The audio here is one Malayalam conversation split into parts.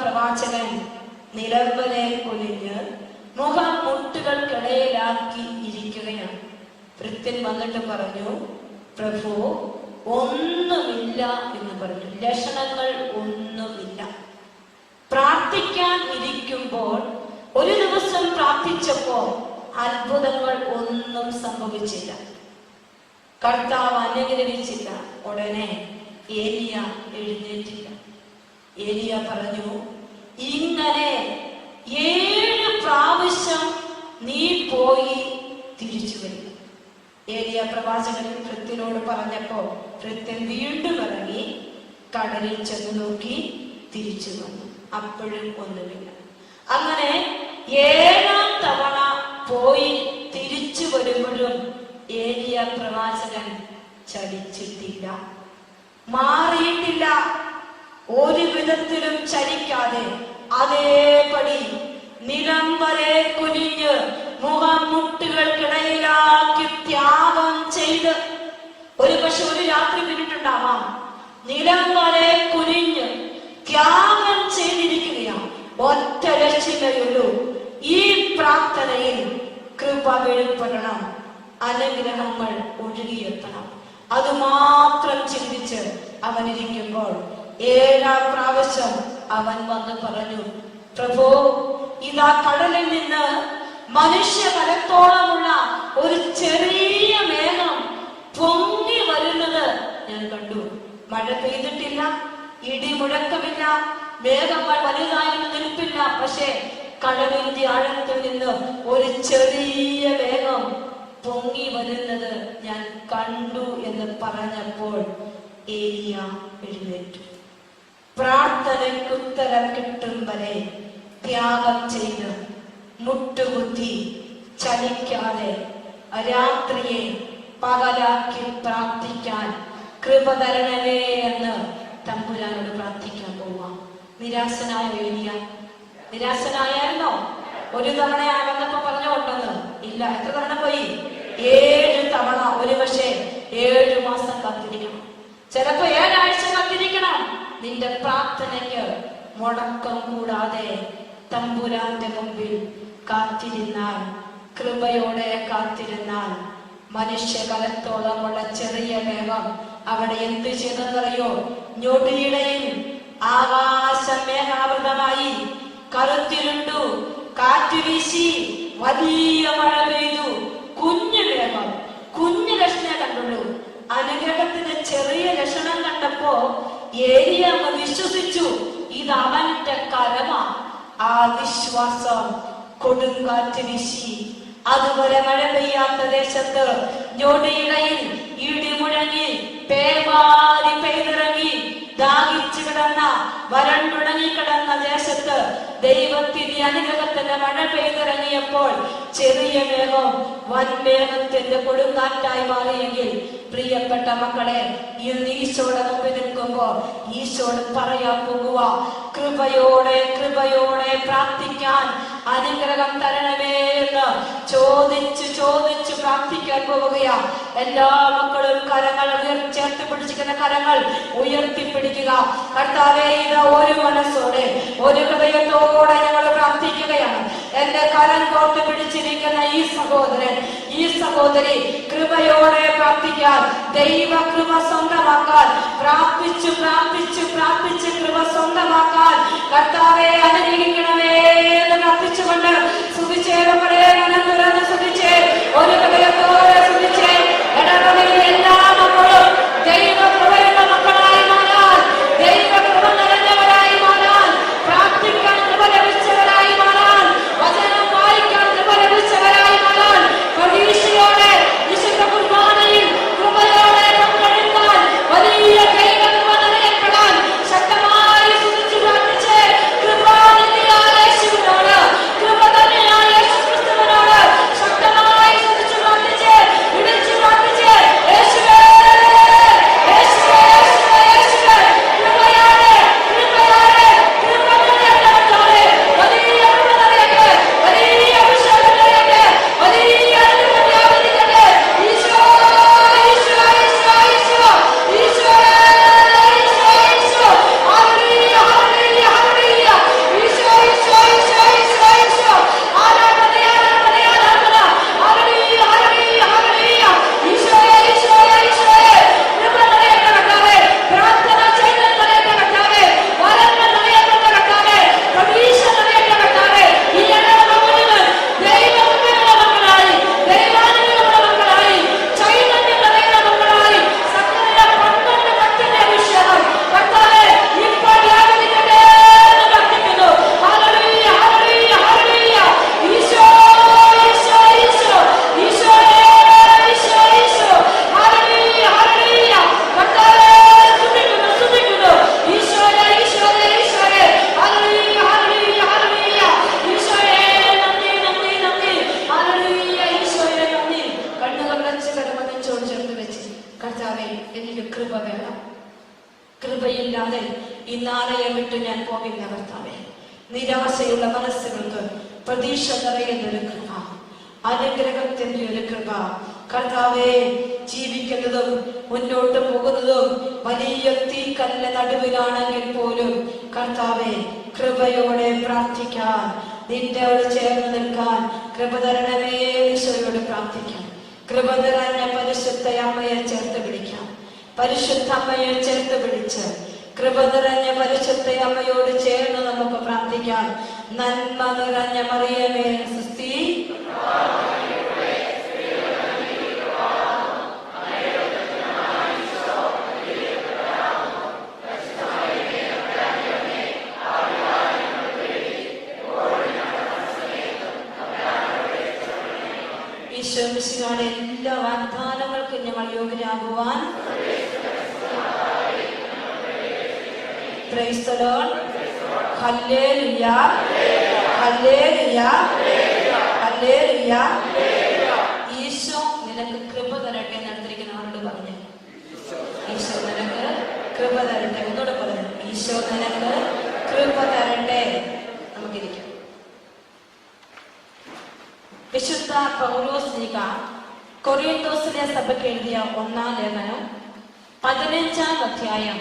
പ്രവാചകൻ നിലംവരെ കുനിഞ്ഞ് മുഖം മുട്ടുകൾക്കിടയിലാക്കി ഇരിക്കുകയാണ്. ഭൃത്യൻ വന്നിട്ട് പറഞ്ഞു, പ്രഭു ഒന്നുമില്ല എന്ന് പറഞ്ഞു. ലക്ഷണങ്ങൾ ഒന്നുമില്ല. പ്രാർത്ഥിക്കാൻ ഇരിക്കുമ്പോൾ ഒരു ദിവസം പ്രാർത്ഥിച്ചപ്പോൾ അത്ഭുതങ്ങൾ ഒന്നും സംഭവിച്ചില്ല. കർത്താവ് അനുഗ്രഹിച്ചില്ല. ഉടനെ ഏലിയ എഴുന്നേറ്റില്ല. ഏലിയ പറഞ്ഞു, ഇങ്ങനെ 7 പ്രാവശ്യം നീ പോയി തിരിച്ചു വരിക. ഏലിയ പ്രവാചകൻ ഭൃത്യനോട് പറഞ്ഞപ്പോ ഭൃത്യൻ വീണ്ടും ഇറങ്ങി കടലിൽ ചെന്ന് നോക്കി തിരിച്ചു വന്നു. അപ്പോഴും ഒന്നുമില്ല. അങ്ങനെ 7ാം തവണ പോയി തിരിച്ചു വരുമ്പോഴും ഏലിയ പ്രവാചകൻ ചലിച്ചിട്ടില്ല, മാറിയിട്ടില്ല. ഒരു വിധത്തിലും ചലിക്കാതെ അതേപടി നിലം വരെ കുനിഞ്ഞ് മുഖം മുട്ടുകൾക്കിടയിലാക്കി ത്യാഗം ചെയ്ത്, ഒരു പക്ഷെ ഒരു രാത്രി പിന്നിട്ടുണ്ടാവാം, നിലം വരെ കുനിഞ്ഞ് ത്യാഗം ചെയ്തിരിക്കുകയാണ്. ഒറ്റ ലക്ഷ്യമേയുള്ളൂ, ഈ പ്രാർത്ഥനയിൽ കൃപ വെളിപ്പെടണം, അനുഗ്രഹങ്ങൾ ഒഴുകിയെത്തണം. അതുമാത്രം ചിന്തിച്ച് അവൻ ഇരിക്കുമ്പോൾ 7ാം പ്രാവശ്യം അവൻ വന്ന് പറഞ്ഞു, പ്രഭു ഇതാ കടലിൽ നിന്ന് മനുഷ്യബലത്തോളമുള്ള ഒരു ചെറിയ മേഘം പൊങ്ങി വരുന്നത് ഞാൻ കണ്ടു. മഴ പെയ്തിട്ടില്ല, ഇടിമുഴക്കമില്ല, മേഘങ്ങൾ വലുതായിരുന്നു നിൽപ്പില്ല. പക്ഷേ കടലിന്റെ ആഴത്തിൽ നിന്ന് ഒരു ചെറിയ മേഘം പൊങ്ങി വരുന്നത് ഞാൻ കണ്ടു എന്ന് പറഞ്ഞപ്പോൾ ഏലിയ എഴുന്നേറ്റു. പ്രാർത്ഥനയ്ക്ക് ഉത്തരം കിട്ടും വരെ ത്യാഗം ചെയ്ത് മുട്ടുകുത്തി ചലിക്കാതെ രാത്രിയെ പകലാക്കി പ്രാർത്ഥിക്കാൻ കൃപ തരണമേ എന്ന് തമ്പുരാനോട് പ്രാർത്ഥിക്കാൻ പോവാം. നിരാശനായ ഏലിയ നിരാശനായിരുന്നോ? ഒരു തവണ വന്നപ്പോ പറഞ്ഞോണ്ടെന്ന് ഇല്ല. എത്ര തവണ പോയി? 7 തവണ. ഒരു പക്ഷേ 7 മാസം കാത്തിരിക്കണം, ചിലപ്പോ 7 ആഴ്ച കാത്തിരിക്കണം. നിന്റെ പ്രാർത്ഥനയ്ക്ക് മുടക്കം കൂടാതെ തമ്പുരാന്റെ മുമ്പിൽ കാത്തിരുന്നാൽ, കൃപയോടെ കാത്തിരുന്നാൽ, മനുഷ്യകലത്തോളമുള്ള ചെറിയ മേഘം അവിടെ എന്ത് ചെയ്തെന്നറിയോ? ഞൊടിയിടയിൽ ആകാശം മേഘാവൃതമായി കറുത്തിരുണ്ടു, കാറ്റ് വീശി വലിയ മഴ പെയ്തു. കുഞ്ഞു മേഘം, കുഞ്ഞു ലക്ഷണം കണ്ടുള്ളൂ. അനുഗ്രഹത്തിന്റെ ചെറിയ ലക്ഷണം കണ്ടപ്പോ ഏലിയ വിശ്വസിച്ചു, ഇത് അവന്റെ കരമാ. ആ വിശ്വാസം കൊടുങ്കാറ്റ് വീശി അതുവരെ മഴ പെയ്യാത്ത ദേശത്ത് ഞൊടിയിടയിൽ ഇടി മുഴങ്ങി പേമാരി പെയ്തിറങ്ങി ദാഹിച്ചു കിടന്ന വരണ്ടുണങ്ങി കിടന്ന ദേശത്ത് ദൈവത്തിന്റെ അനുഗ്രഹത്തിന്റെ മഴ പെയ്തിറങ്ങിയപ്പോൾ ചെറിയ മേഘം വൻമേഘത്തിന്റെ കൊടുങ്കാറ്റായി മാറിയെങ്കിൽ പ്രിയപ്പെട്ട മക്കളെ, ഇന്ന് ഈശോയുടെ മുമ്പിൽ നിൽക്കുമ്പോ ഈശോട് പറയാൻ പോകുക, കൃപയോടെ കൃപയോടെ പ്രാർത്ഥിക്കാൻ അനുഗ്രഹം തരണമേ എന്ന് ചോദിച്ചു ചോദിച്ചു പ്രാർത്ഥിക്കാൻ പോവുകയാ. എല്ലാ മക്കളും കരങ്ങൾ ചേർത്ത് പിടിച്ചിരിക്കുന്ന കരങ്ങൾ ഉയർത്തിപ്പിടിക്കുക. കർത്താവേ, ഇത് ഒരു മനസ്സോടെ ഒരു ഹൃദയത്തോടെ ഞങ്ങൾ പ്രാർത്ഥിക്കുകയാണ്. എന്റെ കരം കോർത്ത് പിടിച്ചിരിക്കുന്ന ഈ സഹോദരൻ, ഈ സഹോദരി കൃപയോടെ പ്രാർത്ഥിക്കാൻ, ദൈവ കൃപ സ്വന്തമാക്കാൻ, പ്രാർത്ഥിച്ചു പ്രാർത്ഥിച്ചു പ്രാർത്ഥിച്ച് കൃപ സ്വന്തമാക്കാൻ കർത്താവെ അനുഗ്രഹിക്കണമേ എന്ന് പ്രാർത്ഥിച്ചുകൊണ്ട് സുവിശേഷങ്ങളെ മനം തുറന്ന് സുഖിച്ച് ഒരു ഹൃദയത്തോടെ സുഖിച്ച് ഇടവകയിലെ എല്ലാ മക്കളും ദൈവ കൃപയുള്ള മക്കളായി മാറാൻ, ദൈവ കൃപ നിറഞ്ഞവരായി മാറാൻ, പ്രാർത്ഥിക്കാൻ കൃപ ലഭിച്ചവരായി മാറാൻ, വചനം വായിക്കാൻ കൃപ ലഭിച്ചവരായി മാറാൻ, പ്രതീക്ഷയോടെ വിശുദ്ധ കുർബാനയിൽ കൃപയോടെ പങ്കെടുക്കാൻ, വലിയ ദൈവ കൃപ നിറയപ്പെടാൻ ശക്തമായി സുഖിച്ചു ഈ നാളെയെ വിട്ട് ഞാൻ പോകില്ല കർത്താവേ. നിരാശയുള്ള മനസ്സുകൾക്ക് പ്രതീക്ഷ നിറയുന്നൊരു കൃപ, അനുഗ്രഹത്തിന്റെ ഒരു കൃപ കർത്താവേ. ജീവിക്കുന്നതും മുന്നോട്ട് പോകുന്നതും വലിയ തീക്കല്ല നടുവിലാണെങ്കിൽ പോലും കർത്താവേ, കൃപയോടെ പ്രാർത്ഥിക്കാൻ, നിന്നോട് ചേർന്ന് നിൽക്കാൻ കൃപ തരണമേ. ഈശോയോട് പ്രാർത്ഥിക്കാം. കൃപ നിറഞ്ഞ പരിശുദ്ധ അമ്മയെ ചേർത്ത് പിടിക്കാം. പരിശുദ്ധ അമ്മയെ ചേർത്ത് പിടിച്ച് കൃപ നിറഞ്ഞ പരിശുദ്ധ അമ്മയോട് ചേർന്ന് നമുക്ക് പ്രാർത്ഥിക്കാം. നന്മ നിറഞ്ഞ മറിയമേ സുസ്തി, ഈശോമിശിഹായുടെ എല്ലാ വാഗ്ദാനങ്ങൾക്കും ഞങ്ങൾ യോഗ്യരാകുവാൻ പ്രൈസ് ദി ലോർഡ്. ഹല്ലേലൂയ, ഹല്ലേലൂയ, ഹല്ലേലൂയ. ഈശോ നിനക്ക് കൃപ തരട്ടെ നടത്തിരിക്കുന്ന ആളോട് പറഞ്ഞു. ഈശോ നിനക്ക് കൃപ തരട്ടെ. ഒന്നുകൂടെ പറഞ്ഞു, ഈശോ നിനക്ക് കൃപ തരട്ടെ. നമുക്കിരിക്കാം. വിശുദ്ധ പൗലോസ്ലീഹ കൊറിന്തോസിലെ സഭയ്ക്ക് എഴുതിയ 1-ാം ലേഖനം 15-ാം അധ്യായം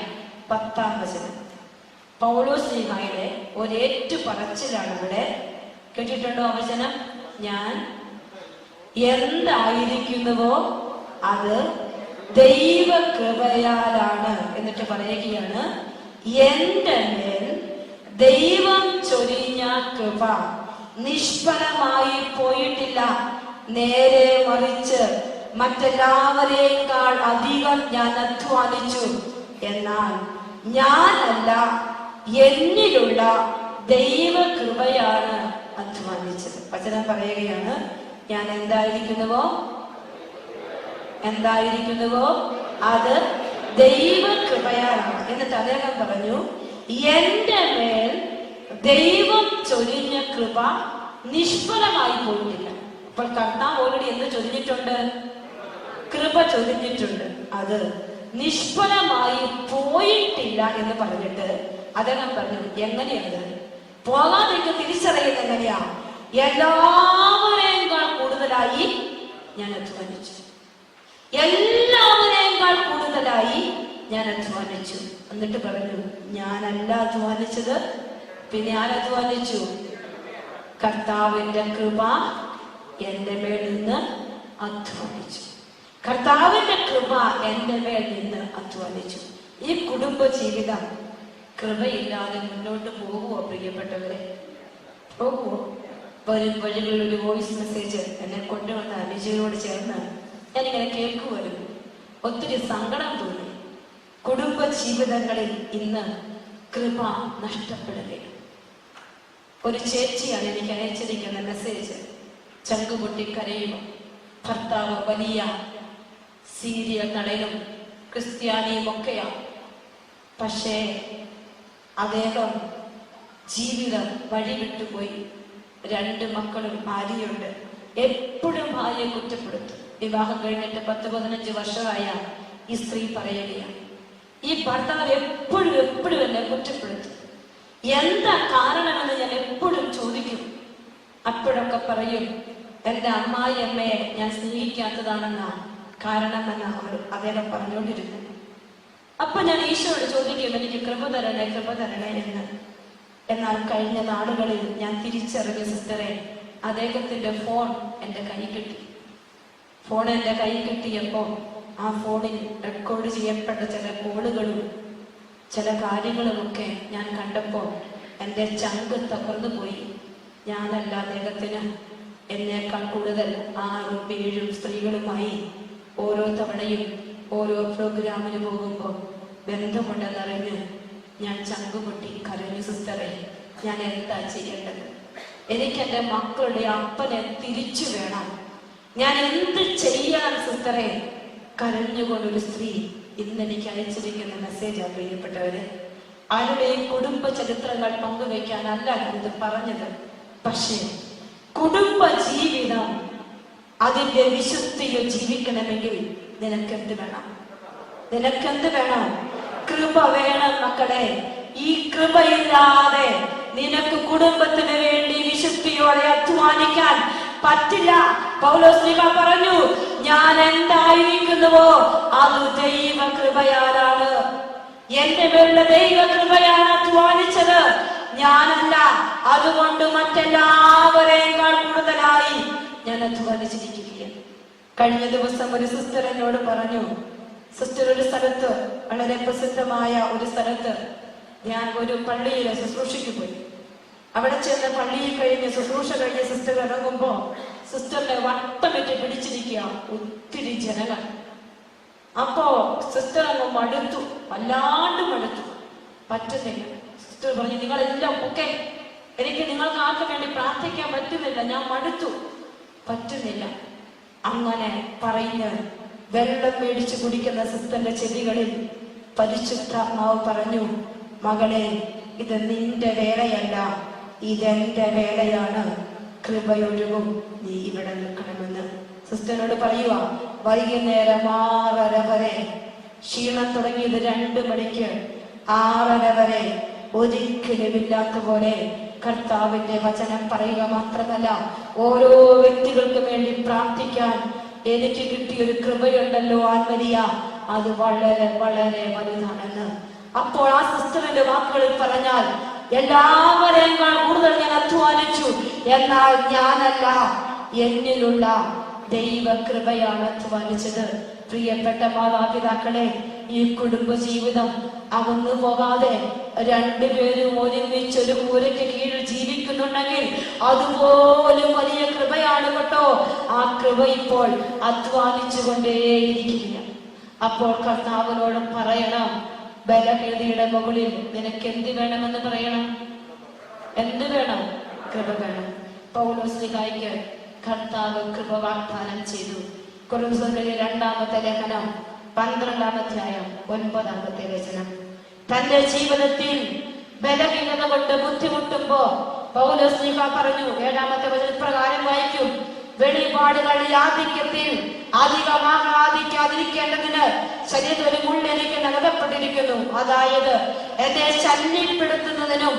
10-ാം വചനം. പൗലോസ്ലീഹയുടെ ഒരേറ്റു പറച്ചിലാണ് ഇവിടെ. കേട്ടിട്ടുണ്ടോ വചനം? ഞാൻ എന്തായിരിക്കുന്നുവോ അത് ദൈവകൃപയാലാണ്. എന്നിട്ട് പറയുകയാണ്, എന്റെ മേൽ ദൈവം ചൊരിഞ്ഞ കൃപ നിഷ്ഫലമായി പോയിട്ടില്ല. നേരെ മറിച്ച് മറ്റെല്ലാവരേക്കാൾ അധികം ഞാൻ അധ്വാനിച്ചു. എന്നാൽ ഞാനല്ല, എന്നിലുള്ള ദൈവകൃപയാണ് അധ്വാനിച്ചത്. വചനം പറയുകയാണ്, ഞാൻ എന്തായിരിക്കുന്നുവോ അത് ദൈവകൃപയാലാണ്. എന്നിട്ട് അദ്ദേഹം പറഞ്ഞു, എന്റെ മേൽ ദൈവം ചൊരിഞ്ഞ കൃപ നിഷ്ഫലമായി പോയിട്ടില്ല. അപ്പോൾ കർത്താവ് ഓൾറെഡി എന്ത് ചൊരിഞ്ഞിട്ടുണ്ട്? കൃപ ചൊരിഞ്ഞിട്ടുണ്ട്. അത് നിഷ്ഫലമായി പോയിട്ടില്ല എന്ന് പറഞ്ഞിട്ട് അദ്ദേഹം പറഞ്ഞു, എങ്ങനെയാണ് പോകാതിരിക്കുക? തിരിച്ചറിയുന്നത് എങ്ങനെയാ? എല്ലാവരെക്കാൾ കൂടുതലായി ഞാൻ അധ്വാനിച്ചു. എല്ലാവരെക്കാൾ കൂടുതലായി ഞാൻ അധ്വാനിച്ചു. എന്നിട്ട് പറഞ്ഞു, ഞാനല്ല അധ്വാനിച്ചത്, പിന്നെ ആരധ്വാനിച്ചു? കർത്താവിന്റെ കൃപ എന്റെ മേൽ നിന്ന് അധ്വാനിച്ചു. കർത്താവിന്റെ കൃപ എന്റെ മേൽ നിന്ന് അധ്വാനിച്ചു. ഈ കുടുംബ ജീവിതം കൃപയില്ലാതെ മുന്നോട്ട് പോകുമോ പ്രിയപ്പെട്ടവരെ? പോകുമോ? വരും വഴികളിൽ ഒരു വോയിസ് മെസ്സേജ് എന്നെ കൊണ്ടുവന്ന അനുജയോട് ചേർന്ന് ഞാനിങ്ങനെ കേൾക്കുമായിരുന്നു. ഒത്തിരി സങ്കടം തോന്നി. കുടുംബ ജീവിതങ്ങളിൽ ഇന്ന് കൃപ നഷ്ടപ്പെടുകയാണ്. ഒരു ചേച്ചിയാണ് എനിക്ക് അയച്ചിരിക്കുന്ന മെസ്സേജ്. ചങ്കുപൊട്ടി കരയുമോ. ഭർത്താവ് വലിയ സീരിയൽ നടനും ക്രിസ്ത്യാനിയും ഒക്കെയാണ്. പക്ഷേ അദ്ദേഹം ജീവിതം വഴിവിട്ടുപോയി. 2 മക്കളും ഭാര്യയുണ്ട്. എപ്പോഴും ഭാര്യയെ കുറ്റപ്പെടുത്തും. വിവാഹം കഴിഞ്ഞിട്ട് 10-15 വർഷമായ ഈ സ്ത്രീ പറയുകയാണ്, ഈ ഭർത്താവ് എപ്പോഴും എന്നെ കുറ്റപ്പെടുത്തും. എന്താ കാരണമെന്ന് ഞാൻ എപ്പോഴും ചോദിക്കും. അപ്പോഴൊക്കെ പറയും, എന്റെ അമ്മായിയമ്മയെ ഞാൻ സ്നേഹിക്കാത്തതാണെന്നാ കാരണമെന്ന് അദ്ദേഹം പറഞ്ഞുകൊണ്ടിരുന്നു. അപ്പൊ ഞാൻ ഈശോയോട് ചോദിക്കും, എനിക്ക് കൃപ തരണേ എന്ന്. എന്നാൽ കഴിഞ്ഞ നാളുകളിൽ ഞാൻ തിരിച്ചറിഞ്ഞ സിസ്റ്ററെ, അദ്ദേഹത്തിന്റെ ഫോൺ എന്റെ കൈ കിട്ടി. ഫോൺ എന്റെ കൈ കിട്ടിയപ്പോ ആ ഫോണിൽ റെക്കോർഡ് ചെയ്യപ്പെട്ട ചില കോളുകളും ചില കാര്യങ്ങളുമൊക്കെ ഞാൻ കണ്ടപ്പോ എൻ്റെ ചങ്ക് തകർന്നു പോയി. ഞാനല്ല, അദ്ദേഹത്തിന് എന്നേക്കാൾ കൂടുതൽ 6-7 സ്ത്രീകളുമായി ഓരോ തവണയും ഓരോ പ്രോഗ്രാമിന് പോകുമ്പോൾ ബന്ധമുണ്ടെന്നറിഞ്ഞ് ഞാൻ ചങ്കുപൊട്ടി കരഞ്ഞു. സിസ്റ്ററെ, ഞാൻ എന്താ ചെയ്യേണ്ടത്? എനിക്ക് എൻ്റെ മക്കളുടെ അപ്പനെ തിരിച്ചു വേണം. ഞാൻ എന്ത് ചെയ്യാൻ സിസ്റ്ററെ? കരഞ്ഞുകൊണ്ടൊരു സ്ത്രീ ഇന്ന് എനിക്ക് അയച്ചിരിക്കുന്ന മെസ്സേജാണ് പ്രിയപ്പെട്ടവര്. ആരുടെയും കുടുംബ ചരിത്രങ്ങൾ പങ്കുവയ്ക്കാനല്ല ഇത് പറഞ്ഞത്. പക്ഷേ കുടുംബ ജീവിതം അതിന്റെ വിശുദ്ധിയിൽ ജീവിക്കണമെങ്കിൽ നിനക്കെന്ത് വേണം? കൃപ വേണം മക്കളെ. ഈ കൃപയില്ലാതെ നിനക്ക് കുടുംബത്തിന് വേണ്ടി വിശുദ്ധിയോടെ അധ്വാനിക്കാൻ പറ്റില്ല. പൗലോസ്ലീഹ പറഞ്ഞു, ഞാൻ എന്തായിരിക്കുന്നുവോ അത് ദൈവ കൃപയാലാണ്. എന്റെ മേലുള്ള ദൈവ കൃപയാണ് അധ്വാനിച്ചത്, ഞാനല്ല. അതുകൊണ്ട് മറ്റെല്ലാവരെക്കാൾ കൂടുതലായി ഞാൻ അധ്വാനിച്ചിരിക്കുകയാണ്. കഴിഞ്ഞ ദിവസം ഒരു സിസ്റ്റർ എന്നോട് പറഞ്ഞു, സിസ്റ്റർ ഒരു സ്ഥലത്ത്, വളരെ പ്രസിദ്ധമായ ഒരു സ്ഥലത്ത് ഞാൻ ഒരു പള്ളിയിൽ ശുശ്രൂഷയ്ക്ക് പോയി. അവിടെ ചെന്ന് പള്ളിയിൽ കഴിഞ്ഞ് ശുശ്രൂഷ കഴിഞ്ഞ് സിസ്റ്റർ ഇറങ്ങുമ്പോ സിസ്റ്ററിനെ വട്ടമിട്ട് പിടിച്ചിരിക്കുക ഒത്തിരി ജനങ്ങൾ. അപ്പോ സിസ്റ്റർ അങ്ങ് മടുത്തു, വല്ലാണ്ട് മടുത്തു, പറ്റുന്നില്ല. സിസ്റ്റർ പറഞ്ഞു, നിങ്ങളെല്ലാം ഒക്കെ, എനിക്ക് നിങ്ങൾക്ക് ആർക്കും വേണ്ടി പ്രാർത്ഥിക്കാൻ പറ്റുന്നില്ല, ഞാൻ മടുത്തു, പറ്റുന്നില്ല. അങ്ങനെ പറഞ്ഞ് വെള്ളം മേടിച്ചു കുടിക്കുന്ന സിസ്റ്ററിന്റെ ചെവികളിൽ പരിശുദ്ധാത്മാവ് പറഞ്ഞു, മകളെ, ഇത് നിന്റെ വേളയല്ല, ഇതെന്റെ വേളയാണ്, കൃപയൊഴുകും, നീ ഇവിടെ നിൽക്കണമെന്ന് സിസ്റ്ററിനോട് പറയുക. വൈകുന്നേരം 6:30 വരെ, ക്ഷീണം തുടങ്ങിയത് 2 മണിക്ക്, 6:30 വരെ ഒരിക്കലും ഇല്ലാത്ത പോലെ കർത്താവിന്റെ വചനം പറയുക മാത്രമല്ല, ഓരോ വ്യക്തികൾക്കും വേണ്ടി പ്രാർത്ഥിക്കാൻ എനിക്ക് കിട്ടിയൊരു കൃപയുണ്ടല്ലോ ആത്മരിയ, അത് വളരെ വളരെ വലുതാണെന്ന്. അപ്പോൾ ആ സിസ്റ്ററിന്റെ വാക്കുകളിൽ പറഞ്ഞാൽ, എല്ലാവരെയും കൂടുതൽ ഞാൻ അധ്വാനിച്ചു, എന്നാൽ ഞാനല്ല, എന്നിലുള്ള ദൈവ കൃപയാണ് അധ്വാനിച്ചത്. പ്രിയപ്പെട്ട മാതാപിതാക്കളെ, ഈ കുടുംബ ജീവിതം അകന്നു പോകാതെ 2 പേരും ഒരുമിച്ച് ഒരു കൂരയ്ക്ക് കീഴിൽ ജീവിക്കുന്നുണ്ടെങ്കിൽ അതുപോലും വലിയ കൃപയാണ് കേട്ടോ. ആ കൃപ ഇപ്പോൾ അധ്വാനിച്ചു കൊണ്ടേയിരിക്കുക. അപ്പോൾ കർത്താവിനോട് പറയണം, ബലഹീനതയുടെ മുകളിൽ നിനക്ക് എന്ത് വേണമെന്ന് പറയണം. എന്ത് വേണം? കൃപ വേണം. പൗലോസ്ലീഹായ്ക്ക് കർത്താവ് കൃപ വാഗ്ദാനം ചെയ്തു. കൊരിന്ത്യർക്കെഴുതിയ 2-ാമത്തെ ലേഖനം 12-ാം അധ്യായം 9-ാമത്തെ വചനം. തന്റെ ജീവിതത്തിൽ ബലഹീനത കൊണ്ട് ബുദ്ധിമുട്ടുമ്പോ പൗലോസ്ലീഹ പറഞ്ഞു, 7-ാമത്തെ വചനം പ്രകാരം വായിക്കും, വെളിപാടുകളുടെ ആധിക്യത്തിൽ അധികമാകാതിരിക്കേണ്ടതിന് ശരീരത്തിൽ ഒരു മുൾ എനിക്ക് നൽകപ്പെട്ടിരിക്കുന്നു. അതായത് എന്നെ ശല്യപ്പെടുത്തുന്നതിനും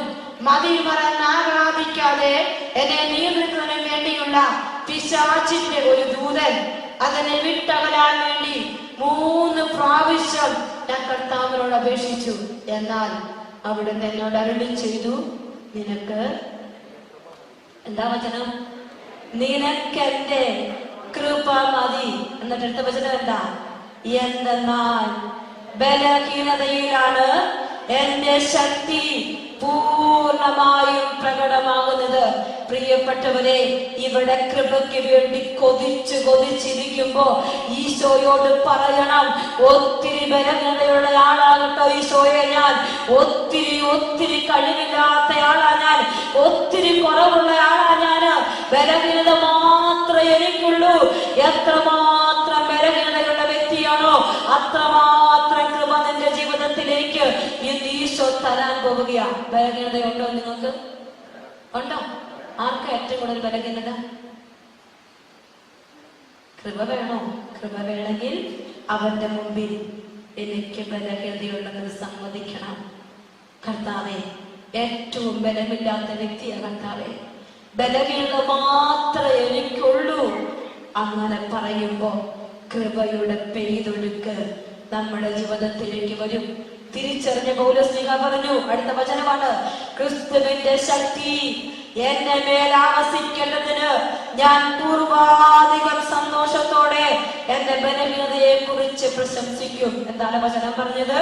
മതി മറന്നാരാധിക്കാതെ എന്നെ നിയന്ത്രിക്കുന്നതിനും വേണ്ടിയുള്ള പിശാചിന്റെ ഒരു ദൂതൻ അതിനെ വിട്ടകലാൻ വേണ്ടി 3 പ്രാവശ്യം ഞാൻ കർത്താവിനോട് അപേക്ഷിച്ചു. എന്നാൽ അവിടുന്ന് എന്നോട് അരുളി ചെയ്തു, നിനക്ക് എന്താ വചനം? നിനക്കെന്റെ കൃപ മതി. എന്നിട്ട് അടുത്ത വചനം എന്താ? എന്തെന്നാൽ ബലഹീനതയിലാണ് എന്റെ ശക്തി പൂർണ്ണമായും പ്രകടമാകുന്നത്. പ്രിയപ്പെട്ടവരെ, ഇവിടെ കൃപയ്ക്ക് വേണ്ടി കൊതിച്ചിരിക്കുമ്പോ ഈശോയോട് പറയണം, ഒത്തിരി ബലഹീനതയുള്ള ആളാകട്ടോ ഈശോയെ, ഞാൻ ഒത്തിരി കഴിവില്ലാത്ത ആളാ, ഞാൻ ഒത്തിരി കുറവുള്ള ആളാ, ഞാന് ബലഹീനത മാത്രമേ എനിക്കുള്ളൂ. എത്രമാത്രം ബലഹീനതയുള്ള വ്യക്തിയാണോ അത്രമാത്രം കൃപ നിന്റെ ജീവിതത്തിലേക്ക് ഇന്ന് ഈശോ തരാൻ പോവുകയാ. ബലഹീനതയുണ്ടോ നിങ്ങൾക്ക്? ഉണ്ടോ? ആർക്കാ ഏറ്റവും കൂടുതൽ ബലഹീനത? കൃപ വേണോ? കൃപ വേണമെങ്കിൽ അവന്റെ മുമ്പിൽ എനിക്ക് ബലഹീനതയുണ്ടെന്ന് സമ്മതിക്കണം. കർത്താവേ, ഏറ്റവും ബലമില്ലാത്ത വ്യക്തിയാ കർത്താവേ, ബലഹീനത മാത്രമേ എനിക്കുള്ളൂ. അങ്ങനെ പറയുമ്പോ കൃപയുടെ പെയ്തൊഴുക്ക് നമ്മുടെ ജീവിതത്തിലേക്ക് വരും. തിരിച്ചറിഞ്ഞ പൗലോസ്ലീഹ പറഞ്ഞു, അടുത്ത വചനമാണ്, ക്രിസ്തുവിന്റെ ശക്തി എന്നെ മേൽ ആവസിക്കേണ്ടതിന് ഞാൻ പൂർവാധികം സന്തോഷത്തോടെ എന്റെ ബലഹീനതയെ കുറിച്ച് പ്രശംസിക്കും. എന്താണ് വചനം പറഞ്ഞത്?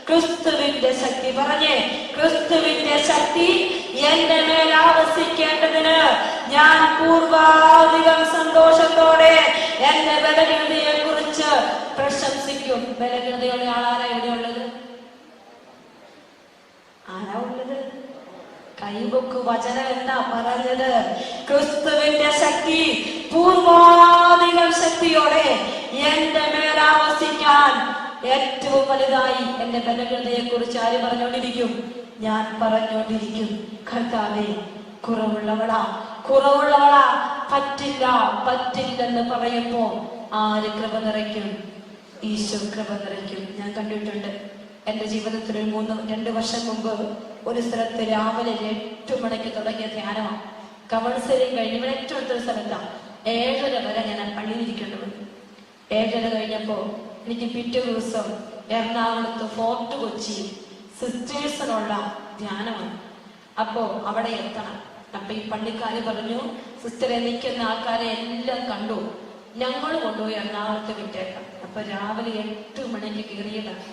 ക്രിസ്തുവിന്റെ ശക്തി. പറഞ്ഞേ, ക്രിസ്തുവിന്റെ ശക്തി എന്റെ മേൽ ആവസിക്കേണ്ടതിന് ഞാൻ പൂർവാധികം സന്തോഷത്തോടെ എന്റെ ബലഹീനതയെ കുറിച്ച് പ്രശംസിക്കും. ബലഹീനതയുള്ള ആളാരാ എവിടെയുള്ളത്? ആരാ ഉള്ളത്? കൈവക്ക്. വചനം എന്താ പറഞ്ഞത്? ക്രിസ്തുവിന്റെ ശക്തി പൂർവാധികം ശക്തിയോടെ എന്റെ മേലാവസിക്കാൻ ഏറ്റവും വലുതായി എന്റെ ബലഹീനതയെ കുറിച്ച് ആര് പറഞ്ഞുകൊണ്ടിരിക്കും? ഞാൻ പറഞ്ഞുകൊണ്ടിരിക്കും. കർത്താവേ, കുറവുള്ളവളാ, പറ്റില്ലെന്ന് പറയുമ്പോ ആര് കൃപ നിറയ്ക്കും? ഈശോ കൃപ നിറയ്ക്കും. ഞാൻ കണ്ടിട്ടുണ്ട് എൻ്റെ ജീവിതത്തിൽ 2 വർഷം മുമ്പ് ഒരു സ്ഥലത്ത് രാവിലെ 8 മണിക്ക് തുടങ്ങിയ ധ്യാനമാണ്. കൗൺസിലിംഗ് കഴിഞ്ഞ് ഇവിടെ ഏറ്റവും അടുത്തൊരു സ്ഥലത്താണ്. 7:30 വരെ ഞാൻ പള്ളിയിലിരിക്കേണ്ടി വന്നു. 7:30 കഴിഞ്ഞപ്പോൾ എനിക്ക് പിറ്റേ ദിവസം എറണാകുളത്ത് ഫോർട്ട് കൊച്ചി സിസ്റ്റേഴ്സിനുള്ള ധ്യാനമാണ്. അപ്പോ അവിടെ എത്തണം. അപ്പൊ ഈ പള്ളിക്കാര് പറഞ്ഞു, സിസ്റ്ററെ നിൽക്കുന്ന ആൾക്കാരെ എല്ലാം കണ്ടു, ഞങ്ങൾ കൊണ്ടുപോയി എറണാകുളത്ത് വിട്ടേക്കാം. അപ്പൊ രാവിലെ 8 മണിക്ക് കയറിയതാണ്.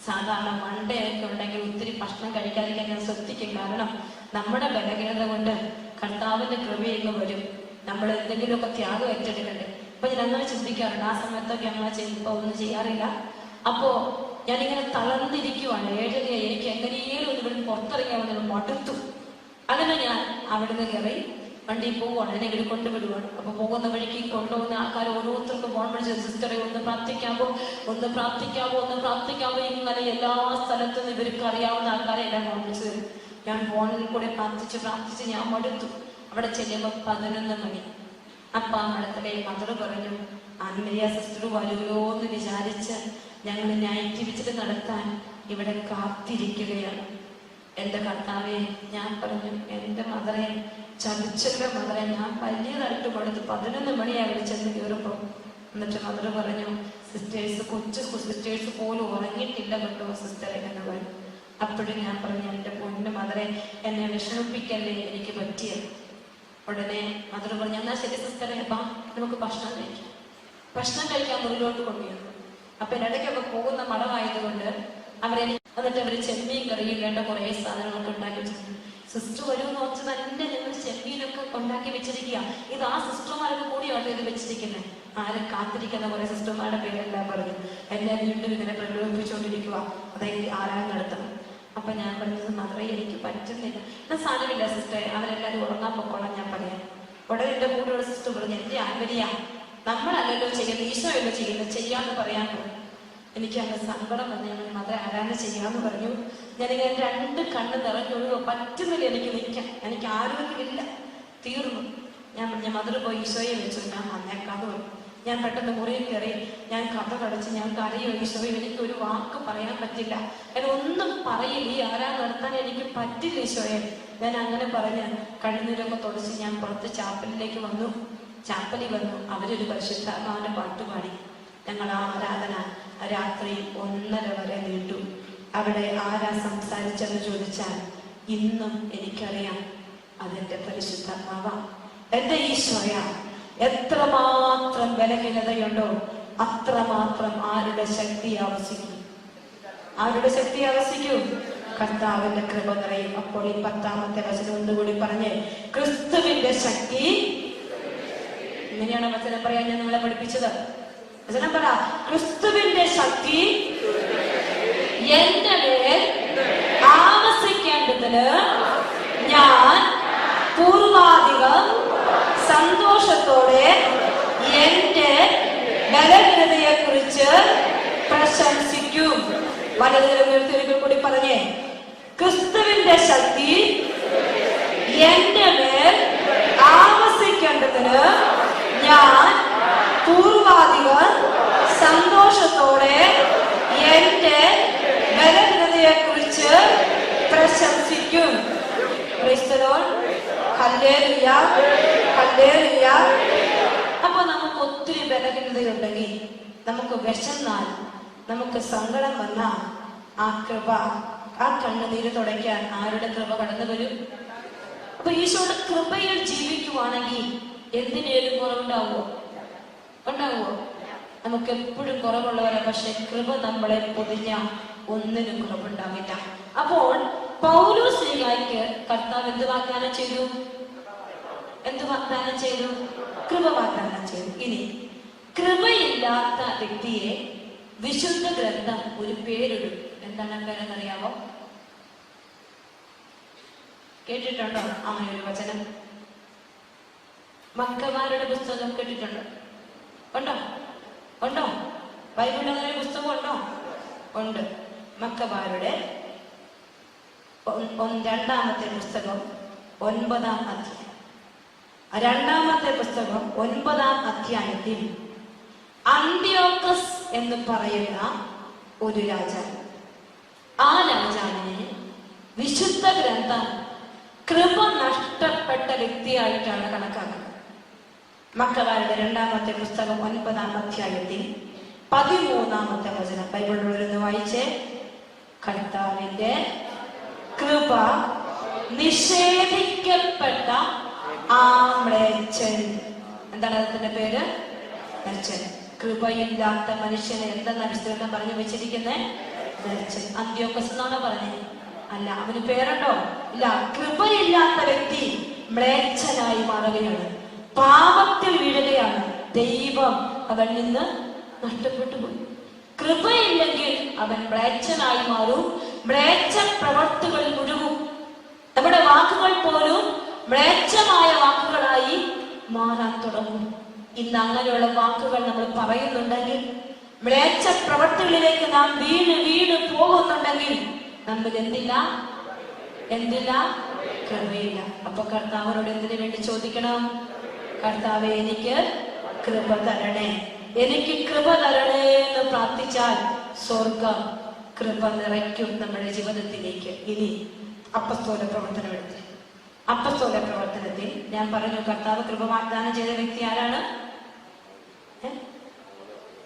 സാധാരണ മൺഡേ ഒക്കെ ഉണ്ടെങ്കിൽ ഒത്തിരി ഭക്ഷണം കഴിക്കാതിരിക്കാൻ ഞാൻ ശ്രദ്ധിക്കും. കാരണം നമ്മുടെ ബലഹീനത കൊണ്ട് കർത്താവിന്റെ കൃപയെന്ന് വരും. നമ്മൾ എന്തെങ്കിലുമൊക്കെ ത്യാഗം ഏറ്റെടുക്കണ്ടേ. അപ്പൊ ഞാൻ അങ്ങനെ ചിന്തിക്കാറുണ്ട്. ആ സമയത്തൊക്കെ അങ്ങനെ ചെയ്യുമ്പോ ഒന്നും ചെയ്യാറില്ല. അപ്പോ ഞാനിങ്ങനെ തളർന്നിരിക്കുവാണ്. 7:30 എനിക്ക് എങ്ങനെയും ഇവിടെ പുറത്തിറങ്ങിയാൽ മടുത്തു. അങ്ങനെ ഞാൻ അവിടുന്ന് കയറി വണ്ടിയിൽ പോവുകയാണ്. എന്നെ ഇവർ കൊണ്ടുവിടുവാണ്. അപ്പൊ പോകുന്ന വഴിക്ക് കൊണ്ടുപോകുന്ന ആൾക്കാർ ഓരോരുത്തർക്കും ഫോൺ വിളിച്ചത്, സിസ്റ്ററെ ഒന്ന് പ്രാർത്ഥിക്കാമോ, ഒന്ന് പ്രാർത്ഥിക്കാമോ, ഒന്ന് പ്രാർത്ഥിക്കാമോ, ഇങ്ങനെ എല്ലാ സ്ഥലത്തും ഇവർക്ക് അറിയാവുന്ന ആൾക്കാരെ എല്ലാം ഫോൺ വിളിച്ചു തരും. ഞാൻ ഫോണിൽ കൂടെ പ്രാർത്ഥിച്ച് ഞാൻ മടുത്തു. അവിടെ ചെല്ലുമ്പോൾ 11 മണി. അപ്പ അടുത്തിടെ മദർ പറഞ്ഞു, ആൻമരിയ സിസ്റ്റർ വരുമല്ലോ എന്ന് വിചാരിച്ച് ഞങ്ങൾ നൈറ്റ് വിസിറ്റ് നടത്താൻ ഇവിടെ കാത്തിരിക്കുകയാണ്. എൻ്റെ കർത്താവെ, ഞാൻ പറഞ്ഞു, എൻ്റെ മദറെ, ചതിച്ചന്റെ മദറെ, ഞാൻ വലിയതായിട്ട് കൊടുത്ത് 11 മണിയായി വിളിച്ചെന്ന് കയറുമ്പോൾ. എന്നിട്ട് മദർ പറഞ്ഞു, കൊച്ചു സിസ്റ്റേഴ്സ് പോലും ഉറങ്ങിയിട്ടില്ല കേട്ടോ സിസ്റ്ററെ എന്ന് പറഞ്ഞു. അപ്പോഴും ഞാൻ പറഞ്ഞു, എൻ്റെ പൊന്നു മദറെ, എന്നെ വിഷമിപ്പിക്കല്ലേ, എനിക്ക് പറ്റിയത്. ഉടനെ മദർ പറഞ്ഞു, എന്നാ ശരി സിസ്റ്ററെ, അപ്പം നമുക്ക് ഭക്ഷണം കഴിക്കാം. ഭക്ഷണം കഴിക്കാൻ മുറിലോട്ട് കൊണ്ടുവന്നു. അപ്പൊ ഇടയ്ക്കൊക്കെ പോകുന്ന മടമായതുകൊണ്ട് എന്നിട്ട് അവര് ചെമ്മീൻ കറിയും വേണ്ട കുറെ സാധനങ്ങളൊക്കെ ഉണ്ടാക്കി വെച്ചിട്ടുണ്ട്. സിസ്റ്റർ വരുമെന്ന് ഓർത്ത് തന്നെ ഞങ്ങൾ ചെമ്മീനൊക്കെ ഉണ്ടാക്കി വെച്ചിരിക്കുക. ഇത് ആ സിസ്റ്റർമാരൊക്കെ കൂടിയാണ് ഇത് വെച്ചിരിക്കുന്നത്. ആരെ കാത്തിരിക്കുന്ന കുറെ സിസ്റ്റർമാരുടെ പേരെല്ലാം പറഞ്ഞു. എല്ലാം വീണ്ടും ഇങ്ങനെ പ്രലോഭിപ്പിച്ചുകൊണ്ടിരിക്കുക, അതായത് ആരാധന നടത്തണം. അപ്പൊ ഞാൻ പറഞ്ഞത്, മദറെ എനിക്ക് പറ്റുന്നില്ല. എന്നാ സാധനമില്ല സിസ്റ്ററെ, അവരെല്ലാവരും ഉറങ്ങാൻ പൊക്കോളാം ഞാൻ പറയാം. ഉടനെ എന്റെ കൂടെയുള്ള സിസ്റ്റർ പറഞ്ഞു, എന്റെ ആൻമരിയ, നമ്മളല്ലല്ലോ ചെയ്യുന്നത്, ഈശോയല്ലോ ചെയ്യുന്നത്, ചെയ്യാന്ന് പറയാൻ പറഞ്ഞു. എനിക്ക് അങ്ങ് സങ്കടം വന്നു. ഞങ്ങൾ മദർ ആരാധന ചെയ്യാന്ന് പറഞ്ഞു. ഞാനിങ്ങനെ 2 കണ്ണ് നിറഞ്ഞൊഴുകോ, പറ്റുന്നില്ല എനിക്ക് നിൽക്കാൻ, എനിക്ക് ആരോഗ്യമില്ല, തീർന്നു. ഞാൻ മദർ പോയി ഈശോയെ വെച്ചു, ഞാൻ വന്നേക്കാന്ന് പറഞ്ഞു. ഞാൻ പെട്ടെന്ന് മുറിയിൽ കയറി, ഞാൻ കഥ കടച്ച്, ഞാൻ കരയോ, ഈശോയെ എനിക്ക് ഒരു വാക്ക് പറയാൻ പറ്റില്ല, ഞാൻ ഒന്നും പറയില്ല, ഈ ആരാധന നടത്താൻ എനിക്ക് പറ്റില്ല ഈശോയെ. ഞാൻ അങ്ങനെ പറഞ്ഞ് കണ്ണുനീരൊക്കെ തുടച്ച് ഞാൻ പുറത്ത് ചാപ്പലിലേക്ക് വന്നു. ചാപ്പലിൽ വന്നു. അവരൊരു പരിശുദ്ധാത്മാവിന്റെ പാട്ടുപാടി. ഞങ്ങൾ ആ ആരാധന രാത്രി 1:30 വരെ നീണ്ടു. അവിടെ ആരാ സംസാരിച്ചെന്ന് ചോദിച്ചാൽ ഇന്നും എനിക്കറിയാം, അതെന്റെ പരിശുദ്ധാത്മാവാ, എന്റെ ഈശോയ. എത്രമാത്രം ബലഹീനതയുണ്ടോ അത്രമാത്രം ആരുടെ ശക്തി ആവശ്യിക്കും, ആരുടെ ശക്തി ആവശ്യിക്കും? കർത്താവിന്റെ കൃപ നിറയും. അപ്പോൾ ഈ 10ാമത്തെ വചനം ഒന്നുകൂടി പറഞ്ഞ്, ക്രിസ്തുവിന്റെ ശക്തി. ഇങ്ങനെയാണ് വചനം പറയാൻ ഞാൻ നിങ്ങളെ പഠിപ്പിച്ചത്. വചനം പറ, ക്രിസ്തുവിന്റെ ശക്തി എന്റെ മേൽ ആവസിക്കേണ്ടതിന് ഞാൻ പൂർവാധികം സന്തോഷത്തോടെ എന്റെ ബലഹീനതയെ കുറിച്ച് പ്രശംസിക്കും. വലതുകരം കൂടി പറഞ്ഞേ, ക്രിസ്തുവിന്റെ ശക്തി എന്റെ മേൽ ആവസിക്കേണ്ടതിന് ഞാൻ പൂർവാധികം സന്തോഷത്തോടെ എന്റെ ബലഹീനതയെ കുറിച്ച് പ്രശംസിക്കും. അപ്പൊ നമുക്ക് ഒത്തിരി ബലഹീനതയുണ്ടെങ്കിൽ, നമുക്ക് വിശന്നാൽ, നമുക്ക് സങ്കടം വന്നാൽ, ആ കൃപ, ആ കണ്ണുനീര് തുടയ്ക്കാൻ ആരുടെ കൃപ കടന്നു വരും? അപ്പൊ ഈശോയുടെ കൃപയിൽ ജീവിക്കുവാണെങ്കിൽ എന്തിനേലും കുറവുണ്ടാവുമോ? ഉണ്ടാവുമോ? നമുക്ക് എപ്പോഴും കുറവുള്ളവരാ. പക്ഷെ കൃപ നമ്മളെ പൊതിഞ്ഞ ഒന്നിനും കുറവുണ്ടാവില്ല. അപ്പോൾ പൗലോസ്ലീഹായ്ക്ക് കർത്താവ് എന്ത് വാഗ്ദാനം ചെയ്തു? എന്ത് വാഗ്ദാനം ചെയ്തു? കൃപ വാഗ്ദാനം ചെയ്തു. ഇനി കൃപയില്ലാത്ത വ്യക്തിയെ വിശുദ്ധ ഗ്രന്ഥം ഒരു പേരിടും. എന്താണ് പേരെന്നറിയാമോ? കേട്ടിട്ടുണ്ടോ അങ്ങനെ ഒരു വചനം? മക്കമാരുടെ പുസ്തകം കേട്ടിട്ടുണ്ടോ? ഉണ്ടോ? ഉണ്ടോ? ബൈബിളിൽ അങ്ങനെ ഒരു പുസ്തകം ഉണ്ടോ? ഉണ്ട്. മക്കമാരുടെ 2ാമത്തെ പുസ്തകം 9ാം അധ്യായം. 2ാമത്തെ പുസ്തകം 9ാം അധ്യായത്തിൽ അന്ത്യോക്കസ് എന്ന് പറയുന്ന ഒരു രാജാവ്, ആ രാജാവിനെ വിശുദ്ധ ഗ്രന്ഥം കൃപ നഷ്ടപ്പെട്ട വ്യക്തിയായിട്ടാണ് കണക്കാക്കുന്നത്. മക്കവാരുടെ 2-ാമത്തെ പുസ്തകം 9-ാം അധ്യായത്തിൽ 13-ാമത്തെ വചനം ബൈബിളിലൊന്ന് വായിച്ചേ. കർത്താവിന്റെ കൃപ നിഷേധിക്കപ്പെട്ട ആമ്ലേച്ഛൻ. എന്താണ് അതിന്റെ പേര്? മ്ലേച്ഛൻ. കൃപയില്ലാത്ത മനുഷ്യനെ എന്തെന്ന വിശുദ്ധ പറഞ്ഞു വെച്ചിരിക്കുന്നത്? മ്ലേച്ഛൻ. അന്ത്യോക്കസ് എന്നാണ് പറഞ്ഞത്. അല്ല, അവന് പേരുണ്ടോ? ഇല്ല. കൃപയില്ലാത്ത വ്യക്തി മ്ലേച്ഛനായി മാറുകയാണ്, പാപത്തിൽ വീഴുകയാണ്. ദൈവം അവനിൽ നിന്ന് നഷ്ടപ്പെട്ടു പോയി. കൃപയില്ലെങ്കിൽ അവൻ മ്ലേച്ഛനായി മാറും, മ്ലേച്ഛ പ്രവർത്തികളിൽ മുഴുകും. നമ്മുടെ വാക്കുകൾ പോലും മ്ലേച്ഛമായ വാക്കുകളായി മാറാൻ തുടങ്ങും. ഇന്ന് അങ്ങനെയുള്ള വാക്കുകൾ നമ്മൾ പറയുന്നുണ്ടെങ്കിൽ, മ്ലേച്ഛ പ്രവർത്തികളിലേക്ക് നാം വീണ് പോകുന്നുണ്ടെങ്കിൽ നമ്മൾ എന്തില്ല? കൃപയില്ല. അപ്പൊ കർത്താവിനോട് എന്തിനു വേണ്ടി ചോദിക്കണം? കർത്താവെ, എനിക്ക് കൃപ തരണേ, എനിക്ക് കൃപ തരണേ എന്ന് പ്രാർത്ഥിച്ചാൽ സ്വർഗം കൃപ നിറയ്ക്കും നമ്മുടെ ജീവിതത്തിലേക്ക്. ഇനി അപ്പസ്തോല പ്രവർത്തനത്തിൽ ഞാൻ പറഞ്ഞു, കർത്താവ് കൃപ വാഗ്ദാനം ചെയ്ത വ്യക്തി ആരാണ്?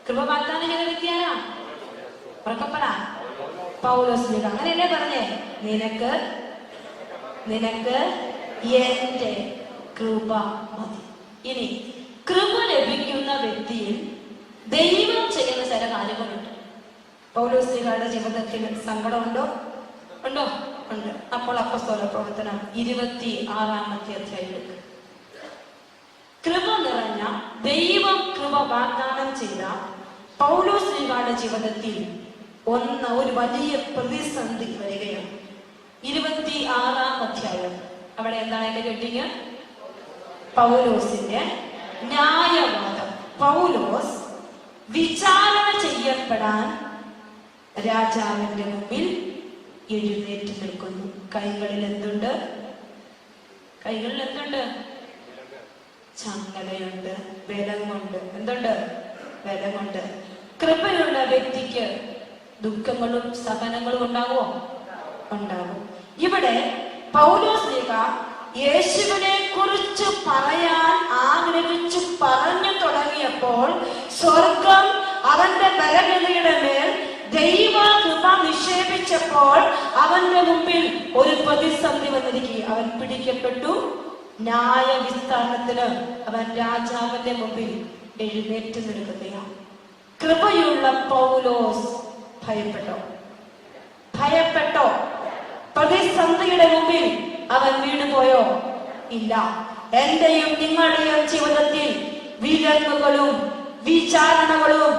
കൃപ വാഗ്ദാനം ചെയ്ത വ്യക്തി ആരാ? ഉറക്കപ്പറ. പൗലോസ്. അങ്ങനെയല്ലേ പറഞ്ഞേ? നിനക്ക് എന്റെ കൃപ മതി. ഇനി കൃപ ലഭിക്കുന്ന വ്യക്തിയിൽ ദൈവം ചെയ്യുന്ന ചില കാര്യങ്ങളുണ്ട്. പൗലോസ്ലിഹയുടെ ജീവിതത്തിൽ സങ്കടമുണ്ടോ? ഉണ്ട്. അപ്പോൾ അപ്പസ്തോല പ്രവർത്തനം 26-ാമത്തെ അധ്യായത്തിൽ കൃപ നിറഞ്ഞ ദൈവം കൃപ വാഗ്ദാനം ചെയ്ത പൗലോസ്ലിഹയുടെ ജീവിതത്തിൽ ഒരു വലിയ പ്രതിസന്ധി വരികയാണ്. 26-ാം അധ്യായം. അവിടെ എന്താണ് എന്റെ കേട്ടിങ്? പൗലോസിന്റെ ന്യായവാദം. പൗലോസ് വിചാരണ ചെയ്യപ്പെടാൻ രാജാവിന്റെ മുമ്പിൽ എഴുന്നേറ്റ് നിൽക്കുന്നു. കൈകളിൽ എന്തുണ്ട്? ചങ്ങലയുണ്ട്, ബലമുണ്ട്. എന്തുണ്ട്? ബലമുണ്ട്. കൃപയുള്ള വ്യക്തിക്ക് ദുഃഖങ്ങളും സഹനങ്ങളും ഉണ്ടാകും. ഇവിടെ പൗലോസ്ലീഹ യേശുവിനെ കുറിച്ച് പറയാൻ ആഗ്രഹിച്ചു പറഞ്ഞു തുടങ്ങിയപ്പോൾ സ്വർഗം അവന്റെ ബലഹീനതയുടെ മേൽ ദൈവ കൃപ നിക്ഷേപിച്ചപ്പോൾ അവന്റെ മുമ്പിൽ ഒരു പ്രതിസന്ധി വന്നിരിക്കുക. അവൻ പിടിക്കപ്പെട്ടു. ന്യായവിസ്താരത്തിന് അവൻ രാജാവിന്റെ മുമ്പിൽ എഴുന്നേറ്റ് നിൽക്കുകയാണ്. കൃപയുള്ള പൗലോസ് ഭയപ്പെട്ടോ? പ്രതിസന്ധിയുടെ മുമ്പിൽ അവൻ വീണുപോയോ? ഇല്ല. എന്റെയും നിങ്ങളുടെയും ജീവിതത്തിൽ വിലങ്ങുകളും വിചാരണകളും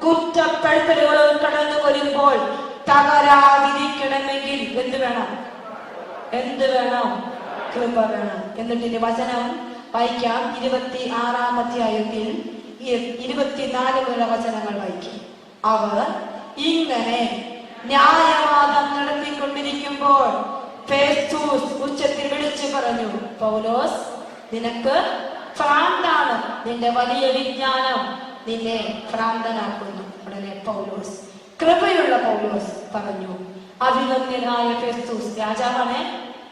കുറ്റപ്പെടുത്തലുകളും കടന്നു വരുമ്പോൾ തകരാതിരിക്കണമെങ്കിൽ എന്ത് വേണം? കൃപ വേണം. എന്നിട്ട് വചനം വായിക്കാം. 26-ാം അധ്യായത്തിൽ 24 വചനങ്ങൾ വായിക്കും. അവർ ഇങ്ങനെ ന്യായവാദം നടത്തിക്കൊണ്ടിരിക്കുമ്പോൾ ഫെസ്തൂസ് ഉച്ചത്തിൽ വിളിച്ചു പറഞ്ഞു, പൗലോസ്, നിനക്ക് ഭ്രാന്താണ്. നിന്റെ വലിയ വിജ്ഞാനം നിന്നെ ഭ്രാന്തനാക്കുന്നു. ഉടനെ പൗലോസ്, കൃപയുള്ള പൗലോസ് പറഞ്ഞു, അഭിവന്ദ്യനായ ഫെസ്തൂസ്,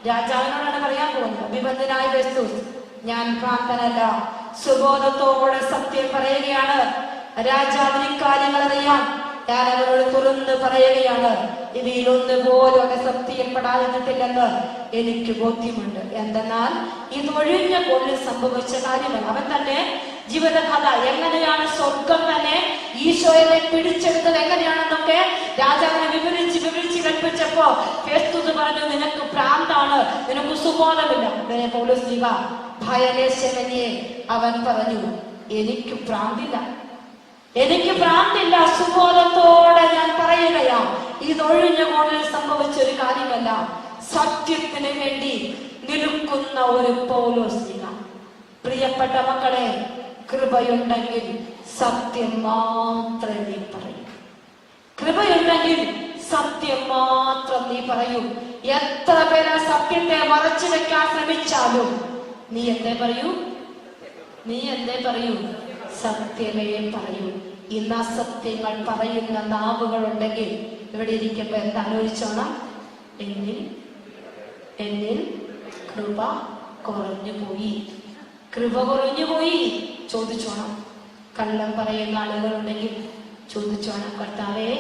രാജാവിനോടാണ് പറയാൻ പോകുന്നത്. അഭിവന്ദ്യനായ ഫെസ്തൂസ്, ഞാൻ ഭ്രാന്തനല്ല, സുബോധത്തോടെ സത്യം പറയുകയാണ്. രാജാവിന് ഇക്കാര്യങ്ങൾ അറിയാം. ഞാൻ അവരോട് തുറന്ന് പറയുകയാണ്, ഇവയിൽ ഒന്നുപോലും അസത്യപ്പെടാതിരുന്നിട്ടില്ലെന്ന് എനിക്ക് ബോധ്യമുണ്ട്. എന്തെന്നാൽ ഇതൊഴിഞ്ഞ കൊള്ളിൽ സംഭവിച്ച കാര്യമല്ല. അവൻ തന്റെ ജീവിതകഥ, എങ്ങനെയാണ് സ്വർഗം തന്നെ ഈശോയെ പിടിച്ചെടുത്തത് എങ്ങനെയാണെന്നൊക്കെ രാജാവിനെ വിവരിച്ച് കൽപ്പിച്ചപ്പോ ഫെസ്തൂസ് പറഞ്ഞു, നിനക്ക് ഭ്രാന്താണ്, നിനക്ക് സുബോധമില്ല. പൗലോസ്ലീഹ ഭയലേശമന്യേ അവൻ പറഞ്ഞു, എനിക്ക് ഭ്രാന്തില്ല, സുബോധത്തോടെ ഞാൻ പറയുകയാ, ഇതൊഴിഞ്ഞ കോണിൽ സംഭവിച്ച ഒരു കാര്യമല്ല. സത്യത്തിന് വേണ്ടി നിൽക്കുന്ന ഒരു പൗലോസ്ലീഹ. പ്രിയപ്പെട്ട മക്കളെ, കൃപയുണ്ടെങ്കിൽ സത്യം മാത്രം നീ പറയൂ. കൃപയുണ്ടെങ്കിൽ സത്യം മാത്രം നീ പറയൂ. എത്ര പേര് സത്യത്തെ മറച്ചു വെക്കാൻ ശ്രമിച്ചാലും നീ എന്തേ പറയൂ? സത്യമേ പറയൂ. ഇന്ന് അസത്യങ്ങൾ പറയുന്ന നാവുകളുണ്ടെങ്കിൽ ഇവിടെ ഇരിക്കുമ്പോ എന്താ ആലോചിച്ചോണം? എന്നിൽ കൃപ കുറഞ്ഞുപോയി, കൃപ കുറഞ്ഞുപോയി. ചോദിച്ചോണം. കള്ളം പറയുന്ന ആളുകളുണ്ടെങ്കിൽ ചോദിച്ചോണം, കർത്താവേ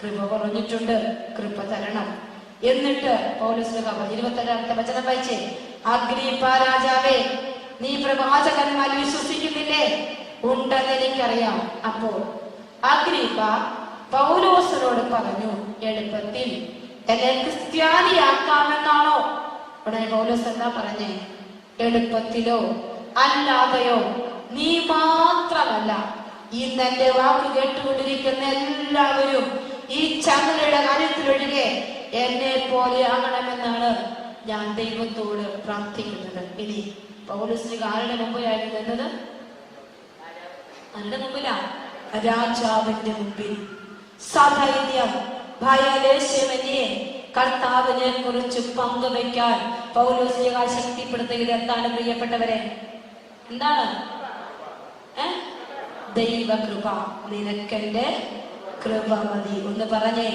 കൃപ കുറഞ്ഞിട്ടുണ്ട്, കൃപ തരണം. എന്നിട്ട് പൗലോസ് 27 വചനം വായിച്ചേ. അഗ്രിപ്പ രാജാവേ, നീ പ്രവാചകന്മാർ വിശ്വസിക്കുന്നില്ലേ? ഉണ്ടെന്ന് എനിക്കറിയാം. അപ്പോൾ അഗ്രിപ്പ പൗലോസിനോട് പറഞ്ഞു, എളുപ്പത്തിൽ എന്നെ ക്രിസ്ത്യാനിയാക്കാമെന്നാണോ? ഉടനെ പൗലോസ് എന്താ പറഞ്ഞേ? എളുപ്പത്തിലോ അല്ലാതെയോ നീ മാത്രമല്ല, ഇന്ന് എന്റെ വാക്ക് കേട്ടുകൊണ്ടിരിക്കുന്ന എല്ലാവരും ഈ ചങ്ങലയുടെ കാര്യത്തിലൊഴികെ എന്നെ പോലെ ആകണമെന്നാണ് ഞാൻ ദൈവത്തോട് പ്രാർത്ഥിക്കുന്നത്. ഇനി പൗലോസ് ആരുടെ മുമ്പിലായിരുന്നു എന്നത്? ആരുടെ മുമ്പിലാ? രാജാവിന്റെ മുമ്പിൽ സധൈര്യം ഭയലേശമന്യേ കർത്താവിനെ കുറിച്ച് പങ്കുവയ്ക്കാൻ പൗലോസ് ശക്തിപ്പെടുത്തുകയിൽ എന്താണ് പ്രിയപ്പെട്ടവരെ? എന്താണ്? ദൈവകൃപ. നിനക്കെന്റെ കൃപ മതി. ഒന്ന് പറഞ്ഞേ,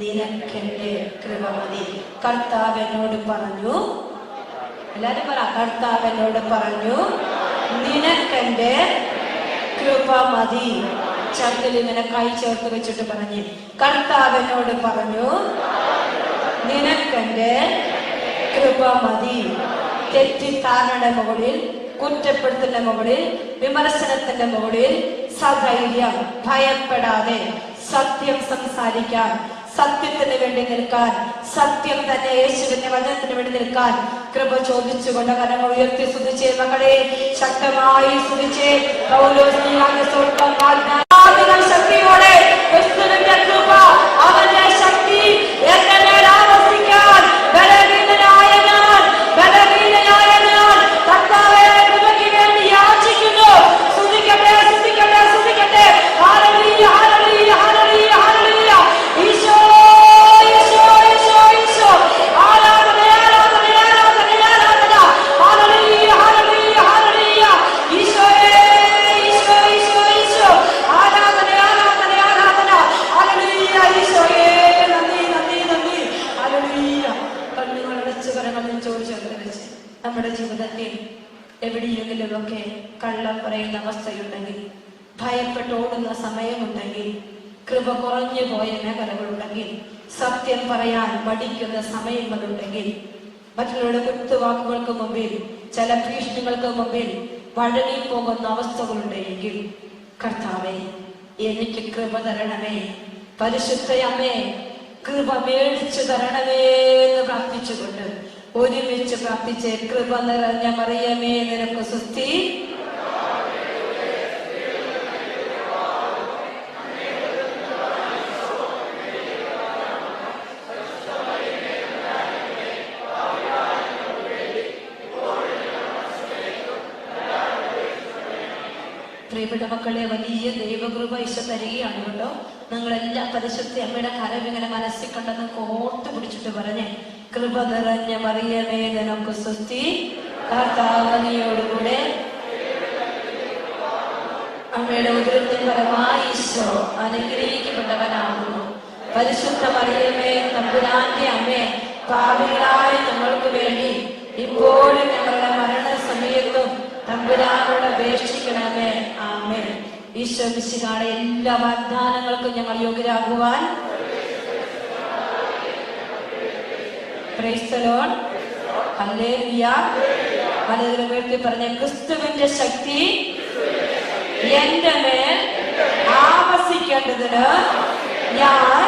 നിനക്കെന്റെ കൃപ മതി. കർത്താവിനോട് പറഞ്ഞു, എല്ലാരും പറ, കർത്താവിനോട് പറഞ്ഞു നിനക്കെന്റെ കൃപ മതി. ചർക്കിൽ ഇങ്ങനെ കൈ ചേർത്ത് വെച്ചിട്ട് പറഞ്ഞ്, കർത്താവിനോട് പറഞ്ഞു നിനക്കെന്റെ കൃപ മതി. തെറ്റിദ്ധാരണയുടെ മുകളിൽ, കുറ്റപ്പെടുത്തലിന്റെ മുകളിൽ, വിമർശനത്തിന്റെ മുകളിൽ സധൈര്യം ഭയപ്പെടാതെ സത്യം സംസാരിക്കാൻ, സത്യത്തിന് വേണ്ടി നിൽക്കാൻ, സത്യം തന്നെ യേശുവിന്റെ വചനത്തിന് വേണ്ടി നിൽക്കാൻ കൃപ ചോദിച്ചുകൊണ്ട് കരങ്ങൾ ഉയർത്തി സ്തുതിച്ചേ മക്കളെ, ശക്തമായി സ്തുതിച്ചേ. ശക്തിയോടെ ക്രിസ്തുവിന്റെ കൃപ, അവന്റെ ശക്തി എന്റെ മേൽ ആവസിക്കാൻ. ബലഹീനനായ ഞാൻ കർത്താവേ കൃപയ്ക്ക് വേണ്ടി യാചിക്കുന്നു. സ്തുതിക്കട്ടെ, സ്തുതിക്കട്ടെ, സ്തുതിക്കട്ടെ. ഹല്ലേലൂയ, ഹല്ലേലൂയ, ഹല്ലേലൂയ, ഹല്ലേലൂയ. ഈശോ, ഈശോ, ഈശോ, ഈശോ. ആരാധന, ആരാധന, ആരാധന, ആരാധന. ഹല്ലേലൂയ, ഹല്ലേലൂയ, ഹല്ലേലൂയ. ഈശോയേ, ഈശോ, ഈശോ, ഈശോ. ആരാധന, ആരാധന, ആരാധന. ഹല്ലേലൂയ, ഈശോയേ. നന്ദി, നന്ദി, നന്ദി. ഹല്ലേലൂയ. കണ്ണുകൾ അടച്ച് കരങ്ങൾ ചോദിച്ചു വെച്ച് നമ്മുടെ ജീവിതത്തിൽ എവിടെയെങ്കിലുമൊക്കെ കള്ളം പറയുന്ന അവസ്ഥയുണ്ടെങ്കിൽ, ഭയപ്പെട്ടോടുന്ന സമയമുണ്ടെങ്കിൽ, കൃപ കുറഞ്ഞു പോയ മേഖലകളുണ്ടെങ്കിൽ, സത്യം പറയാൻ മടിക്കുന്ന സമയങ്ങളുണ്ടെങ്കിൽ, മറ്റുള്ളവരുടെ കുത്തുവാക്കുകൾക്ക് മുമ്പിൽ, ചില ഭീഷണികൾക്ക് മുമ്പിൽ വഴങ്ങിപ്പോകുന്ന അവസ്ഥകളുണ്ടെങ്കിൽ, കർത്താവേ എനിക്ക് കൃപ തരണമേ, പരിശുദ്ധ അമ്മേ കൃപ മേടിച്ചു തരണമേ എന്ന് പ്രാർത്ഥിച്ചുകൊണ്ട് ഒരുമിച്ച് പ്രാർത്ഥിച്ച്, കൃപ നിറഞ്ഞ മറിയമേ നിനക്ക് സ്തുതി, പ്രിയപ്പെട്ട മക്കളെ, വലിയ ദൈവകൃപ ഈശോ തരികയാണ് കേട്ടോ. നിങ്ങളെല്ലാം പരിശുദ്ധ അമ്മയുടെ കരവിങ്ങനെ മനസ്സിൽ കണ്ടെന്ന് കോട്ട് പിടിച്ചിട്ട് പറഞ്ഞേ, കൃപ നിറഞ്ഞ മറിയമേ നിനക്ക് സ്തുതി, കർത്താവ് നീയോടുകൂടെ അമ്മയുടെ ഉദരത്തിൻ ഫലമായി ഈശോ അനുഗ്രഹിക്കപ്പെട്ടവനാകുന്നു. പരിശുദ്ധ മറിയമേ തമ്പുരാന്റെ അമ്മേ, പാപികളായ ഞങ്ങൾക്ക് വേണ്ടി ഇപ്പോഴും ഞങ്ങളുടെ മരണസമയത്തും തമ്പുരാനോട് അപേക്ഷിക്കണമേ. ആമേൻ. ഈശോ മിശിഹായുടെ എല്ലാ വാഗ്ദാനങ്ങൾക്കും ഞങ്ങൾ യോഗ്യരാകുവാൻ പ്രൈസ് ദി ലോർഡ്. ഹല്ലേലൂയ. ഹല്ലേലൂയ ഉയർത്തി പറഞ്ഞ, ക്രിസ്തുവിന്റെ ശക്തി എന്റെ മേൽ ആവസിക്കേണ്ടതിന് ഞാൻ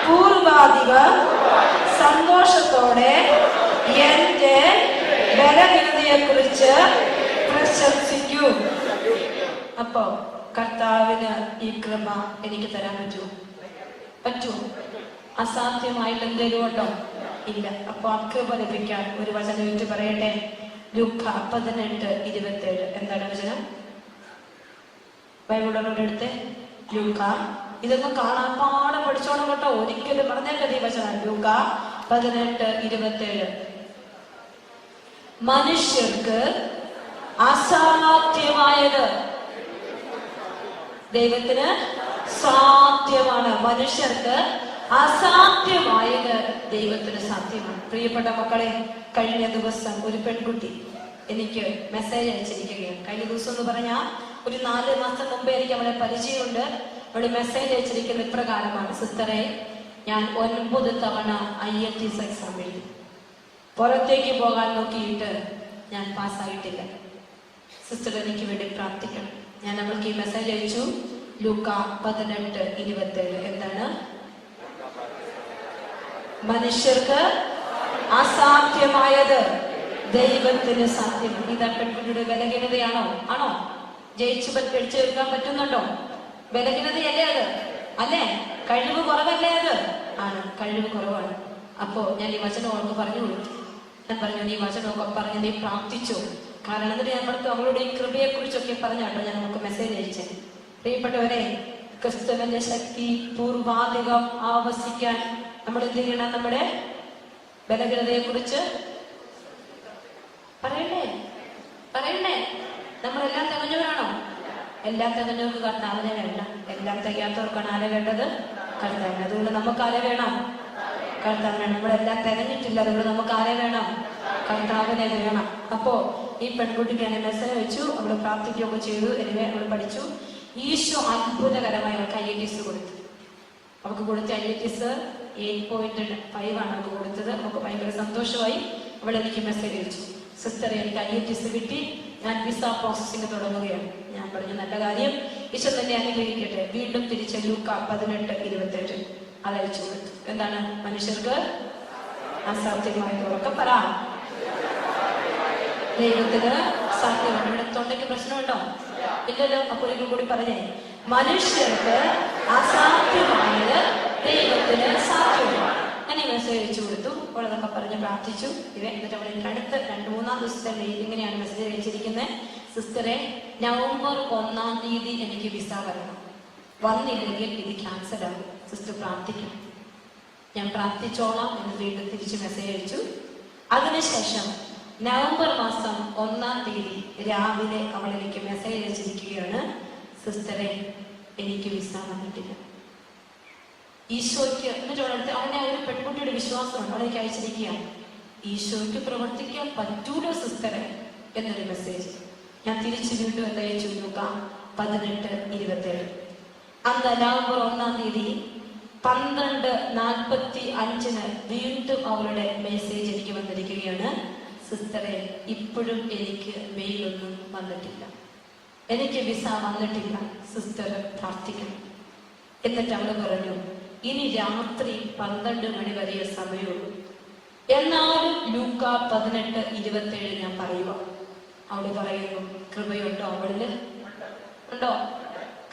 പൂർവാധിക സന്തോഷത്തോടെ എന്റെ ബലഹീനതയെ കുറിച്ച് പ്രശംസിക്കൂ. അപ്പോ കർത്താവിന് ഈ കൃപ എനിക്ക് തരാൻ പറ്റുമോ? അസാധ്യമായിട്ട് എന്തെങ്കിലും ഉണ്ടോ? ഇല്ല. അപ്പൊ ആ കൃപ ലഭിക്കാൻ ഒരു വചനം വെച്ച് പറയട്ടെ. ലൂക്ക 18:27. എന്താണ് വചനം? ബൈബിളുകളുടെ അടുത്ത് ലൂക്ക. ഇതൊക്കെ കാണാൻ പാഠം പഠിച്ചോണം കേട്ടോ. ഒരിക്കലും പറഞ്ഞേക്കത് ഈ വചനം. ലൂക്ക 18:27. മനുഷ്യർക്ക് അസാധ്യമായത് ദൈവത്തിന് സാധ്യമാണ്. മനുഷ്യർക്ക് അസാധ്യമായത് ദൈവത്തിന് സാധ്യമാണ്. പ്രിയപ്പെട്ട മക്കളെ, കഴിഞ്ഞ ദിവസം ഒരു പെൺകുട്ടി എനിക്ക് മെസ്സേജ് അയച്ചിരിക്കുകയാണ്. കഴിഞ്ഞ ദിവസം എന്ന് പറഞ്ഞാൽ ഒരു 4 മാസം മുമ്പേ എനിക്ക് അവളെ പരിചയമുണ്ട്. അവള് മെസ്സേജ് അയച്ചിരിക്കുന്ന ഇപ്രകാരമാണ്: സിസ്റ്ററെ, ഞാൻ 9 തവണ IELTS എക്സാം എഴുതി, പുറത്തേക്ക് പോകാൻ നോക്കിയിട്ട് ഞാൻ പാസ്സായിട്ടില്ല. സിസ്റ്റർ, എനിക്ക് വേണ്ടി പ്രാർത്ഥിക്കണം. ഞാൻ അവൾക്ക് ഈ മെസ്സേജ് അയച്ചു. ലൂക്ക 18:27. എന്താണ്? മനുഷ്യർക്ക് അസാധ്യമായത് ദൈവത്തിന് സാധ്യം. ഇതാ പെൺകുട്ടിയുടെ ബലഹീനതയാണോ? ആണോ? ജയിച്ചു തീർക്കാൻ പറ്റുന്നുണ്ടോ? ബലഹീനതയല്ലേ അത്? അല്ലേ? കഴിവ് കുറവല്ലേ അത്? ആണ്, കഴിവ് കുറവാണ്. അപ്പോ ഞാൻ ഈ വചനം അവൾക്ക് പറഞ്ഞു കൊടുത്തു. ഞാൻ പറഞ്ഞു, നീ വചനമൊക്കെ പറഞ്ഞ് നീ പ്രാർത്ഥിച്ചോ. കാരണം എന്നിട്ട് ഞങ്ങൾക്ക് അവളുടെ ഈ കൃപയെ കുറിച്ചൊക്കെ പറഞ്ഞാട്ടോ ഞാൻ നമുക്ക് മെസ്സേജ് അയച്ചത്. പ്രിയപ്പെട്ടവരെ, ക്രിസ്തുവിന്റെ ശക്തി പൂർവാധികം ആവസിക്കാൻ നമ്മൾ എന്ത് ചെയ്യണം? നമ്മുടെ ബലഹീനതയെ കുറിച്ച് പറയണ്ടേ? നമ്മളെല്ലാം തികഞ്ഞവരാണോ? എല്ലാം തികഞ്ഞവർക്ക് കർത്താവിനെ വേണ്ട. എല്ലാം തികയാത്തവർക്കാണ് ആരെ വേണ്ടത്? കർത്താവിനെ. അതുകൊണ്ട് നമുക്ക് ആരെ വേണം? കർത്താവിനെ. നമ്മളെല്ലാം തികഞ്ഞിട്ടില്ല, അതുകൊണ്ട് നമുക്ക് ആരെ വേണം? കർത്താവിനെ വേണം. അപ്പോ ഈ പെൺകുട്ടിക്ക് ഞാൻ മെസ്സേജ് വെച്ചു. അവള് പ്രാർത്ഥിക്കുകയൊക്കെ ചെയ്തു. എനിവേ അവൾ പഠിച്ചു. ഈശോ അത്ഭുതകരമായി അവൾക്ക് IELTS കൊടുത്തു. അവൾക്ക് കൊടുത്ത IELTS 8.5 ആണ് അവൾക്ക് കൊടുത്തത്. നമുക്ക് ഭയങ്കര സന്തോഷമായി. അവൾ എനിക്ക് മെസ്സേജ് അയച്ചു, സിസ്റ്ററെ, എനിക്ക് IELTS കിട്ടി, ഞാൻ വിസ പ്രോസസ്സിംഗ് തുടങ്ങുകയാണ്. ഞാൻ പറഞ്ഞു, നല്ല കാര്യം, ഈശോ തന്നെ അനുഗ്രഹിക്കട്ടെ. വീണ്ടും തിരിച്ച് ലൂക്ക 18:27 അതയച്ചു കൊടുത്തു. എന്താണ്? മനുഷ്യർക്ക് അസാധ്യമായതൊക്കെ പറ, ദൈവത്തിന് സാധ്യമാണ്. ഇവിടെ തൊണ്ടയ്ക്ക് പ്രശ്നമുണ്ടോ? ഇല്ലല്ലോ. അപ്പോൾ ഒരിക്കൽ കൂടി പറഞ്ഞേ, മനുഷ്യർക്ക് അസാധ്യമായത് ദൈവത്തിന് സാധ്യമാണ്. ഞാൻ ഈ മെസ്സേജ് അയച്ചു കൊടുത്തു. അപ്പോൾ അതൊക്കെ പറഞ്ഞ് പ്രാർത്ഥിച്ചു. എന്നിട്ട് അവിടെ എനിക്ക് അടുത്ത 2-3 ദിവസത്തെ ഇങ്ങനെയാണ് മെസ്സേജ് അയച്ചിരിക്കുന്നത്: സിസ്റ്ററെ, നവംബർ 1-ാം തീയതി എനിക്ക് വിസ വരണം. വന്നില്ലെങ്കിൽ ഇത് ക്യാൻസൽ ആകും. സിസ്റ്റർ പ്രാർത്ഥിക്കണം. ഞാൻ പ്രാർത്ഥിച്ചോളാം എന്ന് വീണ്ടും തിരിച്ച് മെസ്സേജ് അയച്ചു. അതിനുശേഷം നവംബർ മാസം 1-ാം തീയതി രാവിലെ അവൾ എനിക്ക് മെസ്സേജ് അയച്ചിരിക്കുകയാണ്: സിസ്റ്ററെ, എനിക്ക് വിസ വന്നിട്ടില്ല. ഈശോയ്ക്ക്, എന്നിട്ട് അവനെ ഒരു പെൺകുട്ടിയുടെ വിശ്വാസമാണ്. അവളേക്ക് അയച്ചിരിക്കുകയാണ്: ഈശോയ്ക്ക് പ്രവർത്തിക്കാൻ പറ്റൂലോ സിസ്റ്ററെ എന്നൊരു മെസ്സേജ്. ഞാൻ തിരിച്ചു വീണ്ടും അയച്ചു. ലൂക്ക 18:27. അന്ന് നവംബർ 1-ാം തീയതി 12:45 വീണ്ടും അവളുടെ മെസ്സേജ് എനിക്ക് വന്നിരിക്കുകയാണ്: സിസ്റ്ററെ, ഇപ്പോഴും എനിക്ക് മെയിലൊന്നും വന്നിട്ടില്ല, എനിക്ക് വിസ വന്നിട്ടില്ല, സിസ്റ്റർ പ്രാർത്ഥിക്കണം. എന്നിട്ട് അവള് പറഞ്ഞു, ഇനി രാത്രി 12 മണി വരെ സമയമുള്ളൂ. എന്നാലും ലൂക്ക 18:27 ഞാൻ പറയുക. അവള് പറയുന്നു, കൃപയുണ്ടോ അവളില്? ഉണ്ടോ?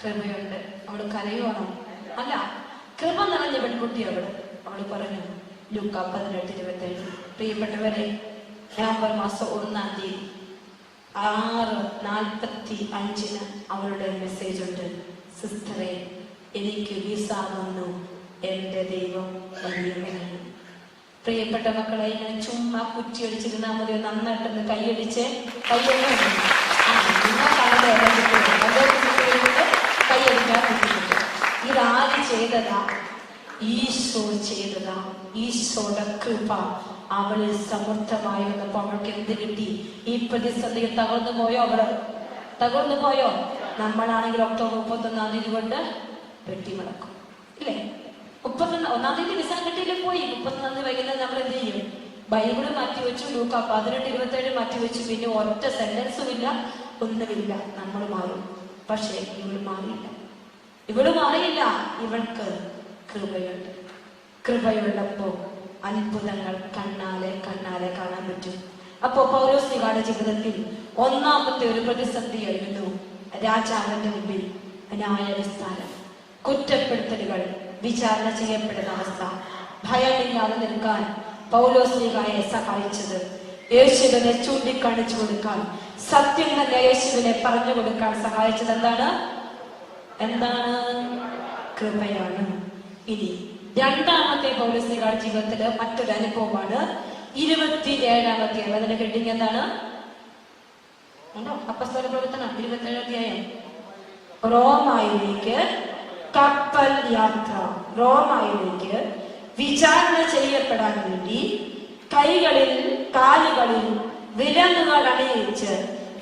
കൃപയുണ്ട്. അവള് കരയുവാണോ? അല്ല, കൃപ നിറഞ്ഞ പെൺകുട്ടി അവള് പറഞ്ഞു ലൂക്ക 18:27. പ്രിയപ്പെട്ടവരെ, നവംബർ മാസം 1-ാം തീയതി 6:45 അവളുടെ മെസ്സേജ് ഉണ്ട്: സിസ്റ്ററെ, എനിക്ക് വിസ വന്നു, എന്റെ ദൈവം വലിയവനാണ്. പ്രിയപ്പെട്ട മക്കളെ, ഇങ്ങനെ ചുമ്മാ കുറ്റിയടിച്ചിരുന്നാൽ മതി. നന്നായിട്ടൊന്ന് കൈയടിച്ച് കൈയടിക്കാൻ പറ്റുന്നുണ്ട്. ഇതാര് ചെയ്തതാ? ഈശോ ചെയ്തതാ. ഈശോയുടെ കൃപ അവളിൽ സമൃദ്ധമായി വന്നപ്പോ അവൾക്ക് എന്ത് കിട്ടി? ഈ പ്രതിസന്ധി തകർന്നു പോയോ? അവള് തകർന്നു പോയോ? നമ്മളാണെങ്കിൽ ഒക്ടോബർ 31-ാം തീയതി കൊണ്ട് വെട്ടിമുടക്കും, ഇല്ലേ? 31-ാം തീയതി വിസ കിട്ടിയില്ലേ? പോയി 31-ാം തീയതി വൈകുന്നേരം നമ്മൾ എന്ത് ചെയ്യും? ബൈബിള് മാറ്റിവെച്ചു, ലൂക്ക 18:27 മാറ്റിവെച്ചു. പിന്നെ ഒറ്റ സെന്റൻസും ഇല്ല, ഒന്നുമില്ല. നമ്മൾ മാറും. പക്ഷേ ഇവള് മാറിയില്ല. ഇവൾക്ക് കൃപയുണ്ട്. കൃപയുള്ളപ്പോ അത്ഭുതങ്ങൾ കണ്ണാലെ കാണാൻ പറ്റും. അപ്പോ പൗലോസ്ലിഹായുടെ ജീവിതത്തിൽ 1-ാമത്തെ ഒരു പ്രതിസന്ധിയായിരുന്നു രാജാവിന്റെ മുമ്പിൽ ന്യായവിസ്താരം, കുറ്റപ്പെടുത്തലുകൾ, വിചാരണ ചെയ്യപ്പെടുന്ന അവസ്ഥ. ഭയമില്ലാതെ നിൽക്കാൻ പൗലോസ്ലിഹായെ സഹായിച്ചത്, യേശുവിനെ ചൂണ്ടിക്കാണിച്ചു കൊടുക്കാൻ, സത്യം തന്നെ യേശുവിനെ പറഞ്ഞു കൊടുക്കാൻ സഹായിച്ചത് എന്താണ്? കൃപയാണ്. ഇനി 2-ാമത്തെ പൗലോസ്ലിഹായുടെ ജീവിതത്തില് മറ്റൊരു അനുഭവമാണ് 27-ാമത്തെ. അതിന്റെ ഹെഡിങ് എന്താണ്? അപ്പോസ്തല പ്രവർത്തനം 27 അധ്യായം. റോമായിലേക്ക് കപ്പൽ യാത്ര. റോമായിലേക്ക് വിചാരണ ചെയ്യപ്പെടാൻ വേണ്ടി കൈകളിൽ കാലുകളിൽ വിലങ്ങുകൾ അണിയിച്ച്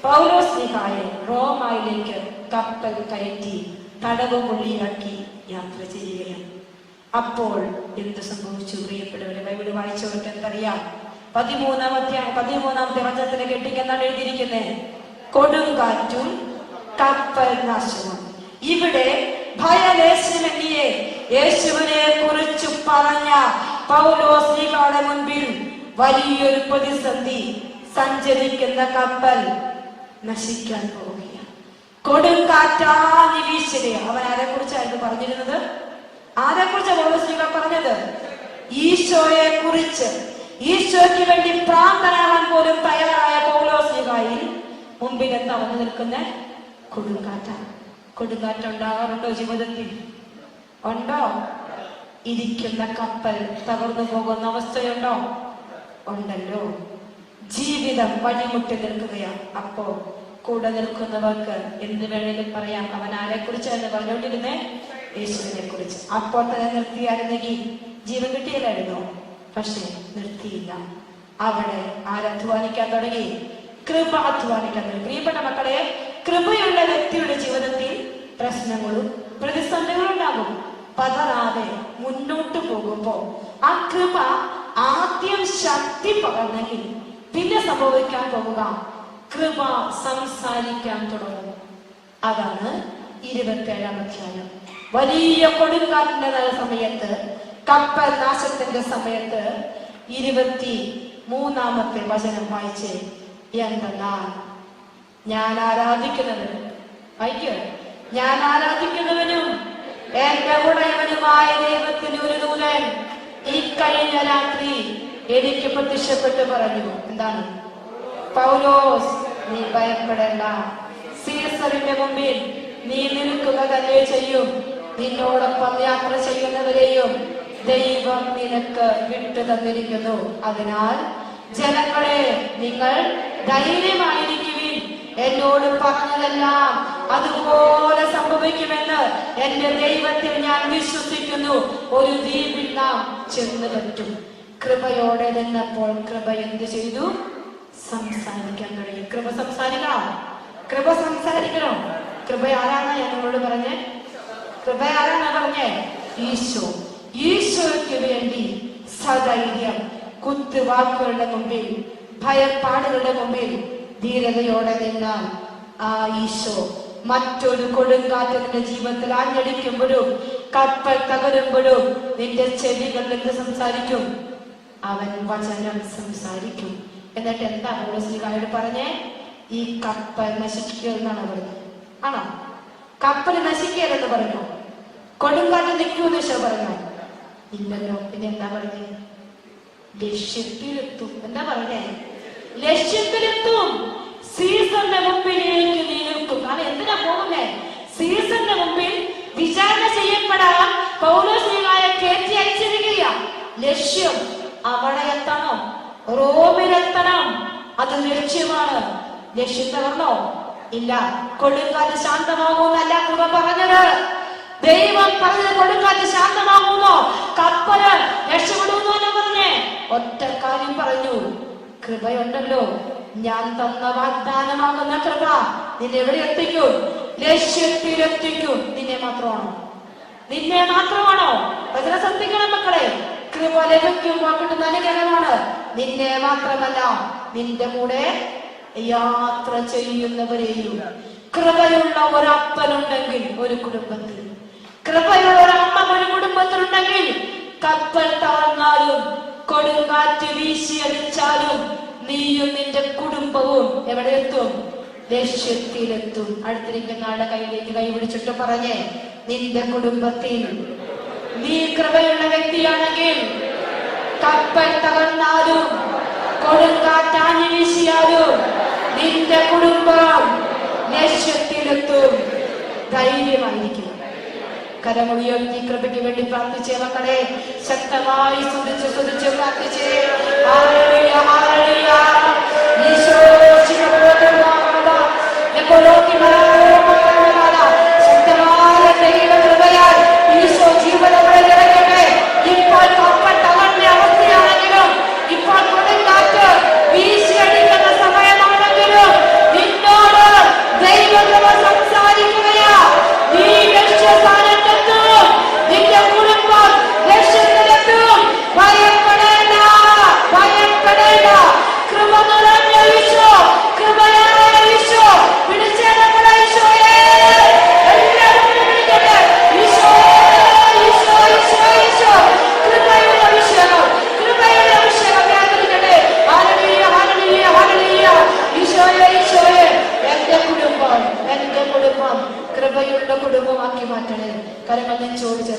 പൗലോസ്ലീഹായെ റോമായിലേക്ക് കപ്പൽ കയറ്റി തടവുപുള്ളിയാക്കി യാത്ര ചെയ്യുകയാണ്. അപ്പോൾ എന്ത് സംഭവിച്ചു പ്രിയപ്പെട്ടവരെ? ബൈബിൾ വായിച്ചവർക്ക് എന്തറിയാം? 13-ാമത്തെ വചനത്തിലെ കെട്ടിക്കെന്നാണ് എഴുതിയിരിക്കുന്നത്, കൊടുങ്കാറ്റും കപ്പൽ നാശവും. ഇവിടെ ഭയലേശനമിയെ യേശുവിനെ കുറിച്ച് പറഞ്ഞ പൗലോസ്ലീഹായുടെ മുൻപിൽ വലിയൊരു പ്രതിസന്ധി. സഞ്ചരിക്കുന്ന കപ്പൽ നശിക്കാൻ പോവുകയാണ്. കൊടുങ്കാറ്റാനി വീശുക. അവൻ ആരെ കുറിച്ചായിരുന്നു പറഞ്ഞിരുന്നത്? ആരെ കുറിച്ച് പൗലോസ്ലീഹ പറഞ്ഞത്? ഈശോയെ കുറിച്ച്. ഈശോയ്ക്ക് വേണ്ടി പ്രാർത്ഥനാവാൻ പോലും തയ്യാറായ പൗലോസ്ലീഹയിൽ മുമ്പിൽ എന്താ വന്നു നിൽക്കുന്ന? കൊടുങ്കാറ്റാണ്. കൊടുങ്കാറ്റ് ഉണ്ടാകാറുണ്ടോ ജീവിതത്തിൽ? ഉണ്ടോ? ഇരിക്കുന്ന കപ്പൽ തകർന്നു പോകുന്ന അവസ്ഥയുണ്ടോ? ഉണ്ടല്ലോ. ജീവിതം വഴിമുട്ടി നിൽക്കുകയാണ്. അപ്പോ കൂടെ നിൽക്കുന്നവർക്ക് എന്ത് വേണേലും പറയാം. അവൻ ആരെ കുറിച്ചാണ് പറഞ്ഞുകൊണ്ടിരുന്നേ? യേശുവിനെ കുറിച്ച്. അപ്പോൾ തന്നെ നിർത്തിയായിരുന്നെങ്കിൽ ജീവൻ കിട്ടിയില്ലായിരുന്നോ? പക്ഷെ നിർത്തിയില്ല. അവിടെ ആരധ്വാനിക്കാൻ തുടങ്ങി? കൃപ അധ്വാനിക്കാൻ തുടങ്ങി. പ്രിയപ്പെട്ട മക്കളെ, കൃപയുള്ള വ്യക്തിയുടെ ജീവിതത്തിൽ പ്രശ്നങ്ങളും പ്രതിസന്ധികളും ഉണ്ടാകും. പതറാതെ മുന്നോട്ട് പോകുമ്പോ ആ കൃപ ആദ്യം ശക്തി പകർന്നെങ്കിൽ പിന്നെ സംഭവിക്കാൻ പോവുക, കൃപ സംസാരിക്കാൻ തുടങ്ങും. അതാണ് 27-ാം അധ്യായം. വലിയ കൊടുങ്കാറ്റിന്റെ സമയത്ത്, കപ്പൽ നാശത്തിന്റെ സമയത്ത് 23-ാമത്തെ വചനം വായിച്ച്, എന്തെന്നാൽ ഞാൻ ആരാധിക്കുന്നത്, വായിക്കോ, ഞാൻ ആരാധിക്കുന്നവനും എന്റെ ഉടയവനുമായ ദൈവത്തിന് ഒരു ദൂതൻ ഈ കഴിഞ്ഞ രാത്രി എനിക്ക് പ്രത്യക്ഷപ്പെട്ട് പറഞ്ഞു. എന്താണ്? പൗലോസ്, നീ ഭയപ്പെടേണ്ട. സീസറിന്റെ മുമ്പിൽ നീ നിൽക്കുക തന്നെ ചെയ്യും. നിന്നോടൊപ്പം യാത്ര ചെയ്യുന്നവരെയും ദൈവം നിനക്ക് വിട്ടു തന്നിരിക്കുന്നു. അതിനാൽ ജനങ്ങളെ, നിങ്ങൾ ധൈര്യമായിരിക്കുവിൻ. എന്നോട് പറഞ്ഞതെല്ലാം അതുപോലെ സംഭവിക്കുമെന്ന് എന്റെ ദൈവത്തിൽ ഞാൻ വിശ്വസിക്കുന്നു. ഒരു ദ്വീപിൽ നാം ചെന്ന് പറ്റും. കൃപയോടെ നിന്നപ്പോൾ കൃപ എന്ത് ചെയ്തു? സംസാരിക്കാൻ തുടങ്ങി. കൃപ സംസാരിക്കണം. കൃപ സംസാരിക്കണം. കൃപ ആരാണ് ഞങ്ങളോട് പറഞ്ഞേ? കൃപ ആരാണ് പറഞ്ഞേ? ഈശോ. ഈശോയ്ക്ക് വേണ്ടി സധൈര്യം കുത്തുവാക്കുകളുടെ മുമ്പിൽ, ഭയപ്പാടുകളുടെ മുമ്പിൽ ധീരതയോടെ നിന്നാൽ ആ ഈശോ മറ്റൊരു കൊടുങ്കാറ്റ് നിന്റെ ജീവിതത്തിൽ ആഞ്ഞടിക്കുമ്പോഴും കപ്പൽ തകരുമ്പോഴും നിന്റെ ചെവികളിൽ എന്ത് സംസാരിക്കും? അവൻ വചനം സംസാരിക്കും. എന്നിട്ട് എന്താ പൗലോസ്ലീഹായോട് പറഞ്ഞേ? ഈ കപ്പൽ നശിക്കുകയെന്നാണ് പറഞ്ഞത്. ആണോ? കപ്പൽ നശിക്കരുതെന്ന് പറഞ്ഞു. കൊടുങ്കാറ്റ് നിൽക്കുമെന്ന് ഈശോ പറഞ്ഞു? ഇല്ലല്ലോ. പിന്നെ എന്താ പറഞ്ഞേ? ലക്ഷ്യത്തിലെത്തും. എന്താ പറഞ്ഞേ? ലക്ഷ്യത്തിലെത്തും. സീസറിന്റെ മുമ്പിലേക്ക് നീ നിൽക്കും. കാരണം എന്തിനാ പോകുന്നേ? സീസറിന്റെ മുമ്പിൽ വിചാരണ ചെയ്യപ്പെടാൻ പൗലോസ്ലീഹായെ കയറ്റി അയച്ചിരിക്കുക. ലക്ഷ്യം അവിടെ എത്തണം, റോമിലെത്തണം. അത് ലക്ഷ്യമാണ്. ലക്ഷ്യം തകർന്നോ? ഇല്ല. കൊടുങ്കാറ്റ് ശാന്തമാകുമെന്നല്ല കൃപ പറഞ്ഞത്. ദൈവം പറഞ്ഞത് കൊടുങ്കാറ്റ് ശാന്തമാകുമോ? കപ്പല് രക്ഷപ്പെടുന്നു എന്ന് പറഞ്ഞേ ഒറ്റ കാര്യം പറഞ്ഞു, കൃപയുണ്ടല്ലോ. ഞാൻ തന്ന വാഗ്ദാനമാകുന്ന കൃപ നിന്നെ എവിടെ എത്തിക്കും? ലക്ഷ്യത്തിലെത്തിക്കും. നിന്നെ മാത്രമാണോ? നിന്നെ മാത്രമാണോ? വചനം ശ്രദ്ധിക്കണം മക്കളെ. കൃപ ലഭിക്കുമ്പോൾ കിട്ടുന്ന അനുഗ്രഹമാണ്. നിന്നെ മാത്രമല്ല, നിന്റെ കൂടെ യാത്ര ചെയ്യുന്നവരെയും. കൃപയുള്ള ഒരപ്പനുണ്ടെങ്കിൽ ഒരു കുടുംബത്തിൽ, കൃപയുള്ള ഒരമ്മ ഒരു കുടുംബത്തിലുണ്ടെങ്കിൽ, കപ്പൽ തകർന്നാലും കൊടുങ്കാറ്റ് വീശിയടിച്ചാലും നീയും നിന്റെ കുടുംബവും എവിടെ എത്തും? ലക്ഷ്യത്തിലെത്തും. അടുത്തിരിക്കുന്ന ആളുടെ കയ്യിലേക്ക് കൈപിടിച്ചിട്ട് പറഞ്ഞേ, നിന്റെ കുടുംബത്തിൽ നീ കൃപയുള്ള വ്യക്തിയാണെങ്കിൽ കപ്പൽ തകർന്നാലും കൊടുങ്കാറ്റാഞ്ഞു വീശിയാലും നിന്റെ കുടുംബം ലക്ഷ്യത്തിലെത്തും. ധൈര്യമായിരിക്കും. കരമുയർത്തി കൃപയ്ക്ക് വേണ്ടി പ്രാർത്ഥിച്ചേ മക്കളെ. ശക്തമായി സ്തുതിച്ച് പ്രാർത്ഥിച്ചേ. ഹല്ലേലൂയ, ഹല്ലേലൂയ. ഈശോ ശിവ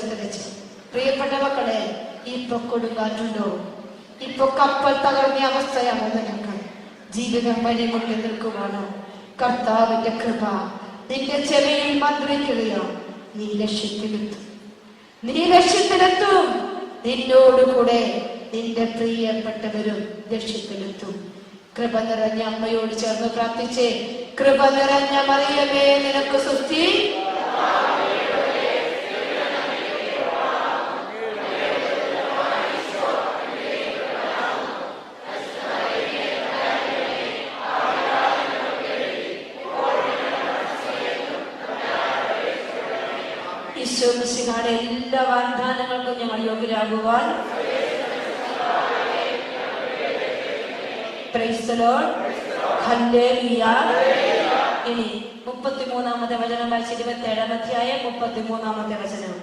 ചേർത്ത് വെച്ച്. പ്രിയപ്പെട്ട മക്കളെ, ഇപ്പൊ കൊടുങ്കാറ്റുണ്ടോ? ഇപ്പൊ കപ്പൽ തകർന്ന അവസ്ഥയാണോ നിനക്ക്? ജീവിതം വഴിമുട്ടി നിൽക്കുവാണോ? കർത്താവിന്റെ കൃപ നിന്റെ ചെവിയിൽ മന്ത്രിക്കുകയോ? നീ ലക്ഷ്യത്തിലെത്തും, നീ ലക്ഷ്യത്തിലെത്തും. നിന്നോടുകൂടെ നിന്റെ പ്രിയപ്പെട്ടവരും ലക്ഷ്യത്തിലെത്തും. കൃപ നിറഞ്ഞ അമ്മയോട് ചേർന്ന് പ്രാർത്ഥിച്ചേ. കൃപ നിറഞ്ഞ മറിയമേ, നിനക്ക് സ്തുതി. ഈശോ മിശിഹായുടെ എല്ലാ വാഗ്ദാനങ്ങൾക്കും ഞങ്ങൾ യോഗ്യരാകുവാൻ പ്രൈസ് ദി ലോർഡ്. ഹല്ലേലൂയ. ഇനി 33-ാമത്തെ വചനം വായിച്ച് 27-ാം അധ്യായം 33-ാമത്തെ വചനം.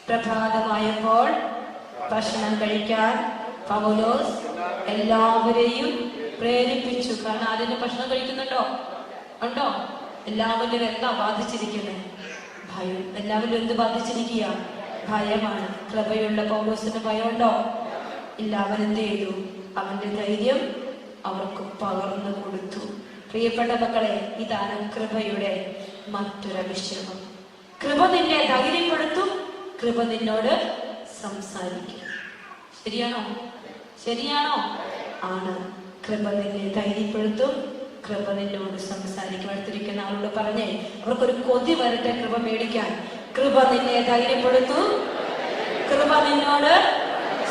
പ്രഭാതമായപ്പോൾ ഭക്ഷണം കഴിക്കാൻ പൗലോസ് എല്ലാവരെയും പ്രേരിപ്പിച്ചു. കാരണം ആരെങ്കിലും ഭക്ഷണം കഴിക്കുന്നുണ്ടോ? ഉണ്ടോ? എല്ലാവരും എന്താ ബാധിച്ചിരിക്കുന്നത്? ഭയം. എല്ലാവരും എന്ത് ബാധിച്ചിരിക്കുക? ഭയമാണ്. കൃപയുള്ള പൗലോസിന് ഭയമുണ്ടോ? ഇല്ല. അവൻ എന്ത് ചെയ്തു? അവന്റെ ധൈര്യം അവർക്ക് പകർന്നു കൊടുത്തു. പ്രിയപ്പെട്ട മക്കളെ, ഇതാണ് കൃപയുടെ മറ്റൊരു അഭിഷേകം. കൃപ നിന്നെ ധൈര്യപ്പെടുത്തും. കൃപ നിന്നോട് സംസാരിക്കും. ശരിയാണോ? ശരിയാണോ? ആണ്. കൃപ നിന്നെ ധൈര്യപ്പെടുത്തും. കൃപ നിന്നോട് സംസാരിക്കും. അടുത്തിരിക്കുന്ന ആളോട് പറഞ്ഞേ, അവർക്കൊരു കൊതി വരട്ടെ കൃപ മേടിക്കാൻ. കൃപ നിന്നെ ധൈര്യപ്പെടുത്തും. കൃപ നിന്നോട്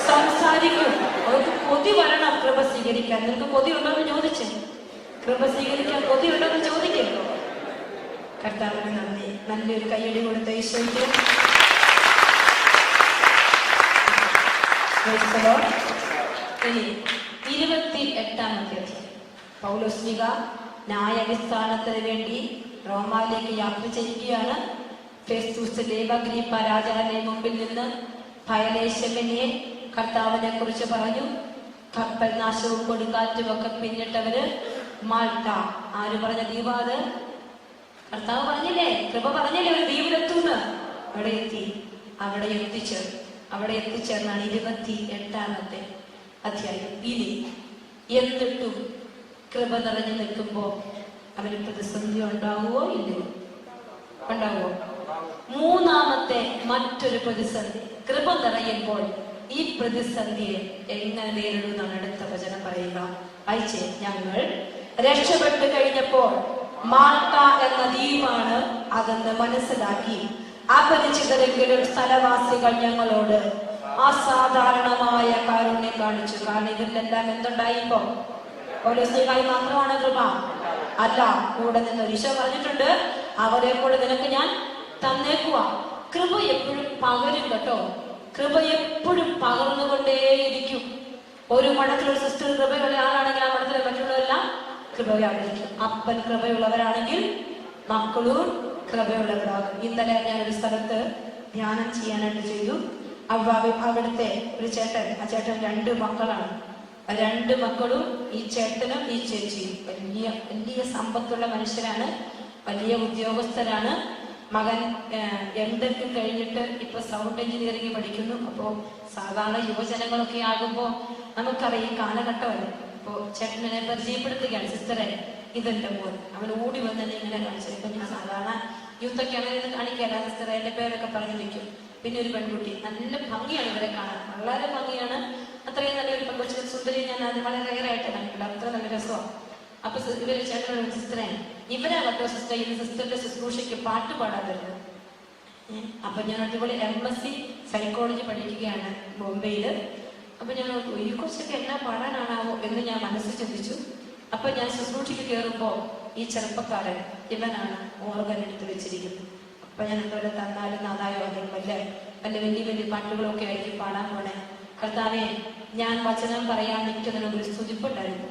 സംസാരിക്കും. അവർക്ക് കൊതി വരണം കൃപ സ്വീകരിക്കാൻ. നിനക്ക് കൊതി ഉണ്ടോന്ന് ചോദിച്ചേ. കൃപ സ്വീകരിക്കാൻ കൊതി ഉണ്ടോന്ന് ചോദിക്കും. കർത്താവിന് നന്ദി. നല്ലൊരു കയ്യടി കൊടുത്ത ഈശോയ്ക്ക്. ഇനി 28-ാമത്തെ അധ്യായം. പൗലോസ്ലിഹ ന്യായാടിസ്ഥാനത്തിന് വേണ്ടി റോമായിലേക്ക് യാത്ര ചെയ്യുകയാണ്. ഫെസ്തൂസ് ദേവഗ്രീപ്പ രാജാവിന്റെ മുമ്പിൽ നിന്ന് ഭയലേശകനെ കർത്താവിനെ കുറിച്ച് പറഞ്ഞു. കപ്പൽ നാശവും കൊടുങ്കാറ്റും ഒക്കെ പിന്നിട്ടവര് മാൾട്ട. ആര് പറഞ്ഞ ദ്വീപാത്? കർത്താവ് പറഞ്ഞില്ലേ, കൃപ പറഞ്ഞില്ലേ ഒരു ദ്വീപിലെത്തുന്ന്. അവിടെ എത്തി. അവിടെ എത്തിച്ചേർന്നാണ് 28-ാമത്തെ അധ്യായം. ഇനി എന്നിട്ടും കൃപ നിറഞ്ഞു നിൽക്കുമ്പോ അവന് പ്രതിസന്ധി ഉണ്ടാവുമോ? ഇല്ലയോ? ഉണ്ടാവുമോ? മൂന്നാമത്തെ മറ്റൊരു പ്രതിസന്ധി. കൃപ നിറയുമ്പോൾ ഈ പ്രതിസന്ധിയെ എങ്ങനെ നേരിടുന്നതാണ് അടുത്ത വചനം പറയുക. അയച്ചേ. ഞങ്ങൾ രക്ഷപ്പെട്ടു കഴിഞ്ഞപ്പോൾ മാൾട്ട എന്ന ദ്വീപാണ് അതെന്ന് മനസ്സിലാക്കി അപരിചിതരെങ്കിലും സ്ഥലവാസികൾ ഞങ്ങളോട് അസാധാരണമായ കാരുണ്യം കാണിച്ചു. കാരണം ഇവരിലെല്ലാം എന്തുണ്ടായിപ്പോ? പൗലോസ്ലിഹായി മാത്രമാണ് കൃപ അല്ല, കൂടെ നിന്ന് ഈശോ പറഞ്ഞിട്ടുണ്ട്, അവരെ കൂടെ നിനക്ക് ഞാൻ തന്നേക്കുവാ. കൃപ എപ്പോഴും പകരും കേട്ടോ. കൃപ എപ്പോഴും പകർന്നുകൊണ്ടേയിരിക്കും. ഒരു മഠത്തിലൊരു സിസ്റ്റർ കൃപയുള്ള ആളാണെങ്കിൽ ആ മഠത്തിലെ മറ്റുള്ളവരെല്ലാം കൃപയായിരിക്കും. അപ്പൻ കൃപയുള്ളവരാണെങ്കിൽ മക്കളും കൃപയുള്ളവരാകും. ഇന്നലെ ഞാനൊരു സ്ഥലത്ത് ധ്യാനം ചെയ്യാനായിട്ട് ചെയ്തു. അവിടുത്തെ ഒരു ചേട്ടൻ, ആ ചേട്ടൻ 2 മക്കളാണ്. 2 മക്കളും, ഈ ചേട്ടനും ഈ ചേച്ചിയും വലിയ സമ്പത്തുള്ള മനുഷ്യരാണ്, വലിയ ഉദ്യോഗസ്ഥരാണ്. മകൻ M.Tech കഴിഞ്ഞിട്ട് ഇപ്പൊ സൗണ്ട് എഞ്ചിനീയറിംഗ് പഠിക്കുന്നു. അപ്പോൾ സാധാരണ യുവജനങ്ങളൊക്കെ ആകുമ്പോൾ നമുക്കറിയാം ഈ കാലഘട്ടമല്ലേ. അപ്പോൾ ചേട്ടനെ പരിചയപ്പെടുത്തുകയാണ്. സിസ്റ്ററെ, ഇതെന്റെ മോൻ. അവൻ ഓടി വന്നെ ഇങ്ങനെ കാണിച്ചു. ഇപ്പൊ ഞാൻ സാധാരണ യൂത്തൊക്കെ അങ്ങനെ ഇത് കാണിക്കാല്ല. സിസ്റ്ററെ എന്റെ പേരൊക്കെ പറഞ്ഞു വെക്കും. പിന്നെ ഒരു പെൺകുട്ടി, നല്ല ഭംഗിയാണ് ഇവരെ കാണാൻ, വളരെ ഭംഗിയാണ്. അത്രയും നല്ലൊരു പെൺകുട്ടി, സുന്ദരി. ഞാൻ അത് വളരെ റെയറായിട്ട് കണ്ടിട്ടില്ല, അത്ര നല്ല രസമാണ്. അപ്പൊ ഇവര് ചേട്ടനോട്, സിസ്റ്ററെ ഇവരാ കേട്ടോ സിസ്റ്റർ ഇന്ന് സിസ്റ്ററിന്റെ ശുശ്രൂഷയ്ക്ക് പാട്ട് പാടാൻ വരുന്നത്. അപ്പൊ ഞാൻ അടിപൊളി MSc സൈക്കോളജി പഠിക്കുകയാണ് ബോംബെയില്. അപ്പൊ ഞാൻ ഈ കുറച്ചൊക്കെ എന്നാ പാടാനാണാവോ എന്ന് ഞാൻ മനസ്സിൽ ചിന്തിച്ചു. അപ്പൊ ഞാൻ ശുശ്രൂഷയ്ക്ക് കയറുമ്പോ ഈ ചെറുപ്പക്കാരൻ ഇവനാണ് ഓർഗൻ എടുത്ത് വെച്ചിരിക്കുന്നത്. അപ്പൊ ഞാൻ എന്തോലെ തന്നാലും നാദായോ അല്ലേ വല്ല വലിയ പാട്ടുകളൊക്കെ ആയിരിക്കും പാടാൻ പോണേ. കർത്താവേ, ഞാൻ വചനം പറയാൻ നിൽക്കുന്നതിനൊരു സ്തുതിപ്പുണ്ടായിരുന്നു.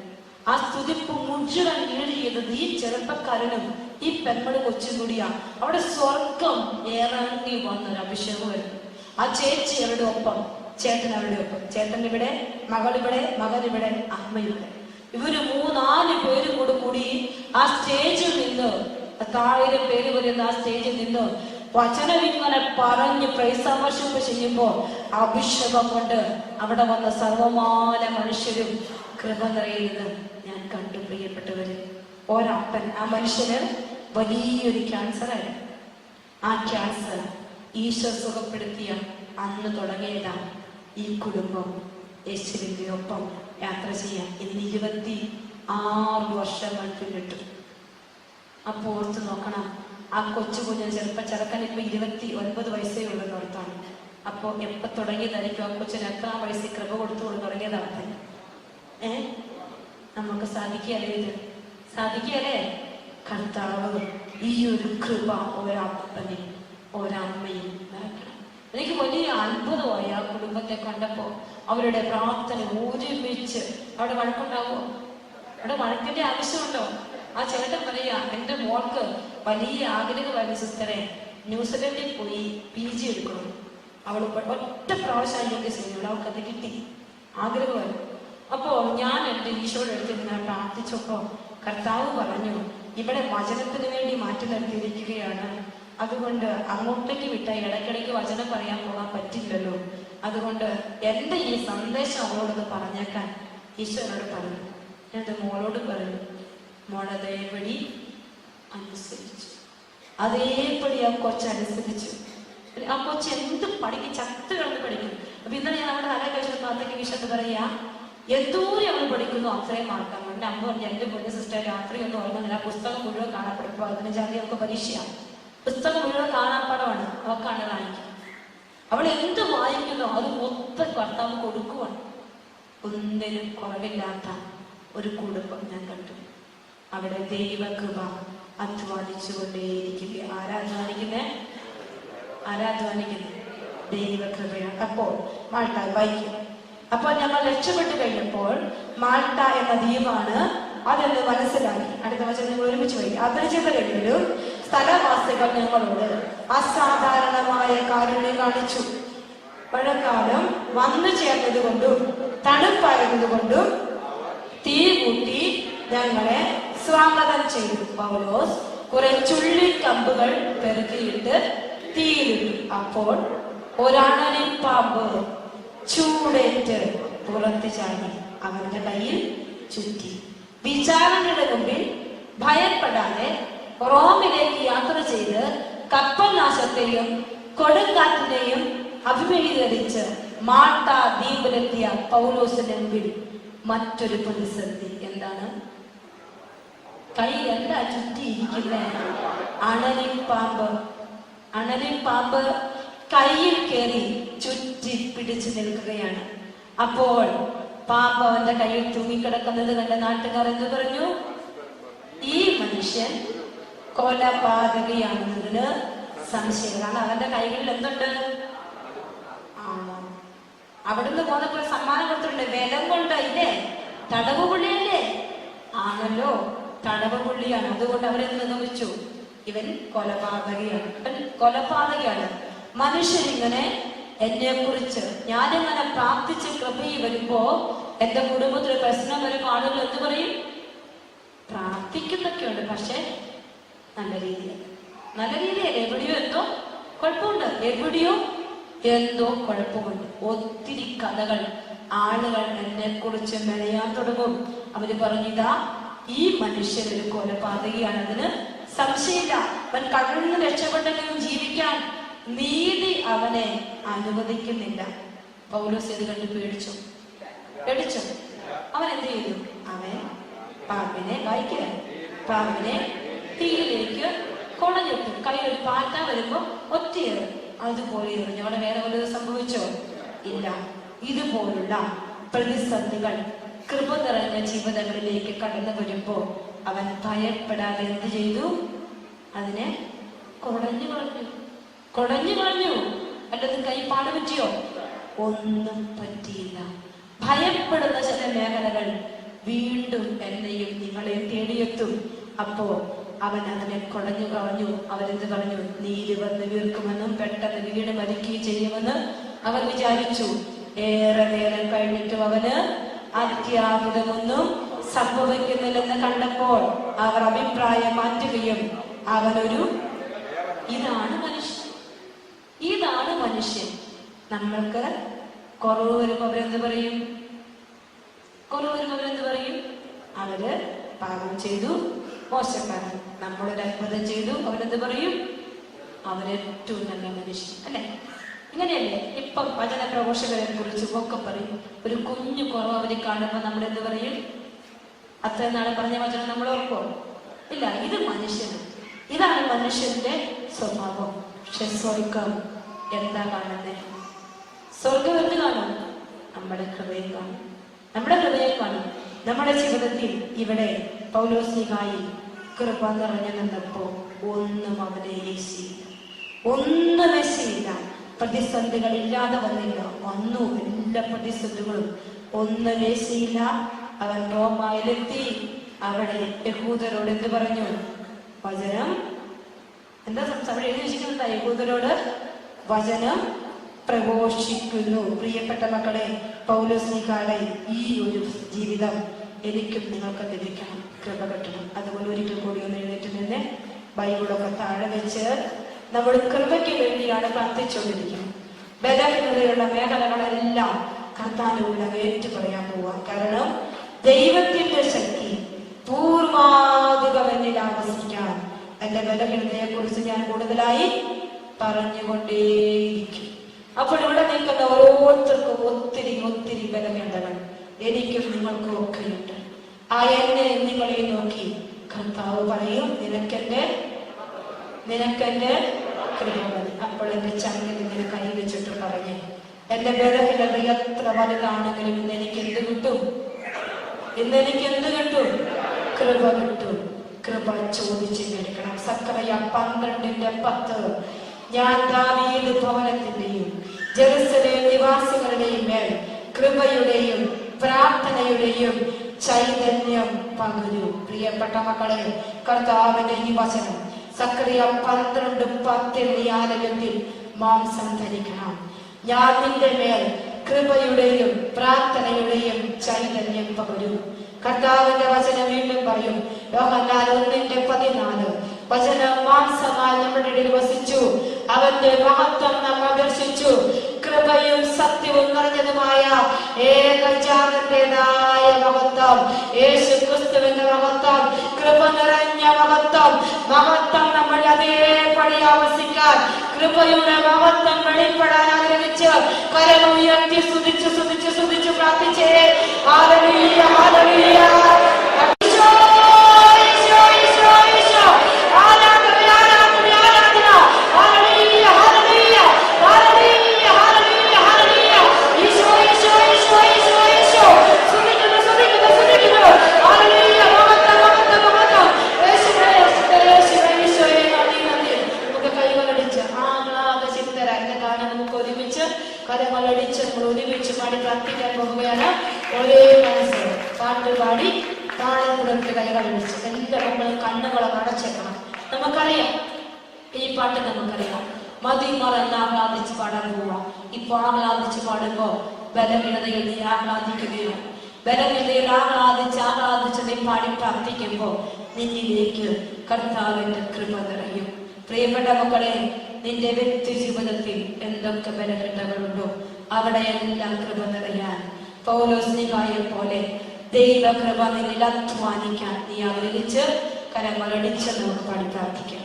ആ സ്തുതിപ്പ് മുഴുവൻ എഴുതിയത് ഈ ചെറുപ്പക്കാരനും ഈ പെൺമണി കൊച്ചും കൂടിയാ. അവിടെ സ്വർഗം ഇറങ്ങി വന്നൊരു അഭിഷേകമായിരുന്നു. ആ ചേച്ചി അവരുടെ ഒപ്പം, ചേട്ടൻ അവരുടെ ഒപ്പം. ചേട്ടൻ ഇവിടെ, മകളിവിടെ, മകനിവിടെ, അമ്മയുടെ. ഇവര് 3-4 പേരും കൂടി ആ സ്റ്റേജിൽ നിന്ന്, 1000 പേര് വരുന്ന ആ സ്റ്റേജിൽ നിന്ന് വചനം ഇങ്ങനെ പറഞ്ഞ് പ്രൈസാവർഷിപ്പ് ചെയ്യുമ്പോൾ അഭിഷേകം കൊണ്ട് അവിടെ വന്ന സർവമാന മനുഷ്യരും കൃപ നിറയുന്നത് ഞാൻ കണ്ടു. പ്രിയപ്പെട്ടവര്, ഒരപ്പൻ, ആ മനുഷ്യന് വലിയൊരു ക്യാൻസർ ആയിരുന്നു. ആ ക്യാൻസർ ഈശോ സുഖപ്പെടുത്തിയ അന്ന് തുടങ്ങിയതാണ് ഈ കുടുംബം യേശുവിന്റെ ഒപ്പം യാത്ര ചെയ്യാൻ. ഇന്ന് 26 വർഷങ്ങൾ പിന്നിട്ടു. അപ്പൊ ഓർത്ത് നോക്കണം, ആ കൊച്ചു കുഞ്ഞ് ചെറുക്കൻ ഇപ്പൊ 29 വയസ്സേ ഉള്ളെന്ന് ഓർത്താണ്. അപ്പൊ എപ്പൊ തുടങ്ങിയതായിരിക്കും ആ കൊച്ചിന് എത്രാം വയസ്സിൽ കൃപ കൊടുത്തുകൊണ്ട് തുടങ്ങിയതാണ്. നമുക്ക് സാധിക്കുകയല്ലേ? ഇത് സാധിക്കുകയല്ലേ? കർത്താവ് ഈ ഒരു കൃപ ഒരപ്പനെ ഒരമ്മയും നൽകണം. എനിക്ക് വലിയ അത്ഭുതമായി ആ കുടുംബത്തെ കണ്ടപ്പോ. അവരുടെ പ്രാർത്ഥന ഒരുമിച്ച്. അവിടെ വഴക്കുണ്ടാവോ? അവിടെ വഴക്കിന്റെ ആവശ്യമുണ്ടോ? ആ ചേട്ടൻ പറയാ, എന്റെ മോൾക്ക് വലിയ ആഗ്രഹമായിരുന്നു സിസ്റ്ററെ, ന്യൂസിലൻഡിൽ പോയി PG എടുക്കണം. അവൾ ഒറ്റ പ്രാവശ്യം യോഗ്യ ചെയ്യുള്ളൂ, അവൾക്ക് അത് കിട്ടി, ആഗ്രഹമായിരുന്നു. അപ്പോ ഞാൻ എൻ്റെ ഈശോയുടെ അടുത്ത് ഞാൻ പ്രാർത്ഥിച്ചപ്പോ കർത്താവ് പറഞ്ഞു, ഇവിടെ വചനത്തിന് വേണ്ടി മാറ്റി നിർത്തിയിരിക്കുകയാണ്. അതുകൊണ്ട് അങ്ങോട്ടേക്ക് വിട്ട ഇടയ്ക്കിടയ്ക്ക് വചനം പറയാൻ പോകാൻ പറ്റില്ലല്ലോ. അതുകൊണ്ട് എൻ്റെ ഈ സന്ദേശം അവളോടൊന്ന് പറഞ്ഞേക്കാൻ ഈശോനോട് പറഞ്ഞു. ഞാൻ മോളോട് പറഞ്ഞു, മോളതേപടി അനുസരിച്ചു. അതേപടി ആ കൊച്ചനുസരിച്ചു. ആ കൊച്ച് എന്ത് പഠിക്കും, ചത്ത് കിടന്ന് പഠിക്കും. അപ്പൊ ഇന്നലെ ഞാൻ നമ്മുടെ തലേ കഴിച്ചപ്പോൾ അതൊക്കെ വിഷയത്ത് പറയാ, എന്തോരം അവൾ പഠിക്കുന്നു അത്രയും മാർക്കാം. എൻ്റെ അമ്മ പറഞ്ഞു, എൻ്റെ പൊന്നു സിസ്റ്റർ രാത്രിയൊന്നും ഓർമ്മന്നില്ല, പുസ്തകം മുഴുവൻ കാണപ്പെടും. 15-ാം തീയതി നമുക്ക് പരീക്ഷയാണ്. പുസ്തകം മുഴുവൻ കാണാപ്പാടമാണ്, അവക്കാണ് കാണിക്കുക. അവൾ എന്ത് വായിക്കുന്നോ അത് മൊത്തം കർത്താവ് കൊടുക്കുവാണ്. ഒന്നിനും കുറവില്ലാത്ത ഒരു കുടുംബം ഞാൻ കണ്ടു. അവിടെ ദൈവകൃപ അധ്വാനിച്ചുകൊണ്ടേയിരിക്കുക. ആരാധ്വാനിക്കുന്നത് ദൈവകൃപയാണ്. അപ്പോൾ മാൾട്ട വായിക്കും. അപ്പോൾ ഞങ്ങൾ രക്ഷപ്പെട്ടു കഴിഞ്ഞപ്പോൾ മാൾട്ട എന്ന ദ്വീപാണ് അതെന്ന് മനസ്സിലാക്കി. അടുത്ത വചനം നിങ്ങൾ ഒരുമിച്ച് വയ്ക്കും. അപരിചിതരെങ്കിലും സ്ഥലവാസികൾ ഞങ്ങളോട് അസാധാരണമായ കാരുണ്യം കാണിച്ചു. മഴക്കാലം വന്നു ചേർന്നത് കൊണ്ടും തണുപ്പായത് കൊണ്ടും തീ കൂട്ടി ഞങ്ങളെ സ്വാഗതം ചെയ്തു. പൗലോസ് കുറെ ചുള്ളിക്കമ്പുകൾ പെറുക്കിയിട്ട് തീയിലിട്ടു. അപ്പോൾ ഒരണലിപ്പാമ്പ് ചൂടേറ്റ് പുറത്ത് ചാടി അവന്റെ കയ്യിൽ ചുറ്റി. വിചാരണയുടെ മുമ്പിൽ ഭയപ്പെടാതെ റോമിലേക്ക് യാത്ര ചെയ്ത് കപ്പൽ നാശത്തെയും കൊടുങ്കാറ്റിനെയും അഭിമുഖീകരിച്ച് മാൾട്ട ദ്വീപിലെത്തിയ പൗലോസിന്റെ മുമ്പിൽ മറ്റൊരു പ്രതിസന്ധി. എന്താണ്? കൈയല്ല ചുറ്റിയിരിക്കുന്ന അണലിപ്പാമ്പ് കയ്യിൽ കയറി ചുറ്റി പിടിച്ചു നിൽക്കുകയാണ്. അപ്പോൾ പാമ്പ് അവന്റെ കയ്യിൽ തൂങ്ങിക്കിടക്കുന്നത് കണ്ട നാട്ടുകാർ എന്ത് പറഞ്ഞു? ഈ മനുഷ്യൻ കൊലപാതകയാണെന്നതിന് സംശയം. കാരണം അവന്റെ കൈകളിൽ എന്തുണ്ട്? അവിടുന്ന് പോന്നപ്പോൾ സമ്മാനം കൊടുത്തിട്ടുണ്ട്, ബലം കൊണ്ട്. ഇല്ലേ, തടവ് പുള്ളിയല്ലേ? ആണല്ലോ, തടവ് പുള്ളിയാണ്. അതുകൊണ്ട് അവരെന്ന് നിഗമിച്ചു, ഇവൻ കൊലപാതകയാണ്. മനുഷ്യരിങ്ങനെ എന്നെ കുറിച്ച് ഞാനിങ്ങനെ പ്രാർത്ഥിച്ച് കൃപയിൽ വരുമ്പോ എന്റെ കുടുംബത്തിൽ പ്രശ്നം വരുമ്പോ ആളുകൾ എന്ത് പറയും? പ്രാർത്ഥിക്കുന്നൊക്കെ ഉണ്ട്, പക്ഷെ നല്ല രീതിയല്ല. എവിടെയോ എന്തോ കുഴപ്പമുണ്ട്, കുഴപ്പമുണ്ട്. ഒത്തിരി കഥകൾ ആളുകൾ എന്നെ കുറിച്ച് മെനയാൻ തുടങ്ങും. അവര് പറഞ്ഞിതാ, ഈ മനുഷ്യൻ ഒരു കൊലപാതകയാണ്, അതിന് സംശയമില്ല. അവൻ കടലിൽ നിന്ന് രക്ഷപ്പെട്ടെങ്കിലും ജീവിക്കാൻ നീതി അവനെ അനുവദിക്കുന്നില്ല. പൗലോസ് ഇത് കണ്ട് പേടിച്ചു. അവൻ എന്ത് ചെയ്തു? അവൻ പാമ്പിനെ തീയിലേക്ക് കുടഞ്ഞിട്ടു. കയ്യിൽ പാറ്റ വരുമ്പോ ഒറ്റയേറും, അതുപോലെ എറിഞ്ഞു. അവിടെ വേറെ വല്ലതും സംഭവിച്ചോ? ഇല്ല. ഇതുപോലുള്ള പ്രതിസന്ധികൾ കൃപ നിറഞ്ഞ ജീവിതങ്ങളിലേക്ക് കടന്നു വരുമ്പോ അവൻ ഭയപ്പെടാതെ എന്ത് ചെയ്തു? അതിനെ കുടഞ്ഞു കളഞ്ഞു. അല്ലത് കൈ പാട് പറ്റിയോ? ഒന്നും പറ്റിയില്ല. ഭയപ്പെടുന്ന ചില മേഖലകൾ വീണ്ടും എന്നെയും നിങ്ങളെയും തേടിയെത്തും. അപ്പോ അവൻ അതിനെ കുടഞ്ഞു കളഞ്ഞു. അവരെന്ത് പറഞ്ഞു? നീര് വന്ന് വീർക്കുമെന്നും പെട്ടെന്ന് വീട് മരിക്കുകയും ചെയ്യുമെന്ന് അവർ വിചാരിച്ചു. ഏറെ നേരം കഴിഞ്ഞിട്ടും അവന് അത്യാഹിതമൊന്നും സംഭവിക്കുന്നില്ലെന്ന് കണ്ടപ്പോൾ അവർ അഭിപ്രായം മാറ്റുകയും ഇതാണ് മനുഷ്യൻ. ഇതാണ് മനുഷ്യൻ. നമ്മൾക്ക് കുറവ് വരുമ്പോ അവരെന്ത് പറയും? അവര് പാപം ചെയ്തു, മോശക്കാരൻ. നമ്മളൊരു അത്ഭുതം ചെയ്തു, അവരെന്ത് പറയും? അവരേറ്റവും നല്ല മനുഷ്യൻ, അല്ലെ? ഇങ്ങനെയല്ലേ ഇപ്പം വചന പ്രഘോഷകരെ കുറിച്ച് ഒക്കെ പറയും. ഒരു കുഞ്ഞു കുറവ് അവര് കാണുമ്പോൾ നമ്മൾ എന്ത് പറയും? അത്രയും നാളെ പറഞ്ഞ വചനം നമ്മൾ ഓർക്കോ? ഇല്ല. ഇത് മനുഷ്യന്, ഇതാണ് മനുഷ്യന്റെ സ്വഭാവം. പക്ഷെ സ്വർഗം എന്താ കാണുന്നത്? സ്വർഗം എന്ത് കാണും? നമ്മുടെ ഹൃദയം കാണും. നമ്മുടെ ജീവിതത്തിൽ ഇവിടെ പൗലോസ്ലീഹായി കൃപ നിറഞ്ഞു നിന്നപ്പോ ഒന്നും അവനെ ഏശിയില്ല. പ്രതിസന്ധികൾ ഇല്ലാതെ വന്നില്ല. വന്നു എല്ലാ പ്രതിസന്ധികളും. ഒന്നും ഏശിയില്ല. അവൻ റോമായിലെത്തി. അവിടെ യഹൂദരോട് എന്ത് പറഞ്ഞു? വചനം എന്താ അവിടെ എഴുതി വെച്ചിട്ടുണ്ടാ? യഹൂദരോട് വചനം പ്രഘോഷിക്കുന്നു. പ്രിയപ്പെട്ട മക്കളെ, പൗലോസ്ലീഹായുടെ ഈ ഒരു ജീവിതം എനിക്കും നിങ്ങൾക്ക് ലഭിക്കണം, കൃപ കിട്ടണം. അതുപോലെ ഒരിക്കൽ കൂടി ഒന്ന് എഴുന്നേറ്റ് നിന്ന് ബൈബിളൊക്കെ താഴെ വെച്ച് നമ്മൾ കൃപയ്ക്ക് വേണ്ടിയാണ് പ്രാർത്ഥിച്ചുകൊണ്ടിരിക്കുന്നത്. ബലഹീനതയുള്ള മേഖലകളെല്ലാം കർത്താവിലൂടെ ഏറ്റു പറയാൻ പോവാം. കാരണം ദൈവത്തിന്റെ ശക്തി പൂർവാധികം എന്നിൽ ആവസിക്കാൻ എന്റെ ബലഹീനതയെ കുറിച്ച് ഞാൻ കൂടുതലായി പറഞ്ഞുകൊണ്ടേയിരിക്കും. അപ്പോൾ ഇവിടെ നിൽക്കുന്ന ഓരോരുത്തർക്കും ഒത്തിരി ബലഹീനതകൾ എനിക്കും നിങ്ങൾക്കും ഒക്കെയുണ്ട്. ആ എന്നെ നിങ്ങളെ നോക്കി കർത്താവ് പറയും, നിനക്കെന്റെ കൃപ മതി. അപ്പോൾ എന്റെ ചങ്ങിൽ ഇങ്ങനെ കൈ വെച്ചിട്ട് പറഞ്ഞേ, എന്റെ ബലഹീനത എത്ര വലുതാണെങ്കിലും ഇന്ന് എനിക്ക് എന്ത് കിട്ടും? കൃപ കിട്ടും. കൃപ ചോദിച്ചു കേൾക്കണം. സക്കറിയ 12:10 ഞാൻ ദാവീദ് ഭവനത്തിന്റെയും ജെറുസലേം നിവാസികളുടെയും മേൽ കൃപയുടെയും പ്രാർത്ഥനയുടെയും ചൈതന്യം പകരും. പ്രിയപ്പെട്ട മക്കളെ, കർത്താവിന്റെ ഈ വചനം സക്കറിയ 12:10 ഈ ആലയത്തിൽ മാംസം ധരിക്കണം. ഞാൻ നിന്റെ മേൽ കൃപയുടെയും പ്രാർത്ഥനയുടെയും ചൈതന്യം പകരും. കർത്താവിന്റെ വചനം വീണ്ടും പറയും. യോഹന്നാൻ 1:14 വചനം മാംസമായി നമ്മുടെ ഇടയിൽ വസിച്ചു, അവന്റെ മഹത്വം നമ്മൾ ദർശിച്ചു, കൃപയും സത്യവും നിറഞ്ഞതുമായ ഏകജാതന്റേതായ മഹത്വം, യേശു ക്രിസ്തുവിന്റെ മഹത്വം, കൃപ നിറഞ്ഞ മഹത്വം നമ്മൾ അതേപടി ആവസിക്കാൻ, കൃപയുടെ മഹത്വം വെളിപ്പെടാൻ ആഗ്രഹിച്ച് കരങ്ങൾ ഉയർത്തി സ്തുതിച്ച് പ്രാർത്ഥിച്ചേ. ഹല്ലേലൂയ, ഹല്ലേലൂയ. കരങ്ങളടിച്ച് നമ്മൾ ഒരുമിച്ച് പാടി പ്രാർത്ഥിക്കാൻ പോകുകയാണ്. ഒരേ മനസ്സ് പാട്ട് പാടി താളത്തിലേക്ക് കൈകളടിച്ച് എല്ലാ മക്കളും കണ്ണുകളൊക്കെ അടച്ചേക്കണം. നമുക്കറിയാം ഈ പാട്ട്, നമുക്കറിയാം. മതിമറന്ന് ആഹ്ലാദിച്ച് പാടാൻ പോവാം. ഇപ്പൊ ആഹ്ലാദിച്ച് പാടുമ്പോ ബലഹീനതയിൽ നീ ആഹ്ലാദിക്കുകയോ, ബലഹീനതയിൽ ആഹ്ലാദിച്ച് നീ പാടി പ്രാർത്ഥിക്കുമ്പോ നിന്നിലേക്ക് കർത്താവിന്റെ കൃപ നിറയും. പ്രിയപ്പെട്ട മക്കളെ, നിന്റെ വ്യക്തി ജീവിതത്തിൽ എന്തൊക്കെ ബലഹീനതകളുണ്ടോ അവിടെയെല്ലാം കൃപ നിറയാൻ പൗലോസ്ലീഹായെ പോലെ ദൈവകൃപ നിന്നിൽ അധ്വാനിക്കാൻ നീ ആഗ്രഹിച്ച് കരങ്ങളടിച്ച് നമുക്ക് പാടി പ്രാർത്ഥിക്കാം.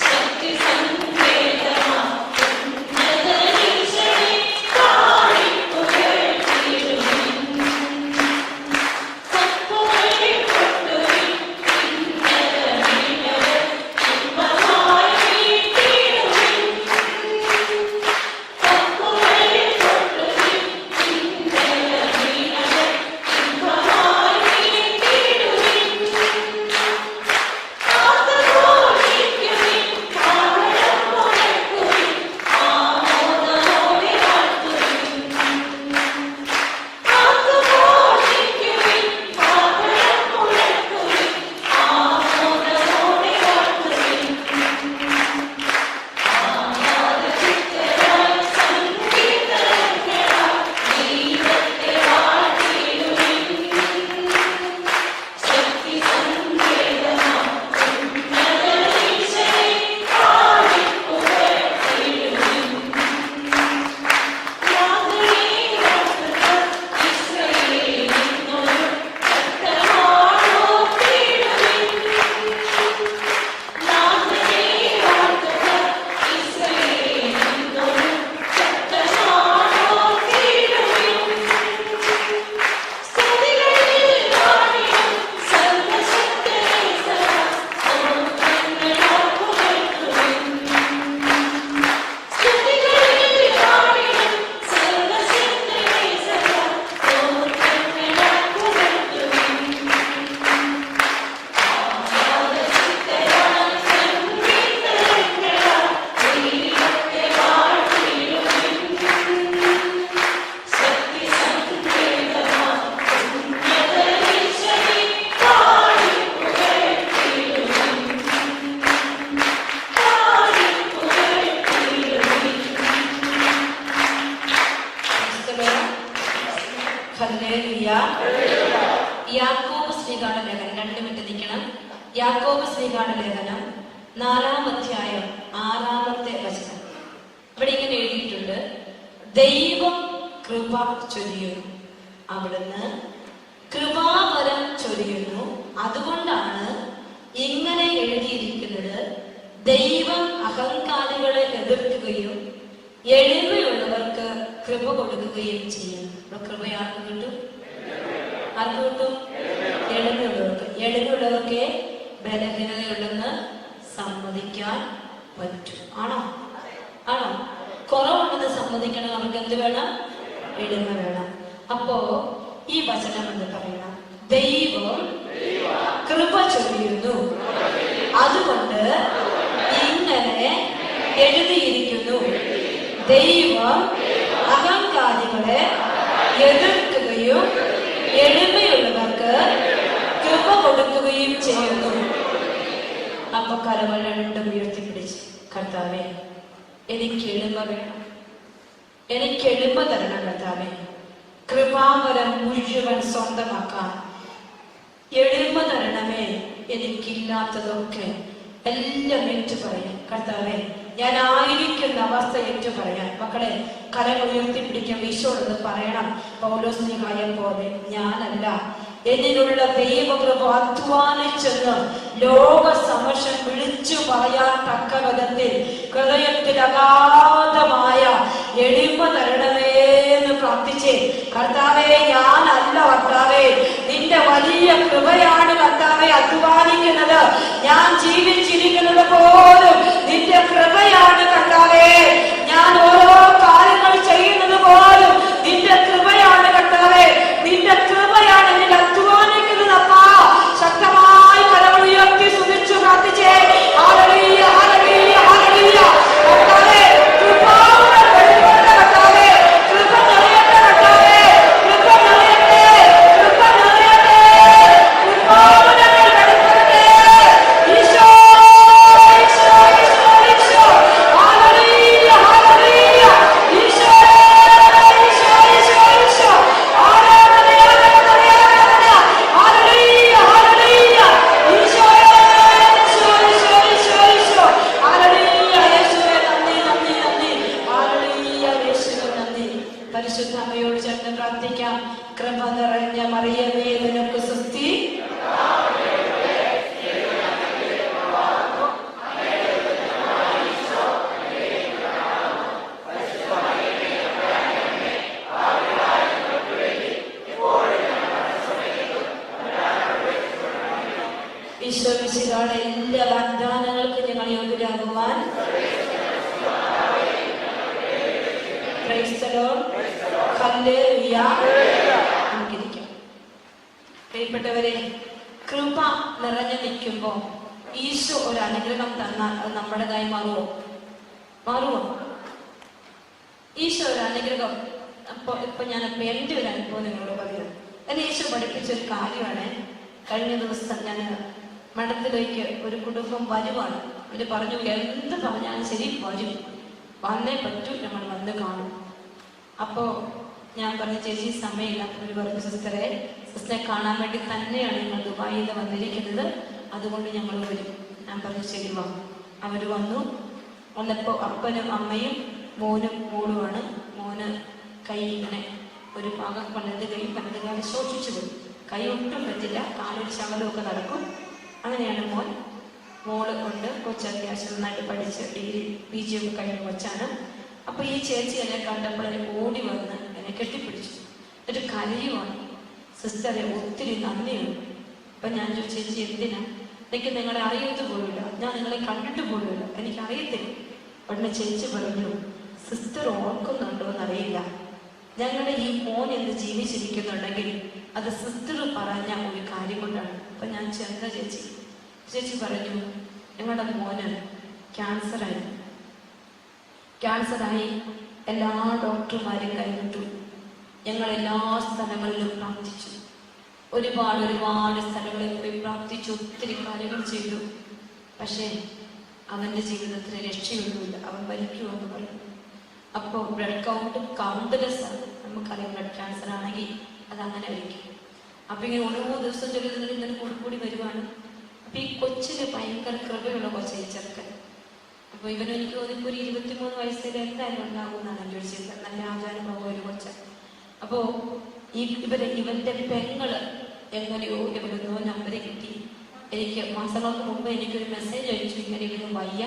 ശക്തി യാക്കോബ് ശ്ലീഹായുടെ ലേഖനം 4-ാം അധ്യായം 6-ാമത്തെ വചനം. ഇവിടെ ഇങ്ങനെ എഴുതിയിട്ടുണ്ട്, ദൈവം കൃപ ചൊരിയുന്നു, അവിടുന്ന് കൃപാവരം ചൊരിയുന്നു. അതുകൊണ്ടാണ് ഇങ്ങനെ എഴുതിയിരിക്കുന്നത്, ദൈവം അഹങ്കാരികളെ എതിർക്കുകയും എളിമയുള്ളവർക്ക് കൃപ കൊടുക്കുകയും ചെയ്യും. കൃപ ആർക്ക് കിട്ടും? ആർക്ക് കിട്ടും? എളിമയുള്ളവർക്ക്. എളിമയുള്ളവർക്ക് ബലഹീനതയുണ്ടെന്ന് സമ്മതിക്കാൻ പറ്റും. ആണോ? ആണോ? കുറവുണ്ടെന്ന് സമ്മതിക്കണം. അവർക്ക് എന്ത് വേണം? എളിമ വേണം. അപ്പോ ഈ വചനം എന്ന് പറയണം, ദൈവം കൃപ ചൊരിയുന്നു, അതുകൊണ്ട് ഇങ്ങനെ എഴുതിയിരിക്കുന്നു, ദൈവം അഹങ്കാരികളെ എതിർക്കുകയും എളിമയുള്ളവർക്ക് കൃപ കൊടുക്കുകയും ചെയ്യുന്നു. അപ്പൊ കരങ്ങൾ രണ്ടും ഉയർത്തിപ്പിടിച്ച്, കർത്താവേ എനിക്ക് എളിമ വേണം, എനിക്ക് എളിമ തരണം കർത്താവേ. കൃപാവരം മുഴുവൻ സ്വന്തമാക്കാൻ എളിമ തരണമേ. എനിക്കില്ലാത്തതൊക്കെ എല്ലാം ഏറ്റു പറയാൻ കർത്താവേ, ഞാൻ ആയിരിക്കുന്ന അവസ്ഥ ഏറ്റു പറയാൻ. മക്കളെ കരങ്ങൾ ഉയർത്തിപ്പിടിക്കാൻ ഈശോടൊന്ന് പറയണം, പൗലോസ്ലീഹായ പോലെ ഞാനല്ല, എന്നിലുള്ള ദൈവകൃപ അധ്വാനിച്ചെന്ന് ലോക സമക്ഷം വിളിച്ചു പറയാൻ തക്ക വിധത്തിൽ ഹൃദയത്തിൽ അഗാധമായ എളിമ തരണമേ എന്ന് പ്രാർത്ഥിച്ചേ. കർത്താവേ ഞാനല്ല കർത്താവേ, നിന്റെ വലിയ കൃപയാണ് കർത്താവെ അധ്വാനിക്കുന്നത്. ഞാൻ ജീവിച്ചിരിക്കുന്നത് പോലും നിന്റെ കൃപയാണ് കർത്താവേ. ഞാൻ ഓരോ കാര്യങ്ങൾ ചെയ്യുന്നത് പോലും നിന്റെ കൃപയാണ് കർത്താവേ. നിന്റെ കൃപയാണ് എന്നിൽ അധ്വാനിക്കുന്നത്. അപ്പാ ശക്തമായി കരങ്ങൾ ഉയർത്തി സ്തുതിച്ചു പ്രാർത്ഥിച്ചേ. ഹല്ലേലൂയ, ഹല്ലേലൂയ, ഹല്ലേലൂയ. കർത്താവേ കൃപാവരം വെളിപ്പെടുത്ത കർത്താവേ, കൃപ നിറയട്ടെ കർത്താവേ, കൃപ നിറയട്ടെ, കൃപ നിറയട്ടെ, കൃപാവരങ്ങൾ വെളിപ്പെടട്ടെ. ഈശോ, ഈശോ, ഈശോ, ഈശോ. ഹല്ലേലൂയ, ഹല്ലേലൂയ. ഈശോ, ഈശോ, ഈശോ, ഈശോ. ആരാധന, ആരാധന, ആരാധന. ഹല്ലേലൂയ, ഹല്ലേലൂയ. ഈശോ, ഈശോ, ഈശോ, ഈശോ, ഈശോ. ഹല്ലേലൂയ. യേശുവേ നന്ദി, നന്ദി, നന്ദി. ഹല്ലേലൂയ, യേശുവേ നന്ദി. പരിശുദ്ധ അമ്മയോട് ചേർന്ന് പ്രാർത്ഥിക്കാം. കൃപ നിറഞ്ഞ മറിയമേ നിനക്ക് സ്തുതി. ഈശോ മിശിഹായുടെ എല്ലാ വാഗ്ദാനങ്ങൾക്കും ഞങ്ങൾ യോഗ്യരാകുവാൻ പ്രൈസ് ദി ലോർഡ്. ഹല്ലേലൂയ. നമുക്കിരിക്കാം. പ്രിയപ്പെട്ടവരെ, കൃപ നിറഞ്ഞു നിൽക്കുമ്പോ ഈശോ ഒരു അനുഗ്രഹം തന്നാൽ അത് നമ്മുടേതായി മാറുമോ? മാറുമോ? ഈശോ ഒരു അനുഗ്രഹം. ഇപ്പൊ ഞാനിപ്പോ എന്റെ ഒരു അനുഭവം നിങ്ങളോട് പറയാം. എന്നെ ഈശോ പഠിപ്പിച്ച ഒരു കാര്യമാണ്. കഴിഞ്ഞ ദിവസം ഞാൻ മഠത്തിലേക്ക് ഒരു കുടുംബം വരുവാണ്. അവര് പറഞ്ഞു, എന്ത് പറഞ്ഞാലും ശരി വരും, വന്നേ പറ്റൂ, നമ്മൾ വന്ന് കാണും. അപ്പോ ഞാൻ പറഞ്ഞു, ചേച്ചി സമയമില്ല. അവർ പറഞ്ഞു, സിസ്റ്ററെ കാണാൻ വേണ്ടി തന്നെയാണ് ഞങ്ങൾ ദുബായിൽ നിന്ന് വന്നിരിക്കുന്നത്, അതുകൊണ്ട് ഞങ്ങൾ വരും. ഞാൻ പറഞ്ഞു ശരി വാ. അവര് വന്നപ്പോ അപ്പനും അമ്മയും മോനും മോളുമാണ്. മോന് കൈ ഇങ്ങനെ ഒരു ഭാഗം വലത് കൈ വലത് കാലം ശോഷിച്ചു പോയി. കൈ ഒട്ടും പറ്റില്ല, കാലൊരു ശകലമൊക്കെ നടക്കും. അങ്ങനെയാണ് മോൻ. മോള് കൊണ്ട് കൊച്ചു അത്യാവശ്യം നന്നായിട്ട് പഠിച്ച് ഡിഗ്രി PG ഒക്കെ കഴിഞ്ഞ കൊച്ചാണ്. അപ്പൊ ഈ ചേച്ചി എന്നെ കണ്ടപ്പോൾ ഓടി വന്ന് എന്നെ കെട്ടിപ്പിടിച്ചു. എന്നിട്ട് കരയുവാണ്, സിസ്റ്ററെ ഒത്തിരി നന്ദിയുണ്ട്. അപ്പൊ ഞാൻ ചോദിച്ചു, ചേച്ചി എന്തിനാ? എനിക്ക് നിങ്ങളെ അറിയത്ത് പോലുമില്ല, ഞാൻ നിങ്ങളെ കണ്ടിട്ട് പോലുമില്ല, എനിക്ക് അറിയത്തില്ല. ഉടനെ ചേച്ചി പറഞ്ഞു, സിസ്റ്റർ ഓർക്കുന്നുണ്ടോ എന്നറിയില്ല, ഞങ്ങളുടെ ഈ മോൻ എന്ന് ജീവിച്ചിരിക്കുന്നുണ്ടെങ്കിൽ അത് സിസ്റ്റർ പറഞ്ഞ ഒരു കാര്യം കൊണ്ടാണ്. അപ്പൊ ഞാൻ ചെന്ന ചേച്ചി പറഞ്ഞു, ഞങ്ങളുടെ മോന് ക്യാൻസറായി എല്ലാ ഡോക്ടർമാരും കൈവിട്ടു. ഞങ്ങൾ എല്ലാ സ്ഥലങ്ങളിലും പ്രാർത്ഥിച്ചു, ഒരുപാട് സ്ഥലങ്ങളിൽ പോയി പ്രാർത്ഥിച്ചു, ഒത്തിരി കാര്യങ്ങൾ ചെയ്തു. പക്ഷേ അവന്റെ ജീവിതത്തിന് രക്ഷയൊന്നുമില്ല, അവൻ മരിക്കുമെന്ന് പറഞ്ഞു. അപ്പോൾ ബ്ലഡ് കൗണ്ട്ലെസ് ആണ്. നമുക്കറിയാം, ബ്ലഡ് ക്യാൻസർ ആണെങ്കിൽ അത് അങ്ങനെ ആയിരിക്കും. അപ്പൊ ഇങ്ങനെ ഓരോ ദിവസം ചെല്ലുന്നതിൽ ഇങ്ങനെ കൂടി വരുവാണ്. അപ്പൊ ഈ കൊച്ചിന് ഭയങ്കര കൃപയുള്ള കൊച്ചായി ചെറുക്കൻ. അപ്പൊ ഇവന് എനിക്ക് തോന്നിപ്പോ ഒരു 23 വയസ്സിൽ എന്തായാലും ഉണ്ടാകുമെന്നാണ് എൻ്റെ ഒരു ചിന്ത. നല്ല ആചാരമുള്ള ഒരു കൊച്ച. അപ്പോ ഇവന്റെ പെങ്ങള് എങ്ങനെയോ എവിടുന്നോ നമ്പർ കിട്ടി. എനിക്ക് മാസങ്ങൾക്ക് മുമ്പ് എനിക്കൊരു മെസ്സേജ് അയച്ചു, ഇങ്ങനെ ഇവന് വയ്യ,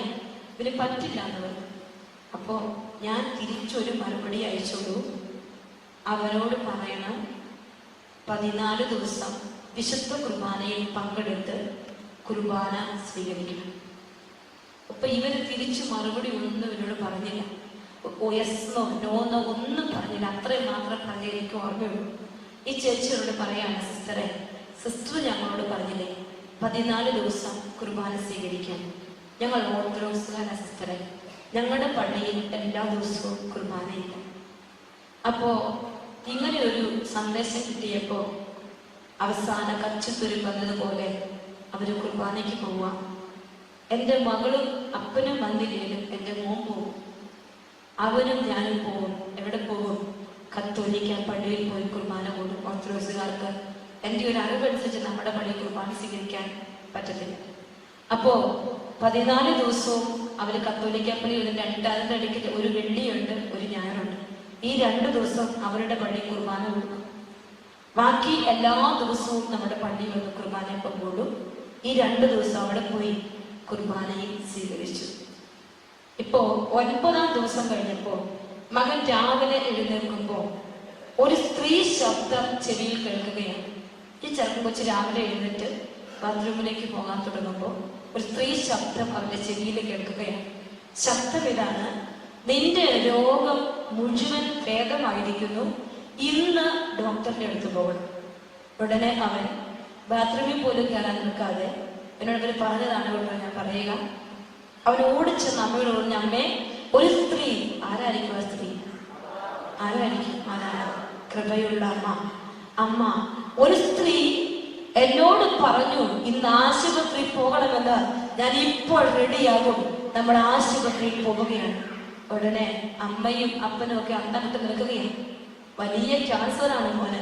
ഇവന് പറ്റില്ല എന്ന് പറഞ്ഞു. അപ്പോ ഞാൻ തിരിച്ചൊരു മറുപടി അയച്ചോളൂ, അവരോട് പറയണം 14 ദിവസം വിശുദ്ധ കുർബാനയിൽ പങ്കെടുത്ത് കുർബാന സ്വീകരിക്കണം. അപ്പൊ ഇവര് തിരിച്ചു മറുപടി ഒന്നും ഇവരോട് പറഞ്ഞില്ല. യെസ്ന്നോ നോന്നോ ഒന്നും പറഞ്ഞില്ല. അത്രയും മാത്രം പറഞ്ഞ എനിക്ക് ഓർമ്മയുള്ളൂ. ഈ ചേച്ചിയോട് പറയാണ്, സിസ്റ്റർ ഞങ്ങളോട് പറഞ്ഞില്ലേ 14 ദിവസം കുർബാന സ്വീകരിക്കാൻ. ഞങ്ങൾ ഓർത്തഡോക്സുകാരാ സിസ്റ്ററെ, ഞങ്ങളുടെ പള്ളിയിൽ എല്ലാ ദിവസവും കുർബാനയില്ല. അപ്പോ ഇങ്ങനെ ഒരു സന്ദേശം കിട്ടിയപ്പോ അവസാന കച്ചുത്തുരു വന്നതുപോലെ അവര് കുർബാനയ്ക്ക് പോവാ. എൻ്റെ മകളും അപ്പനും വന്നില്ലേലും എൻ്റെ മോൻ പോവും, അവനും ഞാനും പോവും. എവിടെ പോവും? കത്തോലിക്ക പള്ളിയിൽ പോയി കുർബാന കൂടും. ഓർത്തഡോക്സുകാർക്ക് എൻ്റെ ഒരു അറിവനുസരിച്ച് നമ്മുടെ പള്ളിയിൽ കുർബാന സ്വീകരിക്കാൻ പറ്റത്തില്ല. അപ്പോ 14 ദിവസവും അവര് കത്തോലിക്ക പള്ളിയിൽ അതിൻ്റെ ഇടയ്ക്ക് ഒരു വെള്ളിയുണ്ട്, ഒരു ഞായറുണ്ട്. ഈ 2 ദിവസം അവരുടെ പള്ളി കുർബാന കൊടുക്കും. ബാക്കി എല്ലാ ദിവസവും നമ്മുടെ പള്ളിയിൽ വന്ന് കുർബാനയൊപ്പം കൂടും. ഈ 2 ദിവസം അവിടെ പോയി കുർബാനയിൽ സ്വീകരിച്ചു. ഇപ്പോ 9ാം ദിവസം കഴിഞ്ഞപ്പോ മകൻ രാവിലെ എഴുന്നേൽക്കുമ്പോ ഒരു സ്ത്രീ ശബ്ദം ചെവിയിൽ കേൾക്കുകയാണ്. ഈ ചെറുപ്പം കൊച്ചു രാവിലെ എഴുന്നേറ്റ് ബാത്റൂമിലേക്ക് പോകാൻ തുടങ്ങുമ്പോൾ ഒരു സ്ത്രീ ശബ്ദം അവന്റെ ചെവിയിൽ കേൾക്കുകയാണ്. ശബ്ദം ഇതാണ്: നിന്റെ രോഗം മുഴുവൻ ഭേദമായിരിക്കുന്നു, ഇന്ന് ഡോക്ടറിന്റെ അടുത്ത് പോകണം. ഉടനെ അവൻ ബാത്റൂമിൽ പോലും കയറാൻ നിൽക്കാതെ എന്നോട് അവർ പറഞ്ഞതാണ് കേട്ടോ ഞാൻ പറയുക. അവൻ ഓടിച്ചെന്ന് അമ്മയോട് പറഞ്ഞു, അമ്മേ ഒരു സ്ത്രീ, ആരായിരിക്കും ആ സ്ത്രീ? ആരായിരിക്കും? ആരാണ്? കൃപയുള്ള അമ്മ ഒരു സ്ത്രീ എന്നോട് പറഞ്ഞു ഇന്ന് ആശുപത്രി പോകണമെന്ന്. ഞാൻ ഇപ്പോൾ റെഡിയാകും, നമ്മൾ ആശുപത്രിയിൽ പോവുകയാണ്. ഉടനെ അമ്മയും അപ്പനും ഒക്കെ അന്തമിട്ട് നിൽക്കുകയാണ്. വലിയ ക്യാൻസറാണ് മോന്.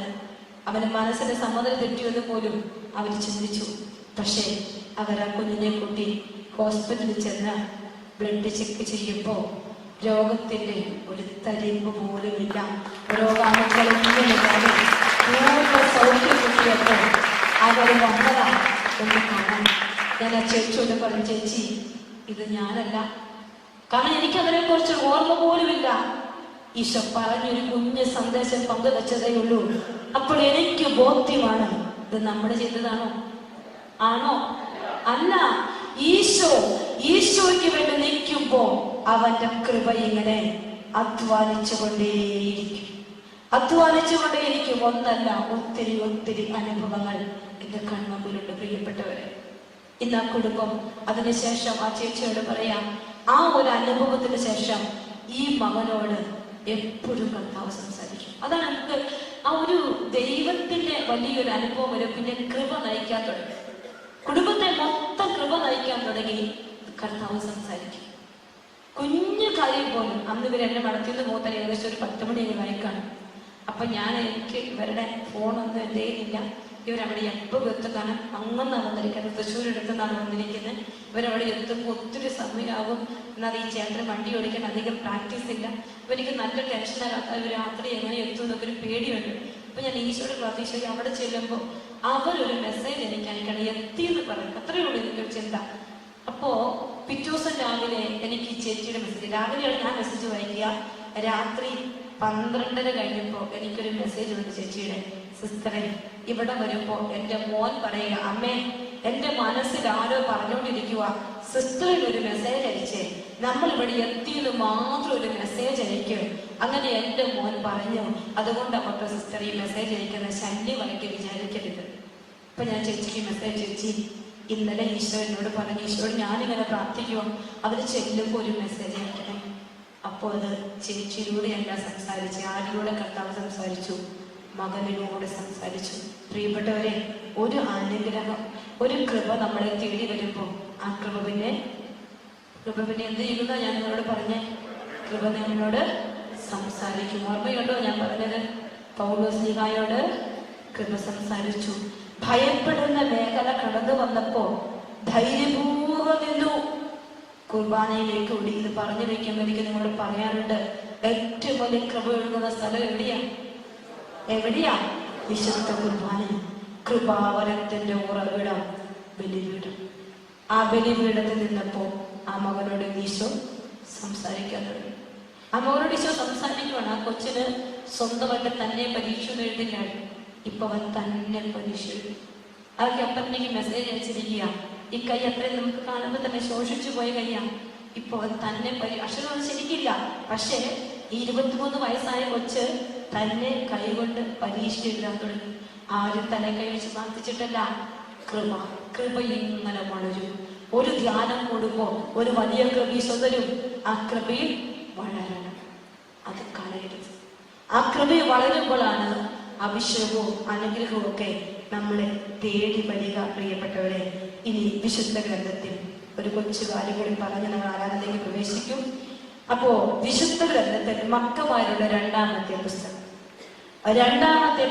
അവന് മനസ്സിന്റെ സമ്മതം തെറ്റിയെന്ന് പോലും അവർ ചിന്തിച്ചു. പക്ഷേ അവർ ആ കുഞ്ഞിനെ കൂട്ടി ഹോസ്പിറ്റലിൽ ചെന്ന് ബ്ലഡ് ചെക്ക് ചെയ്യുമ്പോ രോഗത്തിന്റെ ഒരു തരിമ്പ് പോലുമില്ല. രോഗാണുക്കളൊന്നുമില്ലാതെ പൂർണ്ണ സൗഖ്യം കിട്ടിയപ്പോ അവർ വന്നതാണ് ഒന്ന് കാണാൻ. ഞാൻ ആ ചേച്ചിയോട് പറഞ്ഞു, ചേച്ചി ഇത് ഞാനല്ല, കാരണം എനിക്ക് അതിനെ കുറിച്ച് ഓർമ്മ പോലുമില്ല. ഈശോ പറഞ്ഞൊരു കുഞ്ഞ് സന്ദേശം പങ്കുവെച്ചതേ ഉള്ളൂ. അപ്പോൾ എനിക്ക് ബോധ്യമാണ് ഇത് നമ്മുടെ ചെയ്തതാണോ? ആണോ? അല്ല. ഈശോയ്ക്ക് വേണ്ടി നിൽക്കുമ്പോ അവന്റെ കൃപ ഇങ്ങനെ അധ്വാനിച്ചുകൊണ്ടേയിരിക്കും. ഒന്നല്ല, ഒത്തിരി അനുഭവങ്ങൾ എന്റെ കൺമുമ്പിലുണ്ട് പ്രിയപ്പെട്ടവരെ. ഇന്ന് ആ കുടുംബം അതിനുശേഷം ആ ചേച്ചിയോട് പറയാം, ആ ഒരു അനുഭവത്തിന് ശേഷം ഈ മകനോട് എപ്പോഴും കർത്താവ് സംസാരിക്കും. അതാണ് നമുക്ക് ആ ഒരു ദൈവത്തിന്റെ വലിയൊരു അനുഭവം വരും. പിന്നെ കൃപ നയിക്കാൻ തുടങ്ങി, കുടുംബത്തെ മൊത്തം കൃപ നയിക്കാൻ തുടങ്ങി. കർത്താവ് സംസാരിക്കും. കുഞ്ഞു കാര്യം പോലും. അന്ന് ഇവരെന്നെ മടത്തിന്ന് പോകുന്ന ഏകദേശം ഒരു 10 മണി വയക്കാണ്. അപ്പൊ എനിക്ക് ഇവരുടെ ഫോണൊന്നും എൻ്റെ ഇല്ല. ഇവരവിടെ എപ്പോൾ എത്തുകയാണ് അങ്ങനെ വന്നിരിക്കുന്നത്. തൃശ്ശൂരെടുത്തുനിന്നാണ് വന്നിരിക്കുന്നത്. ഇവരവിടെ എത്തുമ്പോൾ ഒത്തിരി സമയമാകും. എന്നാൽ ഈ ചേട്ടന് വണ്ടി ഓടിക്കാൻ അധികം പ്രാക്ടീസ് ഇല്ല. അപ്പൊ എനിക്ക് നല്ല ടെൻഷനാകാത്ത ഒരു രാത്രി എങ്ങനെ എത്തും എന്നൊക്കെ ഒരു പേടിയുണ്ട്. അപ്പൊ ഞാൻ ഈശോയോട് പ്രാർത്ഥിച്ചു. അവിടെ ചെല്ലുമ്പോൾ അവരൊരു മെസ്സേജ് എനിക്ക് അയക്കണം, എത്തിയെന്ന് പറയും. അത്രയേ ഉള്ളൂ എനിക്കൊരു ചിന്ത. അപ്പോ പിറ്റേ ദിവസം രാവിലെ എനിക്ക് ചേച്ചിയുടെ മെസ്സേജ്, രാവിലെയാണ് ഞാൻ മെസ്സേജ് വായിക്കുക. രാത്രി 12:30 കഴിഞ്ഞപ്പോ എനിക്കൊരു മെസ്സേജ് ഉണ്ട് ചേച്ചിയുടെ. സിസ്റ്ററെ, ഇവിടെ വരുമ്പോ എന്റെ മോൻ പറയുക, അമ്മേ എന്റെ മനസ്സിൽ ആരോ പറഞ്ഞുകൊണ്ടിരിക്കുക, സിസ്റ്ററിൽ ഒരു മെസ്സേജ് അയച്ചേ, നമ്മൾ ഇവിടെ എത്തിയത് മാത്രം ഒരു മെസ്സേജ് അയക്കും. അങ്ങനെ എന്റെ മോൻ പറഞ്ഞു. അതുകൊണ്ടാണ് സിസ്റ്റർ ഈ മെസ്സേജ് അയക്കുന്ന, ശല്യമായിട്ട് വിചാരിക്കരുത്. അപ്പൊ ഞാൻ ചേച്ചിക്ക് മെസ്സേജ് അയച്ചു. ഇന്നലെ ഈശോ എന്നോട് പറഞ്ഞു, ഈശോയോട് ഞാനിങ്ങനെ പ്രാർത്ഥിക്കുമോ അവര് ചെല്ലുമ്പോൾ ഒരു മെസ്സേജ് അയക്കണേ. അപ്പോൾ അത് ചേച്ചിയിലൂടെയല്ല സംസാരിച്ച്, ആരിലൂടെ കർത്താവ് സംസാരിച്ചു? മകനിലൂടെ സംസാരിച്ചു. പ്രിയപ്പെട്ടവരെ, ഒരു അനുഗ്രഹം, ഒരു കൃപ നമ്മളെ തേടി വരുമ്പോൾ ആ കൃപ പിന്നെ എന്ത് ചെയ്യുന്ന ഞാൻ നിങ്ങളോട് പറഞ്ഞേ, കൃപ നിങ്ങളോട് സംസാരിക്കും. ഓർമ്മയുണ്ടോ ഞാൻ പറഞ്ഞത്? പൗലോസ്ലീഹായോട് കൃപ സംസാരിച്ചു. ഭയപ്പെടുന്ന മേഖല കടന്നു വന്നപ്പോ ധൈര്യപൂർവ്വം നിന്നു. കുർബാനയിലേക്ക് ഓടി. ഇത് പറഞ്ഞു വെക്കുമ്പോൾ എനിക്ക് നിങ്ങളോട് പറയാനുണ്ട്, ഏറ്റവും വലിയ കൃപ ഒഴുകുന്ന സ്ഥലം എവിടെയാ? വിശുദ്ധ കുർബാന. കൃപാവരത്തിന്റെ ഉറവിടം ബലിപീഠം. ആ ബലിപീഠത്തിൽ നിന്നപ്പോ ആ മകനോട് ഈശോ സംസാരിക്കാൻ തുടങ്ങി. ആ മകനോട് ഈശോ സംസാരിക്കുകയാണ്. ആ കൊച്ചിന് സ്വന്തമായിട്ട് തന്നെ പരീക്ഷ എഴുതില്ലാണ്. ഇപ്പൊ അവൻ തന്നെ പരീക്ഷ എഴുതി. അതൊക്കെ അപ്പം എനിക്ക് മെസ്സേജ് അയച്ചിരിക്കുക. ഈ കൈ അത്രയും നമുക്ക് കാണുമ്പോൾ തന്നെ ശോഷിച്ചു പോയ കൈയാ. ഇപ്പൊ അവൻ തന്നെ അക്ഷരം ശരിക്കില്ല. പക്ഷേ ഈ 23 വയസ്സായ കൊച്ച് തന്നെ കൈകൊണ്ട് പരീക്ഷ എഴുതാൻ തുടങ്ങി. ആരും തന്നെ കൈ വെച്ച് പ്രാർത്ഥിച്ചിട്ടല്ല. കൃപ ഇങ്ങനെ വളരും. ഒരു ധ്യാനം കൂടുമ്പോ ഒരു വലിയ കൃപ സ്വതരും. ആ കൃപയിൽ വളരണം, അത് കളയരുത്. ആ കൃപയിൽ വളരുമ്പോഴാണ് അഭിഷേകവും അനുഗ്രഹവും ഒക്കെ നമ്മളെ തേടി വരിക. പ്രിയപ്പെട്ടവരെ, ഇനി വിശുദ്ധ ഗ്രന്ഥത്തിൽ ഒരു കൊച്ചു കാര്യം കൂടി പറഞ്ഞ് നമ്മൾ ആരാധനയിലേക്ക് പ്രവേശിക്കും. അപ്പോ വിശുദ്ധ ഗ്രന്ഥത്തിൽ മക്കമാരുടെ രണ്ടാമത്തെ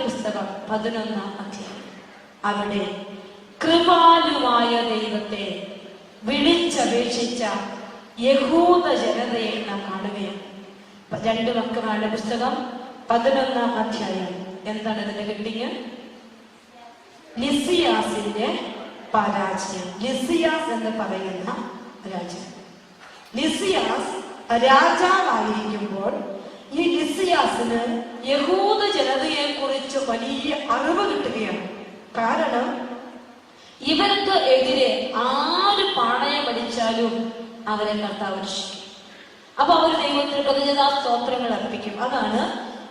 പുസ്തകം 11-ാം അധ്യായം. അവിടെ കൃപാലുവായ ദൈവത്തെ വിളിച്ചപേക്ഷിച്ച യഹൂദ ജനതയെ നാം കാണുകയാണ്. 2 മക്കമാരുടെ പുസ്തകം 11-ാം അധ്യായം. എന്താണ് ഇതിന്റെ ഹെഡിങ്? ലിസിയാസിന്റെ പരാജയം. ലിസിയാസ് എന്ന് പറയുന്ന രാജ്യം. ലിസിയാസ് രാജാവായിരിക്കുമ്പോൾ ഈ ലിസിയാസിന് യഹൂദ ജനതയെ കുറിച്ച് വലിയ അറിവ് കിട്ടുകയാണ്. കാരണം ഇവർക്ക് എതിരെ ആര് പാണയം പഠിച്ചാലും അവരെ കർത്താവ് രക്ഷിക്കും. അപ്പൊ അവർ ദൈവത്തിന് കൃതജ്ഞതാ സ്തോത്രങ്ങൾ അർപ്പിക്കും. അതാണ്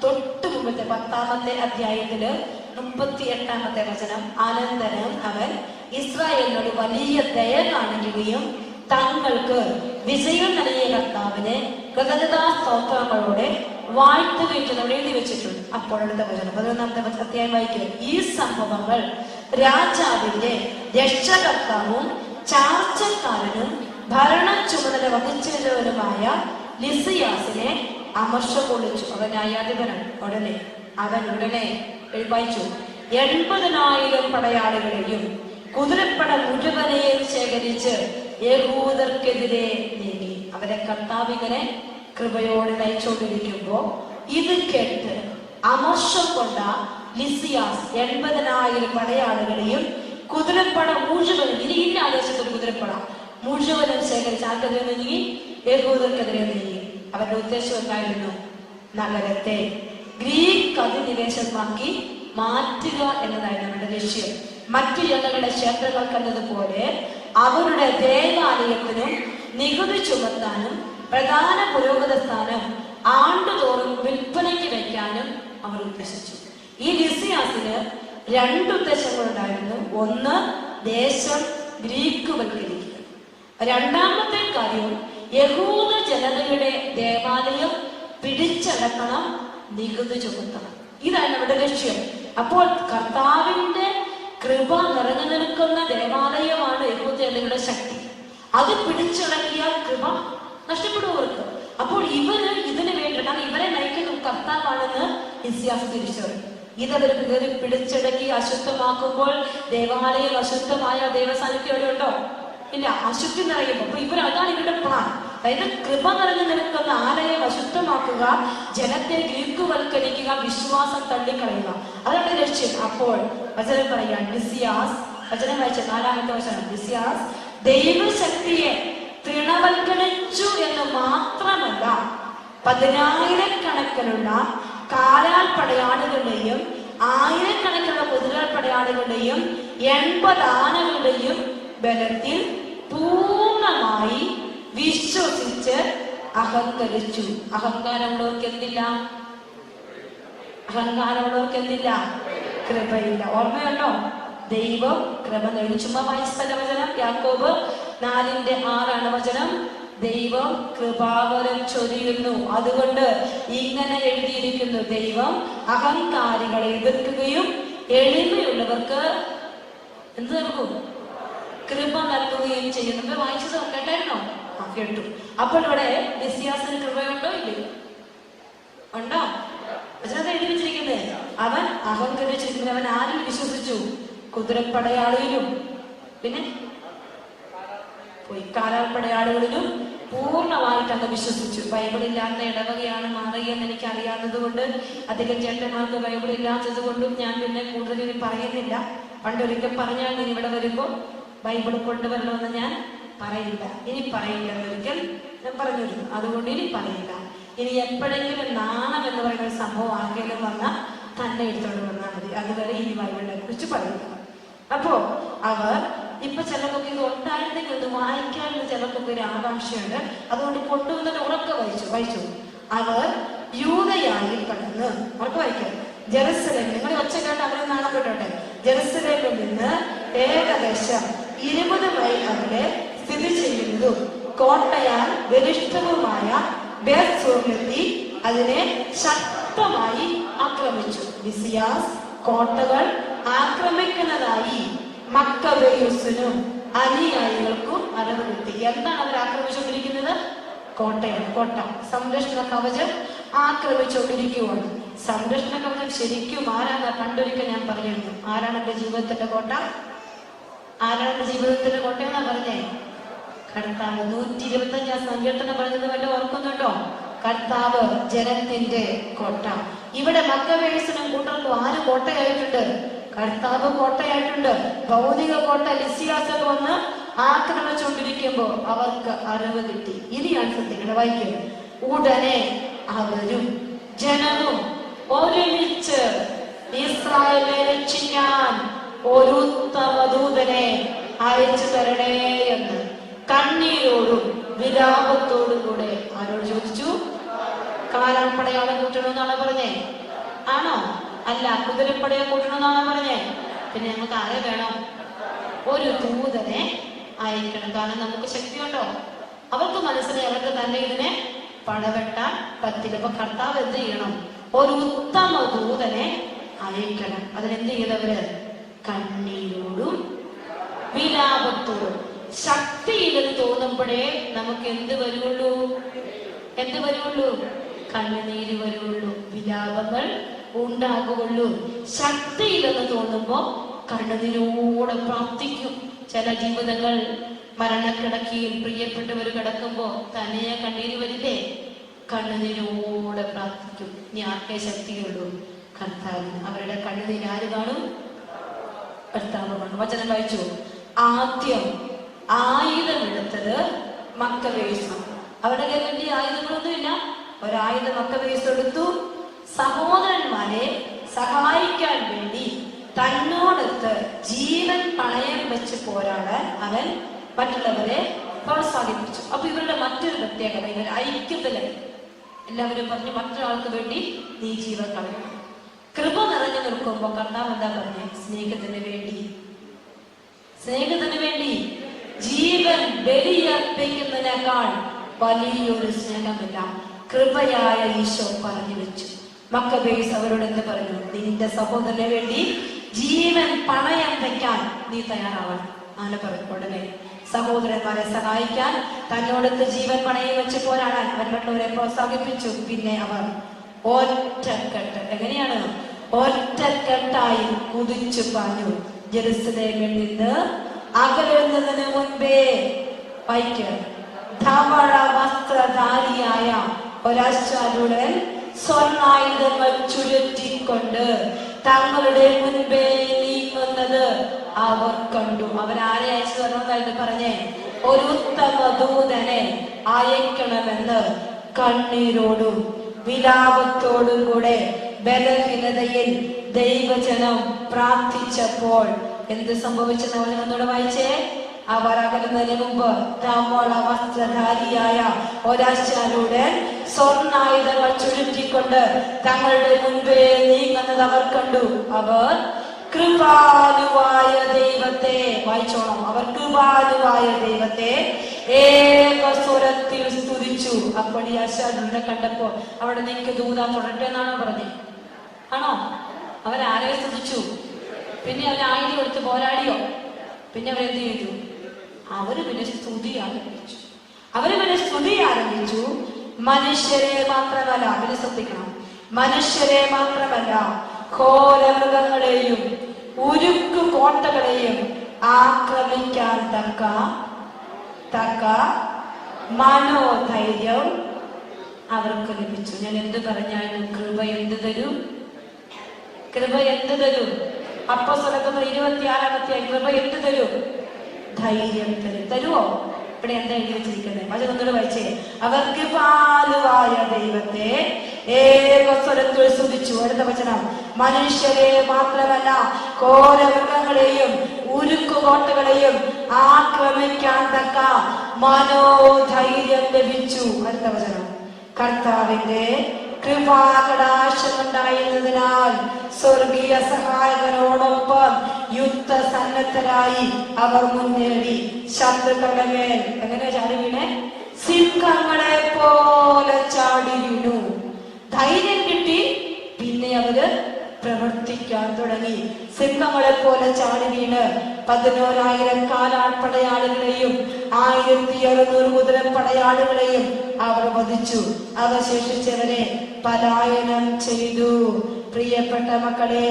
തൊട്ട് മുമ്പത്തെ 10-ാമത്തെ അധ്യായത്തില് 38-ാമത്തെ വചനം. അനന്തരം അവൻ ഇസ്രായേലിനോട് വലിയ ദയ കാണിക്കുകയും തങ്ങൾക്ക് വിജയം നൽകിയ കർത്താവിനെ കൃതജ്ഞതാ സ്തോത്രങ്ങളോടെ വാഴ്ത്തുകയും എഴുതി വെച്ചിട്ടുണ്ട്. അപ്പോൾ അടുത്ത വചനം 11-ാമത്തെ അധ്യായം വായിക്കുക. ഈ സംഭവങ്ങൾ രാജാവിന്റെ രക്ഷകർത്താവും ചാർച്ചക്കാരനും ഭരണ ചുമതല വഹിച്ചവനുമായ ലിസിയാസിനെ അമർഷം കൊള്ളിച്ചു. അവൻ ന്യായാധിപനാണ്. അവൻ ഉടനെ വായിച്ചു 80,000 പടയാളികളെയും കുതിരപ്പട മുഴുവനെയും ശേഖരിച്ച് യഹൂദർക്കെതിരെ നീങ്ങി. അവരെ കർത്താവ് ഇങ്ങനെ കൃപയോടെ നയിച്ചുകൊണ്ടിരിക്കുമ്പോ ഇത് കേട്ട് അമർഷം കൊണ്ട ലിസിയാസ് 80,000 പടയാളികളെയും കുതിരപ്പട മുഴുവനും, ഇനി ഇന്ന ആദേശത്തൊരു കുതിരപ്പട മുഴുവനും ശേഖരിച്ച് ആർക്കെതിരെ നീങ്ങി? യഹൂദർക്കെതിരെ നീങ്ങി. അവരുടെ ഉദ്ദേശം എന്തായിരുന്നു? നഗരത്തെ ഗ്രീക്ക് അധിനിവേശമാക്കി മാറ്റുക എന്നതായിരുന്നു അവരുടെ ലക്ഷ്യം. മറ്റു ജനങ്ങളുടെ ക്ഷേത്രങ്ങൾ കണ്ടതുപോലെ അവരുടെ ദേവാലയത്തിനും നികുതി ചുമത്താനും പ്രധാന പുരോഗത സ്ഥാനം ആണ്ടുതോറും വിൽപ്പനയ്ക്ക് വയ്ക്കാനും അവർ ഉദ്ദേശിച്ചു. ഈ ലിസിയാസിന് 2 ഉദ്ദേശങ്ങളുണ്ടായിരുന്നു. ഒന്ന്, ദേശം ഗ്രീക്ക് വൽക്കരിക്കുക. രണ്ടാമത്തെ കാര്യം, യഹൂദ ജനതയുടെ ദേവാലയം പിടിച്ചടക്കണം, നികുതി ചുമത്തണം. ഇതാണ് അവരുടെ ലക്ഷ്യം. അപ്പോൾ കർത്താവിന്റെ കൃപ നിറഞ്ഞു നിൽക്കുന്ന ദേവാലയമാണ് യഹൂദ ജനതയുടെ ശക്തി. അത് പിടിച്ചടക്കിയാൽ കൃപ നഷ്ടപ്പെടുവർക്ക്. അപ്പോൾ ഇവര് ഇതിനു വേണ്ടി, കാരണം ഇവരെ നയിക്കുന്ന കർത്താവാണെന്ന് ലിസിയാസ് തിരിച്ചറിയും. ഇതവർ പിടിച്ചടക്കി അശുദ്ധമാക്കുമ്പോൾ ദേവാലയം അശുദ്ധമായ ദേവസാന്നിധ്യം എവിടെ ഉണ്ടോ? ഇല്ല, അശുദ്ധി നിറയുമ്പോൾ. അപ്പൊ അതാണ് ഇവരുടെ പ്ലാൻ. അതായത് കൃപ നിറഞ്ഞു നിൽക്കുന്ന ആലയം അശുദ്ധമാക്കുക, ജനത്തെ ഗ്രീക്കുവൽക്കരിക്കുക, വിശ്വാസം തള്ളിക്കളയുക, അതാണ് ലക്ഷ്യം. അപ്പോൾ വചനം പറയാൻ ലിസിയാസ്, വചനം വായിച്ച 4-ാമത്തെ വചനം, ലിസിയാസ് ദൈവശക്തിയെ തൃണവൽക്കരിച്ചു എന്ന് മാത്രമല്ല 10,000-കണക്കിനുള്ള കാലാൽ പടയാളികളുടെയും 1000-കണക്കിനുള്ള കുതിരൽ പടയാളികളുടെയും 80 ആനകളുടെയും ബലത്തിൽ പൂർണ്ണമായി വിശ്വസിച്ച് അഹങ്കരിച്ചു. അഹങ്കാരമുള്ളവർക്ക് എന്തില്ല? അഹങ്കാരമുള്ളവർക്ക് എന്തില്ല? കൃപയില്ല. ഓർമ്മയുണ്ടോ? ദൈവം കൃപ നേടി. ചുമ്മാ വായിച്ച വചനം യാക്കോബ് 4:6 വചനം. ദൈവം കൃപാവരം ചൊരിയുന്നു. അതുകൊണ്ട് ഇങ്ങനെ എഴുതിയിരിക്കുന്നു, ദൈവം അഹങ്കാരികളെ എതിർക്കുകയും എളിമയുള്ളവർക്ക് എന്ത് നൽകും? കൃപ നൽകുകയും ചെയ്യുന്നു. വായിച്ചത് കേട്ടായിരുന്നോ? കേട്ടു. അപ്പോൾ ഇവിടെ ലിസിയാസിന് കൃപയുണ്ടോ? ഇല്ലേ? ഉണ്ടോ? വചനത്തെ എഴുതി വെച്ചിരിക്കുന്നത്, അവൻ അഹങ്കരിച്ചിരിക്കുന്നത്. അവൻ ആരിൽ വിശ്വസിച്ചു? കുതിരപ്പടയാളിയിലും പിന്നെ പോയി. കാലാൾപ്പടയാളുകളിലും പൂർണ്ണമായിട്ട് അങ്ങ് വിശ്വസിച്ചു. ബൈബിളില്ലാത്ത ഇടവകയാണ് മാറുകയെന്ന് എനിക്ക് അറിയാത്തത് കൊണ്ട്, അധികം ചേട്ടന്മാർക്ക് ബൈബിൾ ഇല്ലാത്തത് കൊണ്ടും ഞാൻ പിന്നെ കൂടുതൽ ഇനി പറയുന്നില്ല. പണ്ടൊരിക്കൽ പറഞ്ഞാൽ ഞാൻ ഇവിടെ വരുമ്പോൾ ബൈബിൾ കൊണ്ടുവരണമെന്ന് ഞാൻ പറയില്ല, ഇനി പറയില്ല. ഒരിക്കൽ ഞാൻ പറഞ്ഞിരുന്നു, അതുകൊണ്ട് ഇനി പറയില്ല. ഇനി എപ്പോഴെങ്കിലും നാണം എന്ന് പറയുന്ന ഒരു സംഭവം ആർക്കെങ്കിലും വന്നാൽ തന്നെ എടുത്തോണ്ട് വന്നാൽ മതി. അതുവരെ ഇനി ബൈബിളിനെ കുറിച്ച് പറയില്ല. അപ്പോ അവർ ഇപ്പൊ ചിലർക്കൊക്കെ ഇത് ഉണ്ടായിരുന്നെങ്കിൽ ഇത് വായിക്കാനുള്ള ചിലർക്കൊക്കെ ഒരു ആകാംക്ഷയുണ്ട്. അതുകൊണ്ട് കൊണ്ടുവന്നിട്ട് ഉറക്കെ വായിച്ചു. അവർ യൂദയായിൽ കടന്ന്, ഉറക്കെ വായിക്കാം, ജെറുസലേമിൽ, നിങ്ങളുടെ ഒച്ച കേട്ട് അവരെ നാണം കേട്ടോട്ടെ, ജെറുസലേമിൽ നിന്ന് ഏകദേശം 20 മൈൽ അകലെ സ്ഥിതി ചെയ്യുന്നതും കോട്ടയാൽ ബലിഷ്ഠവുമായ ബേത്സൂറിലെത്തി അതിനെ ശക്തമായി ആക്രമിച്ചു. ലിസിയാസ് കോട്ടകൾ ആക്രമിക്കുന്നതായി മക്കബേയൂസിനും അനുയായികൾക്കും അറിവ് കിട്ടി. എന്താണ് അവർ ആക്രമിച്ചുകൊണ്ടിരിക്കുന്നത്? കോട്ടയാണ്. കോട്ട, സംരക്ഷണ കവചം ആക്രമിച്ചുകൊണ്ടിരിക്കുകയാണ്. സംരക്ഷണ കവചം ശരിക്കും ആരാണ്? പണ്ടൊരിക്കൽ ഞാൻ പറഞ്ഞിരുന്നു, ആരാണ് എന്റെ ജീവിതത്തിന്റെ കോട്ട? ആരാണ് എന്റെ ജീവിതത്തിന്റെ കോട്ടയെന്നാ പറഞ്ഞേ? കർത്താവ്. 125 സങ്കീർത്തനം പറഞ്ഞത് വല്ല ഓർക്കുന്നുണ്ടോ? കർത്താവ് ജനത്തിന്റെ കോട്ട. ഇവിടെ മക്കബേയൂസിനും കൂട്ടർക്കും ആര് കോട്ടയായിട്ടുണ്ട്? കർത്താവ് കോട്ടയായിട്ടുണ്ട്. ഭൗതിക കോട്ട ലിസിയാസൊക്കെ വന്ന് ആക്രമിച്ചുകൊണ്ടിരിക്കുമ്പോ അവർക്ക് അറിവ് കിട്ടി. ഇനിയാണ് ശ്രദ്ധിക്കുന്നത്, വായിക്കുന്നത്. ഉടനെ അവരും ജനവും ഒരുമിച്ച് ഇസ്രായേലിനെ രക്ഷിക്കാൻ ഒരു ഉത്തമ ദൂതനെ അയച്ചു തരണേ എന്ന് കണ്ണീരോടും വിലാപത്തോടും കൂടെ ആരോട് ചോദിച്ചു? കാലാൾപ്പടയാളെ കൂട്ടണമെന്നാണ് പറഞ്ഞേ? ആണോ? അല്ല, കുതിരപ്പടയെ കൂട്ടണമെന്നാണ് പറഞ്ഞേ? പിന്നെ നമുക്ക് ആരെ വേണം? ഒരു ദൂതനെ അയക്കണം. കാരണം നമുക്ക് ശക്തിയുണ്ടോ? അവർക്ക് മനസ്സിലായി അവർക്ക് തന്നെ ഇതിനെ പടവെട്ടാൻ പറ്റില്ല. അപ്പൊ കർത്താവ് എന്ത് ചെയ്യണം? ഒരു ഉത്തമ ദൂതനെ അയക്കണം. അതിനെന്ത് ചെയ്തവര്? കണ്ണീരോടും വിലാപത്തോടും. ശക്തിയില്ലെന്ന് തോന്നുമ്പോഴേ നമുക്ക് എന്ത് വരുള്ളൂ? എന്ത് വരുള്ളൂ? കണ്ണുനീര് വരുള്ളൂ, വിലാപങ്ങൾ ഉണ്ടാകുള്ളൂ. ശക്തിയില്ലെന്ന് തോന്നുമ്പോ കണ്ണുനീരോടെ പ്രാർത്ഥിക്കും. ചില ജീവിതങ്ങൾ മരണക്കിടക്കയിൽ പ്രിയപ്പെട്ടവർ കിടക്കുമ്പോ തനിയെ കണ്ണീര് വരില്ലേ? കണ്ണുനീരോടെ പ്രാർത്ഥിക്കും. ഇനി ആർക്കേ ശക്തിയുള്ളൂ? കർത്താവ്. അവരുടെ കണ്ണുനീര് ആര് കാണും? കർത്താവ് കാണും. വചനം വായിച്ചു. ആദ്യം ആയുധമെടുത്തത് മക്കബേയൂസ്. അവരുടെ കയ്യിൽ വേണ്ടി ആയുധങ്ങളൊന്നുമില്ല. ഒരായുധം മക്കബേയൂസ് എടുത്തു. സഹോദരന്മാരെ സഹായിക്കാൻ വേണ്ടി തന്നോടൊത്ത് ജീവൻ പണയം വെച്ച് പോരാടാൻ അവൻ മറ്റുള്ളവരെ പ്രോത്സാഹിപ്പിച്ചു. അപ്പൊ ഇവരുടെ മറ്റൊരു പ്രത്യേകത, ഇവർ ഐക്യത്തില് എല്ലാവരും പറഞ്ഞു മറ്റൊരാൾക്ക് വേണ്ടി നീ ജീവൻ കളയണം. കൃപ നിറഞ്ഞു നിൽക്കുമ്പോ കർത്താവ് എന്താ പറഞ്ഞേ? സ്നേഹത്തിന് വേണ്ടി, സ്നേഹത്തിന് വേണ്ടി ജീവൻ ബലിയർപ്പിക്കുന്നതിനേക്കാൾ വലിയൊരു സ്നേഹമില്ല. കൃപയായ ഈശോ പറഞ്ഞു വെച്ചു. മക്കബേയൂസ് അവരോട് എന്ത് പറഞ്ഞു? നിന്റെ സഹോദരന് വേണ്ടി ജീവൻ പണയം വെക്കാൻ നീ തയ്യാറാവണം. അങ്ങനെ പറഞ്ഞു. ഉടനെ സഹോദരന്മാരെ സഹായിക്കാൻ തന്നോടത്ത് ജീവൻ പണയം വെച്ച് പോരാടാൻ അവർ മറ്റുള്ളവരെ പ്രോത്സാഹിപ്പിച്ചു. പിന്നെ അവർ ഒറ്റക്കെട്ട്, എങ്ങനെയാണ്? ഒറ്റക്കെട്ടായി കുതിച്ചു പാഞ്ഞു. ജെറുസലേമിൽ നിന്ന് അകലുന്നതിന് മുൻപേ ധവള വസ്ത്രധാരിയായ ഒരാശാലുടൻ സ്വർണ്ണായുധങ്ങൾ ചുരുട്ടിക്കൊണ്ട് തങ്ങളുടെ മുൻപേ നീങ്ങുന്നത് അവർ കണ്ടു. അവരാരെ അയച്ചു തരണമെന്നായിട്ട് പറഞ്ഞേ? ഒരു ഉത്തമ ദൂതനെ അയക്കണമെന്ന് കണ്ണീരോടും വിലാപത്തോടും കൂടെ ബലഹീനതയിൽ ദൈവജനം പ്രാർത്ഥിച്ചപ്പോൾ എന്ത് സംഭവിച്ചെന്ന് അവന് ഒന്നുകൂടെ വായിച്ചേ. അവർ അകലുന്നതിന് മുമ്പ് ധവള വസ്ത്രധാരിയായ ഒരാശാലൂടെ സ്വർണ്ണായുധങ്ങൾ ചുരുട്ടിക്കൊണ്ട് തങ്ങളുടെ മുൻപേ നീങ്ങുന്നത് അവർ കണ്ടു. അവർ കൃപാലുവായ ദൈവത്തെ, വായിച്ചോണം, അവർ കൃപാലുവായ ദൈവത്തെ ഏക സ്വരത്തിൽ സ്തുതിച്ചു. അപ്പോൾ ഈ അശാലുടെ കണ്ടപ്പോ അവിടെ നിനക്ക് ദൂത തൊടട്ടെ എന്നാണോ പറഞ്ഞേ? ആണോ? അവരാരെ സ്തുതിച്ചു? പിന്നെ അവർ ആയുധം എടുത്ത് പോരാടിയോ? പിന്നെ അവരെന്ത് ചെയ്തു? അവര് പിന്നെ സ്തുതി ആരംഭിച്ചു. മനുഷ്യരെ മാത്രമല്ല, അവര് ശ്രദ്ധിക്കണം, മനുഷ്യരെ മാത്രമല്ല ഘോരമൃഗങ്ങളെയും ഉരുക്കു കോട്ടകളെയും ആക്രമിക്കാൻ തക്ക തക്ക മനോധൈര്യം അവർക്ക് ലഭിച്ചു. ഞാൻ എന്ത് പറഞ്ഞാലും കൃപ എന്ത് തരും? കൃപ എന്ത് തരും? അപ്പോസ്തലർ 26 കൃപ എന്ത് തരും? ധൈര്യം തരും. തരുവോ? ഇവിടെ എന്താ എഴുതി വെച്ചിരിക്കുന്നത്? വചനത്തോട് വായിച്ചേ. അവർ കൃപാലുവായ ദൈവത്തെ ഏകസ്വരത്തിൽ സ്തുതിച്ചു. അടുത്ത വചനം. മനുഷ്യരെ മാത്രമല്ല ഘോരമൃഗങ്ങളെയും ഉരുക്കുകോട്ടകളെയും ആക്രമിക്കാൻ തക്ക മനോധൈര്യം ലഭിച്ചു. അടുത്ത വചനം. കർത്താവിന്റെ കൃപാകടാശമുണ്ടായിരുന്നതിനാൽ സ്വർഗീയ സഹായകനോടൊപ്പം യുദ്ധസന്നദ്ധരായി അവർ മുന്നേറി ശത്രുക്കളുടെ മേൽ എങ്ങനെ ചാടി വീണേ? സിംഹങ്ങളെ പോലെ ചാടി വീണു. ധൈര്യം കിട്ടി. പിന്നെ അവര് പ്രവർത്തിക്കാൻ തുടങ്ങി. സിംഹങ്ങളെ പോലെ ചാടി വീണ് 11,000 കാലാൾപ്പടയാളികളെയും 1,600 കുതിരപ്പടയാളികളെയും അവർ വധിച്ചു. അവശേഷിച്ചവരെ പലായനം ചെയ്തു. പ്രിയപ്പെട്ട മക്കളെ,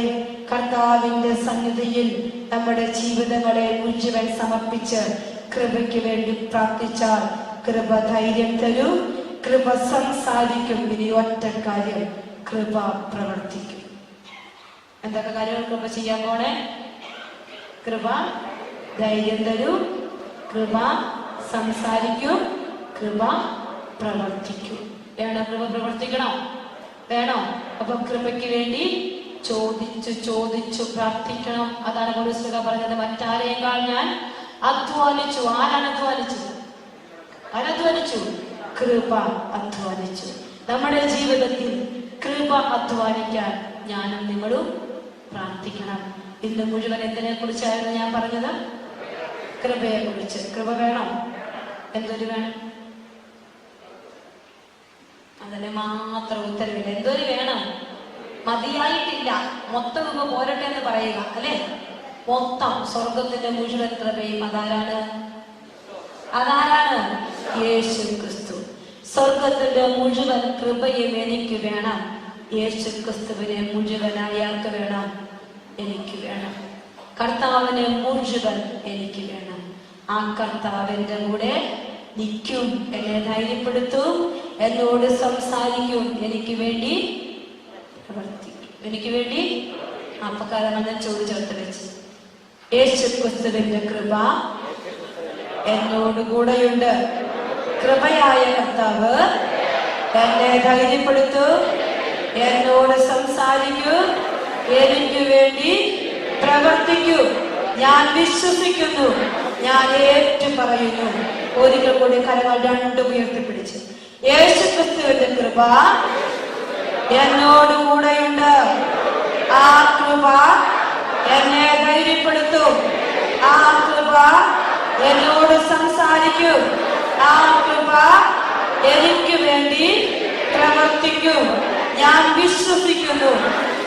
കർത്താവിന്റെ സന്നിധിയിൽ നമ്മുടെ ജീവിതങ്ങളെ മുഴുവൻ സമർപ്പിച്ച് കൃപയ്ക്ക് വേണ്ടി പ്രാർത്ഥിച്ചാൽ കൃപ ധൈര്യം തരൂ, കൃപ സംസാരിക്കും. ഇനി ഒറ്റ കാര്യം, കൃപ പ്രവർത്തിക്കും. എന്തൊക്കെ കാര്യങ്ങൾ കൃപ ചെയ്യാൻ പോണേ? കൃപ ധൈര്യം തരൂ, കൃപ സംസാരിക്കും, കൃപ പ്രവർത്തിക്കും. വേണോ? കൃപ പ്രവർത്തിക്കണം, വേണോ? അപ്പൊ കൃപയ്ക്ക് വേണ്ടി ചോദിച്ചു ചോദിച്ചു പ്രാർത്ഥിക്കണം. അതാണ് പൗലോസ് പറഞ്ഞത്. മറ്റാരെക്കാൾ ഞാൻ അധ്വാനിച്ചു. ആരാണ് അധ്വാനിച്ചത്? ആരധ്വാനിച്ചു? കൃപ അധ്വാനിച്ചു. നമ്മുടെ ജീവിതത്തിൽ കൃപ അധ്വാനിക്കാൻ ഞാനും നിങ്ങളും പ്രാർത്ഥിക്കണം. ഇന്ന് മുഴുവൻ എന്തിനെ കുറിച്ചായിരുന്നു ഞാൻ പറഞ്ഞത്? കൃപയെ കുറിച്ച്. കൃപ വേണം. എന്തൊരു വേണം? അതിന് മാത്രം ഉത്തരവില്ല. എന്തൊരു വേണം? മതിയായിട്ടില്ല. മൊത്തം കൃപ പോരട്ടെ എന്ന് പറയുക, അല്ലെ? മൊത്തം സ്വർഗത്തിന്റെ മുഴുവൻ കൃപയും അതാരാണ്? അതാരാണ്? യേശു ക്രിസ്തു. സ്വർഗത്തിന്റെ മുഴുവൻ കൃപയും എനിക്ക് വേണം. യേശു ക്രിസ്തുവിനെ മുഴുവനായി ആർക്ക് വേണം? എനിക്ക് വേണം. കർത്താവിനെ മുഴുവൻ എനിക്ക് വേണം. ആ കർത്താവിന്റെ കൂടെ നിൽക്കും, എന്നെ ധൈര്യപ്പെടുത്തും, എന്നോട് സംസാരിക്കും, എനിക്ക് വേണ്ടി പ്രവർത്തിക്കും, എനിക്ക് വേണ്ടി. അപ്പക്കാരണം ഞാൻ ചോദിച്ചോർത്ത് വെച്ച്, യേശു ക്രിസ്തുവിന്റെ കൃപ എന്നോട് കൂടെയുണ്ട്. കൃപയായ കർത്താവ് എന്നെ ധൈര്യപ്പെടുത്തും, എന്നോട് സംസാരിക്കൂ, എനിക്ക് വേണ്ടി പ്രവർത്തിക്കൂ. ഞാൻ വിശ്വസിക്കുന്നു, ഞാൻ ഏറ്റു പറയുന്നു. ഒരിക്കൽ കൂടി കരങ്ങൾ രണ്ടും ഉയർത്തിപ്പിടിച്ച്, യേശു ക്രിസ്തുവിന്റെ കൃപ എന്നോട് കൂടെയുണ്ട്. ആ കൃപ എന്നെ ധൈര്യപ്പെടുത്തും. ആ കൃപ എന്നോട് സംസാരിക്കും. ആ കൃപ എനിക്ക് വേണ്ടി പ്രവർത്തിക്കും. ഞാൻ വിശ്വസിക്കുന്നു,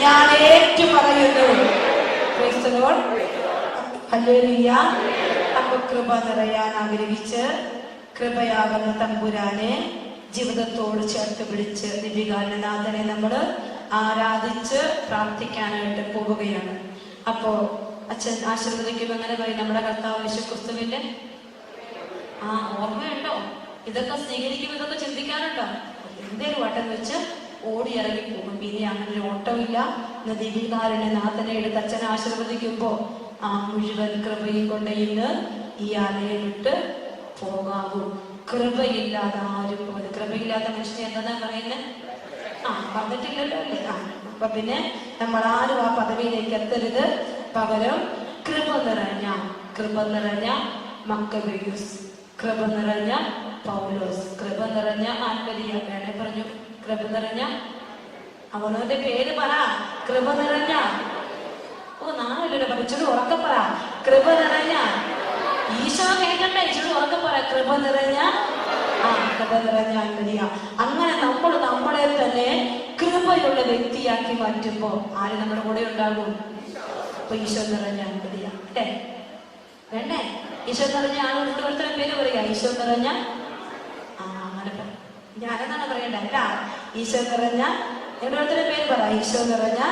ഞാൻ ഏറ്റു പറയുന്നു. ഹല്ലേലൂയ. അപ്പൊ കൃപ നിറയാൻ ആഗ്രഹിച്ച് കൃപയാകുന്ന തമ്പുരാനെ ജീവിതത്തോട് ചേർത്ത് പിടിച്ച് ദിവ്യകാരുണ്യനാഥനെ നമ്മൾ ആരാധിച്ച് പ്രാർത്ഥിക്കാനായിട്ട് പോവുകയാണ്. അപ്പോ അച്ഛൻ ആശീർവദിക്കും. എങ്ങനെ പറയും? നമ്മുടെ കർത്താവ് യേശു ക്രിസ്തുവിന്റെ ഓർമ്മയുണ്ടോ? ഇതൊക്കെ സ്വീകരിക്കും, ഇതൊക്കെ ചിന്തിക്കാനുണ്ടോ? എന്തേലും വട്ടം വെച്ച് ഓടി ഇറങ്ങി പോകും. ഇനി അങ്ങനെ ഒരു ഓട്ടമില്ല. ഇന്ന് ദിവ്യകാരുണ്യനാഥനെ എടുത്ത് അച്ഛൻ ആശീർവദിക്കുമ്പോ ആ മുഴുവൻ കൃപയും കൊണ്ട് ഇന്ന് ഈ ആലയം വിട്ട് പോകാവൂ. കൃപയില്ലാതെ ആരും പോകുന്നത്. കൃപയില്ലാത്ത മനുഷ്യനെ എന്താ പറയുന്നത്? പറഞ്ഞിട്ടില്ലല്ലോ അല്ലേ? അപ്പൊ പിന്നെ നമ്മൾ ആരും ആ പദവിയിലേക്ക് എത്തരുത്. പകരം കൃപ നിറഞ്ഞ മക്കബെയൂസ്, കൃപ നിറഞ്ഞ പൗലോസ്, കൃപ നിറഞ്ഞ ആത്മരിയ വേണേ പറഞ്ഞു. കൃപ നിറഞ്ഞ അവനവന്റെ പേര് പറ. കൃപ നിറഞ്ഞ നാളെ പഠിച്ചത് ഉറക്കെ പറ. കൃപ നിറഞ്ഞ ഈശോ കേൾക്കണ്ടേ? ഇച്ചിരി ഉറക്കെ പറ. കൃപ നിറഞ്ഞ കൃപ നിറഞ്ഞ ആത്മരിയ. അങ്ങനെ നമ്മൾ നമ്മളെ തന്നെ കൃപയുള്ള വ്യക്തിയാക്കി മാറ്റുമ്പോ ആര് നമ്മുടെ കൂടെ ഉണ്ടാകും? അപ്പൊ ഈശോ നിറഞ്ഞ ആത്മരിയ അല്ലേ? വേണ്ടേ? ഈശോ നിറഞ്ഞ ആൾ ഓരോരുത്തരുടെ പേര് പറയാ. ഈശോ നിറഞ്ഞ അങ്ങനെ ഞാനെന്നാണ് പറയണ്ട. അല്ല, ഈശോ നിറഞ്ഞ ഓരോരുത്തരുടെ പേര് പറ. ഈശോ നിറഞ്ഞ.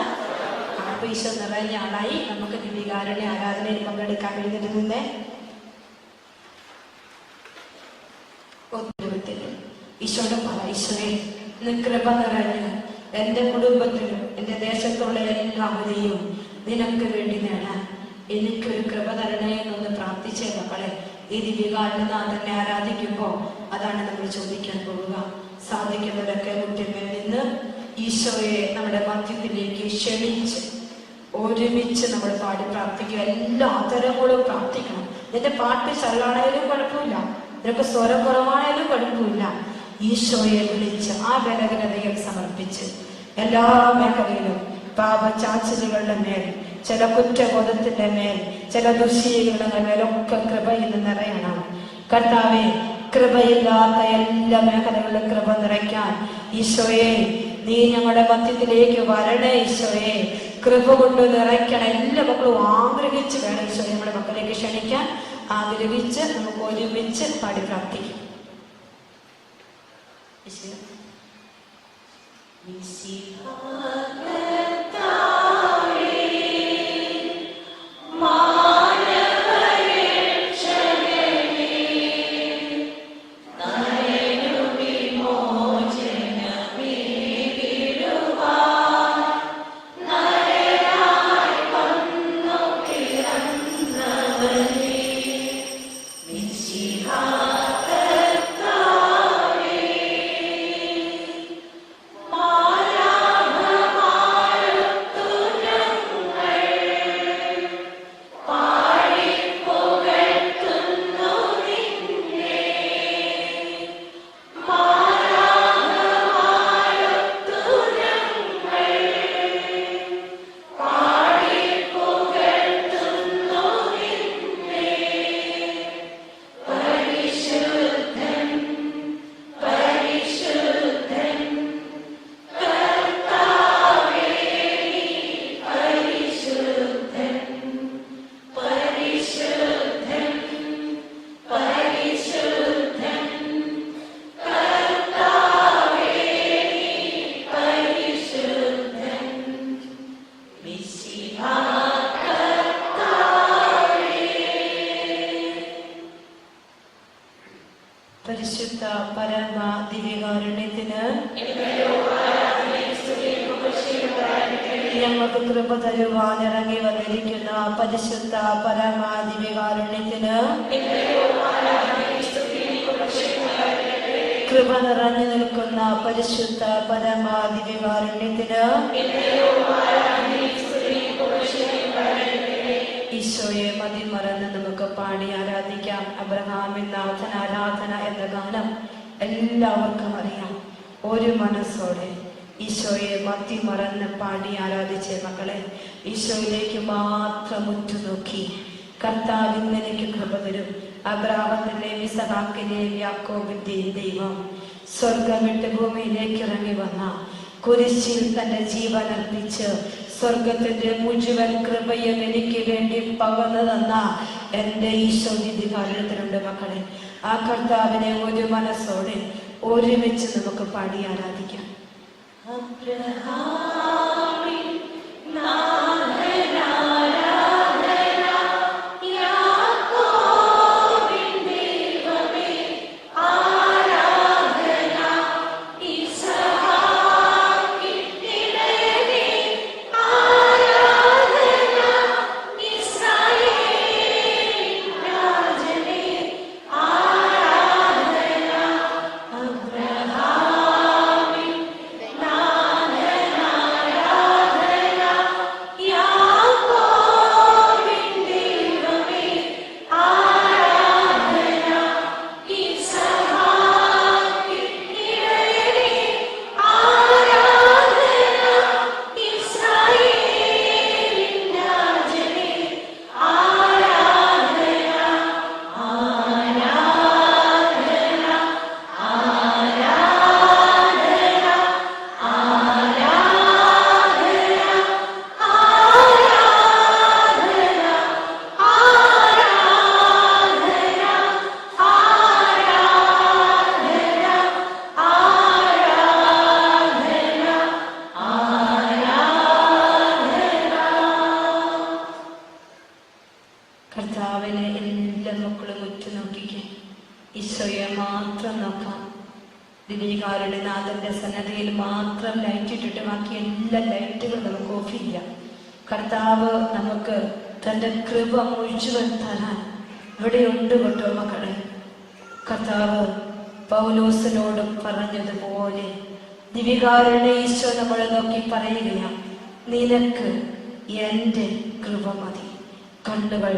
അപ്പൊ ഈശോ നിറഞ്ഞ ആളായി നമുക്ക് ദിവ്യകാരുണ്യ ആരാധനയിൽ പങ്കെടുക്കാൻ കഴിഞ്ഞിട്ട് നിന്നേ. ഒത്തിരി ഈശോയുടെ പറ, ഈശോയെ ഇന്ന് കൃപ നിറഞ്ഞ് എൻ്റെ കുടുംബത്തിലും എൻ്റെ ദേശത്തുള്ള എല്ലാവരെയും നിനക്ക് വേണ്ടി നേടാൻ എനിക്കൊരു കൃപ തരണേ എന്നൊന്ന് പ്രാർത്ഥിച്ചേ മക്കളെ. ഈ ദിവ്യകാരണനാഥനെ ആരാധിക്കുമ്പോൾ അതാണ് നമ്മൾ ചോദിക്കാൻ പോവുക. സാധിക്കുന്നവരൊക്കെ മുട്ടിന്മേൽ നിന്ന് ഈശോയെ നമ്മുടെ മധ്യത്തിലേക്ക് ക്ഷണിച്ച് ഒരുമിച്ച് നമ്മൾ പാടി പ്രാർത്ഥിക്കുക. എല്ലാ തരങ്ങളും പ്രാർത്ഥിക്കണം. നിന്റെ പാട്ട് ചള്ളാണേലും കുഴപ്പമില്ല, നിനക്ക് സ്വരം കുറവാണേലും കുഴപ്പമില്ല. ഈശോയെ വിളിച്ച് ആ ബലഹീനതകൾ സമർപ്പിച്ച് എല്ലാ മേഖലയിലും പാപചാച്ചിലുകളുടെ മേൽ, ചില കുറ്റബോധത്തിന്റെ മേൽ, ചില ദുശ്ശീലങ്ങളുടെ മേലൊക്കെ കൃപയിൽ നിറയണം. കർത്താവെ, കൃപയില്ലാത്ത എല്ലാ മേഖലകളിലും കൃപ നിറയ്ക്കാൻ ഈശോയെ നീ ഞങ്ങളുടെ മധ്യത്തിലേക്ക് വരണേ. ഈശോയെ കൃപ കൊണ്ട് നിറയ്ക്കണം. എല്ലാ മക്കളും ആഗ്രഹിച്ച് വേണം ഈശോയെ നമ്മുടെ മക്കളിലേക്ക് ക്ഷണിക്കാൻ. ആഗ്രഹിച്ച് നമുക്ക് ഒരുമിച്ച് പാടി പ്രാർത്ഥിക്കും. പരിശുദ്ധ പരമ ദിവ്യകാരുണ്യത്തിന് ഞങ്ങൾക്ക് കൃപ തരുവാൻ ഇറങ്ങി വന്നിരിക്കുന്ന പരിശുദ്ധ പരമ ദിവ്യകാരുണ്യത്തിന് കൃപ നിറഞ്ഞു നിൽക്കുന്ന പരിശുദ്ധ പരമ ദിവ്യകാരുണ്യത്തിന് ഈശോയെ മതിമറന്ന് നമുക്ക് പാടി ആരാധിക്കാം. അബ്രഹാമിൻ നാഥൻ ആരാധന എന്ന ഗാനം എല്ലാവർക്കും അറിയാം. ഒരു മനസ്സോടെ ഈശോയെ മതിമറന്ന് പാടി ആരാധിച്ച മക്കളെ, ഈശോയിലേക്ക് മാത്രം ഉറ്റുനോക്കി കർത്താവ് ഇന്ന് എനിക്ക് കൃപ തരും. അബ്രാഹത്തിന്റെയും ഇസഹാക്കിന്റെയും യാക്കോബിന്റെയും ദൈവം സ്വർഗം വിട്ട് ഭൂമിയിലേക്ക് ഇറങ്ങി വന്ന കുരിശിൽ തന്റെ ജീവൻ അർപ്പിച്ച് സ്വർഗത്തിന്റെ മുഴുവൻ കൃപയും എനിക്ക് വേണ്ടി പകർന്നു തന്ന എന്റെ ഈശോ ദിവ്യകാരുണ്യത്തിലുണ്ട് മക്കളെ. ആ കർത്താവിനെ ഒരു മനസ്സോടെ ഒരുമിച്ച് നമുക്ക് പാടി ആരാധിക്കാം. നോക്കാം. ദിവികാരുടെ നാഥന്റെ സന്നദ്ധയിൽ മാത്രം ലൈറ്റ് ഇട്ടിട്ട് ബാക്കി എല്ലാ ലൈറ്റുകളും നമുക്ക് ഓഫ് ചെയ്യാം. കർത്താവ് നമുക്ക് തൻ്റെ കൃപ മുഴുവൻ തരാൻ ഇവിടെയുണ്ട് കേട്ടോ മക്കളെ. കർത്താവ് പൗലോസിനോട് പറഞ്ഞതുപോലെ ദിവികാരുടെ ഈശോ നമ്മളെ നോക്കി പറയുകയാണ്, നിനക്ക് എൻ്റെ കൃപ മതി. കണ്ണുകൾ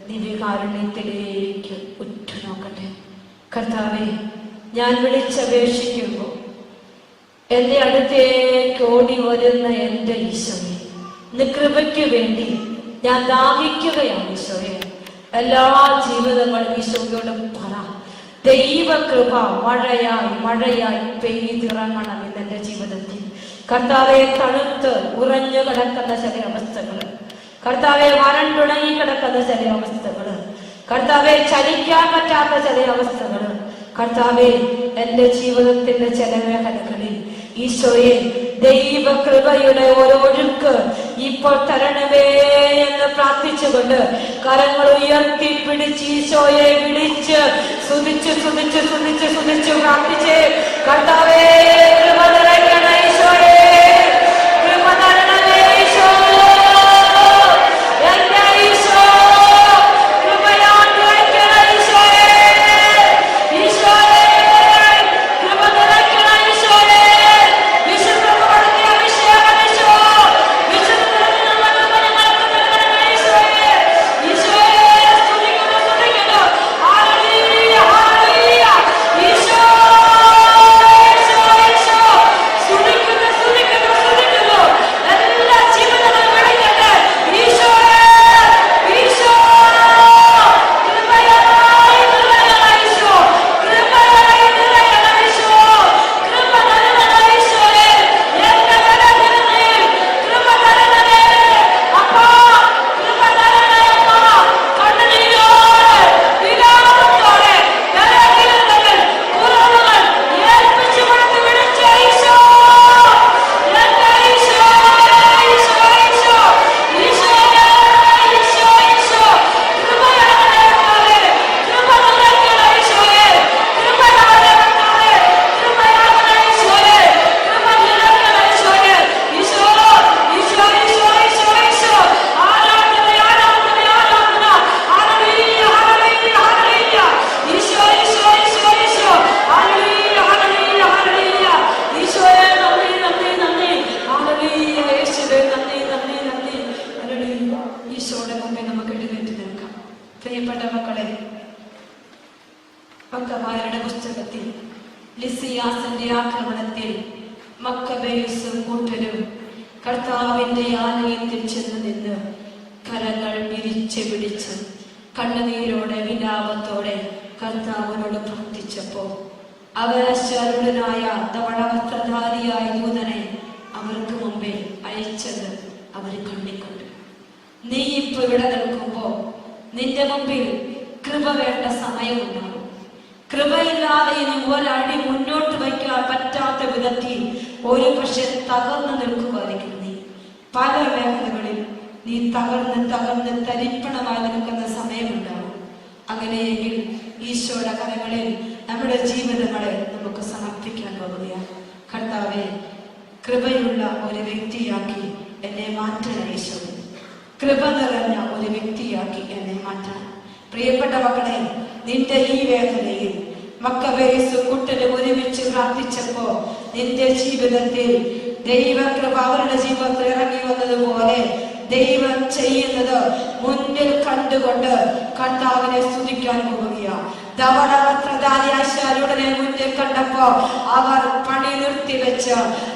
ദിവികാരുണ്യത്തിലേക്ക് ഉറ്റുനോക്കട്ടെ. കർത്താവെ, ഞാൻ വിളിച്ചപേക്ഷിക്കുമ്പോൾ എൻ്റെ അടുത്തേക്ക് ഓടി വരുന്ന എൻ്റെ ഈശോയെ, ഇന്ന് കൃപയ്ക്ക് വേണ്ടി ഞാൻ ദാഹിക്കുകയാണ് ഈശോയെ. എല്ലാ ജീവിതങ്ങളും ഈശോയോട് പറ, ദൈവകൃപ മഴയായി പെയ്തിറങ്ങണം ഇന്നെൻ്റെ ജീവിതത്തിൽ. കർത്താവെ, തണുത്ത് ഉറഞ്ഞു കിടക്കുന്ന ചില അവസ്ഥകൾ, കർത്താവെ വരണ്ടുണങ്ങി കിടക്കുന്ന ചില അവസ്ഥകൾ, കർത്താവെ ചലിക്കാൻ പറ്റാത്ത ചില അവസ്ഥകൾ, കർത്താവെ എൻ്റെ ജീവിതത്തിന്റെ ചില മേഖലകളിൽ ഈശോയെ ദൈവകൃപയുടെ ഒരൊഴുക്ക് ഇപ്പോൾ തരണമേ എന്ന് പ്രാർത്ഥിച്ചുകൊണ്ട് കരങ്ങൾ ഉയർത്തി പിടിച്ച് ഈശോയെ വിളിച്ച് സ്തുതിച്ച് പ്രാർത്ഥിച്ച് കർത്താവേ കൃപ തരണമേ ഈശോയെ, കൃപ തരണമേ ഈശോ, എൻ്റെ ഈശോ കൃപയാൽ നിറയ്ക്കണമേ ഈശോയെ, ഈശോയെ കൃപ തരണമേ ഈശോയെ, വിശുദ്ധപ്പെടുത്തിയ അഭിഷേകം ഈശോ, മക്കമാരുടെ പുസ്തകത്തിൽ ലിസിയാസിന്റെ ആക്രമണത്തിൽ മക്കബേയുസും കൂട്ടരും കർത്താവിന്റെ ആലയത്തിൽ ചെന്ന് നിന്ന് കരങ്ങൾ വിരിച്ച് പിടിച്ച് കണ്ണുനീരോടെ വിലാപത്തോടെ കർത്താവിനോട് പ്രാർത്ഥിച്ചപ്പോ അവരശാരുടനായ ധവളവസ്ത്രധാരിയായ ദൂതനെ അവർക്ക് മുമ്പിൽ അയച്ചത് അവർ കണ്ണിക്കണ്ടു. നീ ഇപ്പൊ ഇവിടെ നിൽക്കുമ്പോ നിന്റെ മുമ്പിൽ കൃപ വേണ്ട സമയമുണ്ടാകും. കൃപയില്ലാതെ ഇനി ഒരടി മുന്നോട്ട് വയ്ക്കാൻ പറ്റാത്ത വിധത്തിൽ ഒരു പക്ഷെ തകർന്നു നിൽക്കുമായിരിക്കും. നീ പല മേഖലകളിൽ നീ തകർന്ന് തരിപ്പണമായി നിൽക്കുന്ന സമയമുണ്ടാകും. അങ്ങനെയെങ്കിൽ ഈശോയുടെ കരങ്ങളിൽ നമ്മുടെ ജീവിതങ്ങളെ നമുക്ക് സമർപ്പിക്കാൻ പോവുകയാണ്. കർത്താവെ, കൃപയുള്ള ഒരു വ്യക്തിയാക്കി എന്നെ മാറ്റണം ഈശോയെ, കൃപ നിറഞ്ഞ ഒരു വ്യക്തിയാക്കി എന്നെ മാറ്റണം. പ്രിയപ്പെട്ട മക്കളെ, നിന്റെ ഈ വേദനയിൽ മക്കബേയുസ് കൂട്ടരും ഒരുമിച്ച് പ്രാർത്ഥിച്ചപ്പോ നിന്റെ ജീവിതത്തിൽ ദൈവകൃപ അവരുടെ ജീവിതത്തിൽ ഇറങ്ങി വന്നതുപോലെ ദൈവം ചെയ്യുന്നത് മുന്നിൽ കണ്ടുകൊണ്ട് കർത്താവിനെ സ്തുതിക്കാൻ പോവുകയാണ്. ധവളവസ്ത്രധാരിയാശാരുടെ മുന്നിൽ കണ്ടപ്പോ അവർ പണി നിർത്തിവെച്ച്,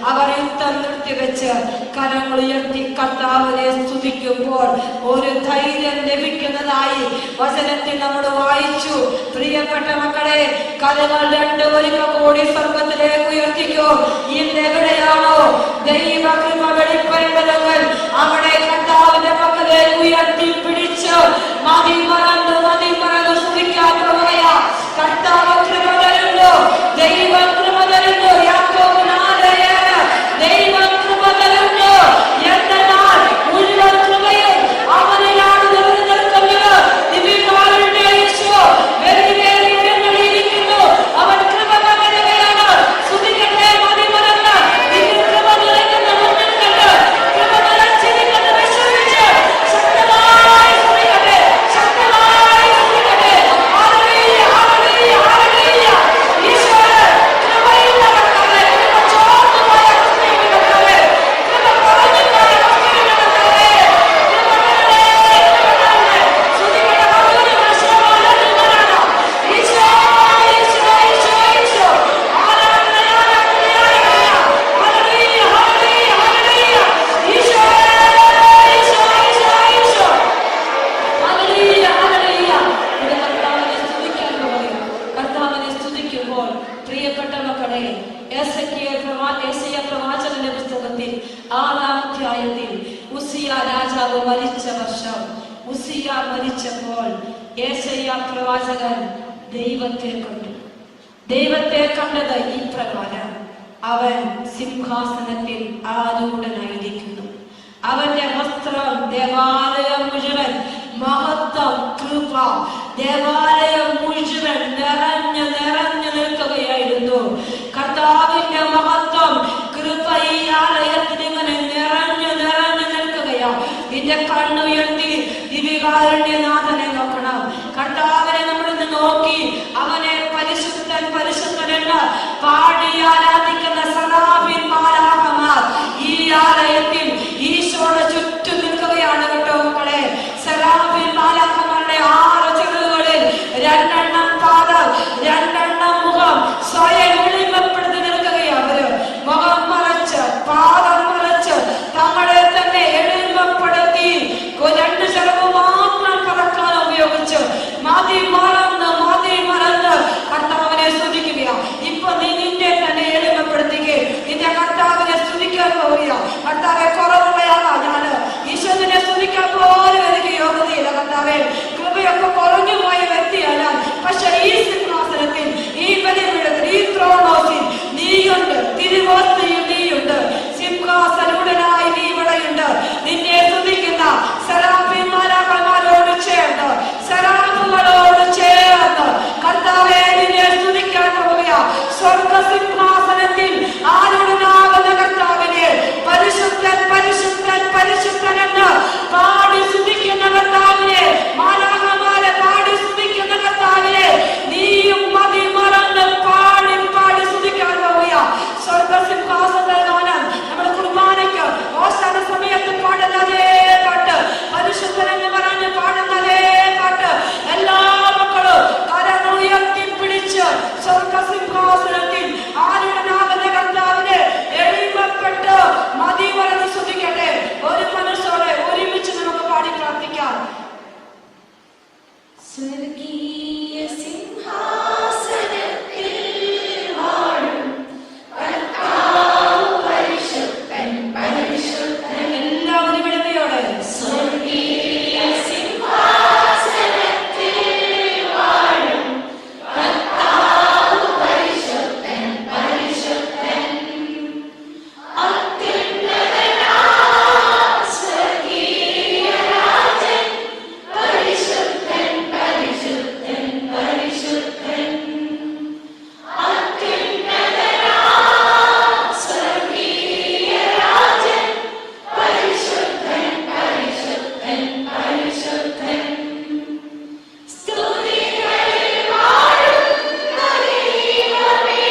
അവർ യുദ്ധം നിർത്തിവെച്ച് കരങ്ങൾ ഉയർത്തി കർത്താവിനെ സ്തുതിക്കുമ്പോൾ ഒരു ധൈര്യം ലഭിക്കുന്നതായി വചനത്തിൽ നമ്മൾ വായിച്ചു. പ്രിയപ്പെട്ട മക്കളെ, കരങ്ങൾ രണ്ടുപേരും കൂടി സ്വർഗത്തിലേക്ക് ഉയർത്തിക്കോ. ഇന്ന് എവിടെയാണോ ദൈവകൃപ വെളിപ്പെടേണ്ടതെങ്കിൽ അവിടെ കർത്താവിന്റെ പക്കലേക്ക് ഉയർത്തി പിടിച്ച് മതി മറന്നു സ്തുതിക്കാൻ പോവുകയാ. കർത്താവ് കൃപ തരുന്നു, ദൈവം കൃപ തരുന്നു. യാക്കോബ് 4:7 ദൈവം കൃപ തരുന്നു, എന്നാൽ മുഴുവൻ കൃപയും അവനിലാണ് നിറഞ്ഞു നിൽക്കുന്നത്. ദിവ്യകാരുണ്യ ഈശോ വെറുതെ ഉയർന്നിരിക്കുന്നു. അവൻ കൃപ പ്രിയപ്പെട്ട മക്കളെ, യെശയ്യാ പ്രവാചകന്റെ പുസ്തകത്തിൽ 6-ാം അധ്യായത്തിൽ ഉസിയ രാജാവ് മരിച്ച വർഷം, ഉസിയ മരിച്ചപ്പോൾ യെശയ്യാ പ്രവാചകൻ ദൈവത്തെ കണ്ടു. ദൈവത്തെ കണ്ടത് ഈ പ്രകാരം: അവൻ സിംഹാസനത്തിൽ ആരൂഢനായിരിക്കുന്നു. അവന്റെ വസ്ത്രം ദേവാലയം മുഴുവൻ മഹത്വം, കൃപ ദേവാലയം മുഴുവൻ നിറഞ്ഞു നിറഞ്ഞു നിൽക്കുകയായിരുന്നു. കർത്താവിന്റെ മഹത്വം, കൃപ ഈ ആലയത്തിൽ ഇങ്ങനെ നിറഞ്ഞു നിറഞ്ഞു നിൽക്കുകയാ. നിന്റെ കണ്ണുയർത്തി ദിവികാരുണ്യനാഥനെ നോക്കണം. കർത്താവിനെ നമ്മളിന്ന് നോക്കി അവനെ പരിശുദ്ധൻ പരിശുദ്ധൻ എന്ന് പാടി ആരാധിക്കുന്ന സദാഫിൻ മാലാഖമാർ ഈ ആലയത്തിൽ ഈശോയുടെ ചുറ്റും നിൽക്കുകയാണ് കേട്ടോ മക്കളെ. സദാഫിൻ മാലാഖമാരുടെ 6 ചിറകുകളിൽ 2 പാദം, 2 മുഖം സ്വയം എളിമപ്പെടുത്തി നിൽക്കുകയാണ്. അവര് മുഖം മറച്ച് പാദം മറച്ച് തങ്ങളെ തന്നെ എളിമപ്പെടുത്തി 2 ചിറക് മാത്രം പറക്കാൻ ഉപയോഗിച്ച് മതി മറന്ന് കർത്താവിനെ സ്തുതിക്കുക. ഇപ്പൊ നീ നിന്റെ തന്നെ എളിമപ്പെടുത്തുക, നിന്റെ കർത്താവിനെ സ്തുതിക്കാൻ പോവുക. കർത്താവെ, കുറവുള്ളയാളാ ഞാന്, ഈശ്വരനെ സ്തുതിക്കാൻ പോലും എനിക്ക് യോഗ്യതയില്ല. കർത്താവെ, കൃപയൊക്കെ കുറഞ്ഞു പോയ വ്യക്തിയാണ്. പക്ഷെ ഈ സിംഹാസനത്തിൽ, ഈ ബലിപീഠത്തിൽ, ഈ ത്രോണോസിൽ നീയുണ്ട്, തിരുവോസ്തിയിൽ നീയുണ്ട്, സിംഹാസനൂടനായി നീ ഇവിടെയുണ്ട്. നിന്നെ സ്തുതിക്കുന്ന സെറാഫിന്മാരോട് ചേർന്ന്, സെറാഫുകളോട് ചേർന്ന് കർത്താവെ നിന്നെ സ്തുതിക്കാൻ പോവുക. സ്വർഗ സിംഹാസനത്തിൽ ആരൂഢനാകുന്ന കർത്താവിനെ പരിശുദ്ധൻ പരിശുദ്ധൻ പരിശുദ്ധൻ എന്ന് പാടി സ്തുതിക്കുന്ന കർത്താവിനെ, മാലാഖമാരെ പാടി സ്തുതിക്കുന്ന കർത്താവിനെ നീയും മതി മറന്ന് പാടി പാടി സ്തുതിക്കാൻ പോവുക. സ്വർഗ സിംഹാസന ഗാനം നമ്മുടെ കുർബാനയ്ക്ക് ഓശാന സമയത്ത് പാടുന്നതേ പാട്ട്, പരിശുദ്ധൻ എന്ന് പറഞ്ഞ് പാടുന്നതേ പാട്ട് എല്ലാ മക്കളും കരമുയർത്തി പിടിച്ച് സ്വർഗ സിംഹാസനത്തിൽ ആരൂഢനാകുന്ന കർത്താവിനെ എളിമപ്പെട്ട് മതി മറന്ന് സ്തുതിക്കട്ടെ. ഒരു മനസ്സോടെ ഒരുമിച്ച് നമുക്ക് പാടി പ്രാർത്ഥിക്കാം. സ്വർഗീയ സിംഹാസനത്തിൽ വാഴും കർത്താവ് പരിശുദ്ധൻ പരിശുദ്ധൻ. എല്ലാവരും വിളിയോടെ സ്വർഗീയ സിംഹാസനത്തിൽ വാഴും കർത്താവ് പരിശുദ്ധൻ പരിശുദ്ധൻ. അത്യുന്നതനാം സ്വർഗീയ രാജൻ പരിശുദ്ധൻ പരിശുദ്ധൻ പരിശുദ്ധൻ. അത്യുന്നതനാം സ്വർഗീയ രാജൻ പരിശുദ്ധൻ പരിശുദ്ധൻ പരിശുദ്ധൻ. സ്തുതികളിൽ വാഴുന്ന ദൈവമേ,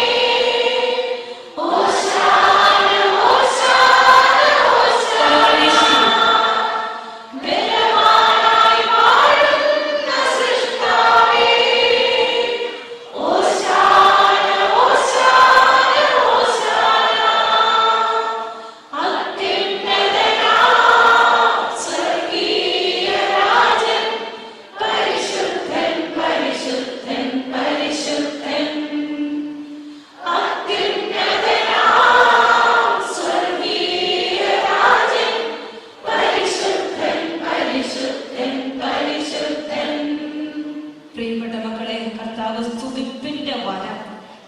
ഹോശാന ഹോശാന ഹോശാന. ബലവാനായി വാഴുന്ന സൃഷ്ടാവേ, ഹോശാന ഹോശാന ഹോശാന. അത്യുന്നതനാം സ്വർഗീയ രാജൻ പരിശുദ്ധൻ പരിശുദ്ധൻ പരിശുദ്ധൻ. അത്യുന്നതനാം സ്വർഗീയ രാജൻ പരിശുദ്ധൻ പരിശുദ്ധൻ പരിശുദ്ധൻ. പ്രിയപ്പെട്ട മക്കളെ, കർത്താവ് സ്തുതിപ്പിന്റെ വരം,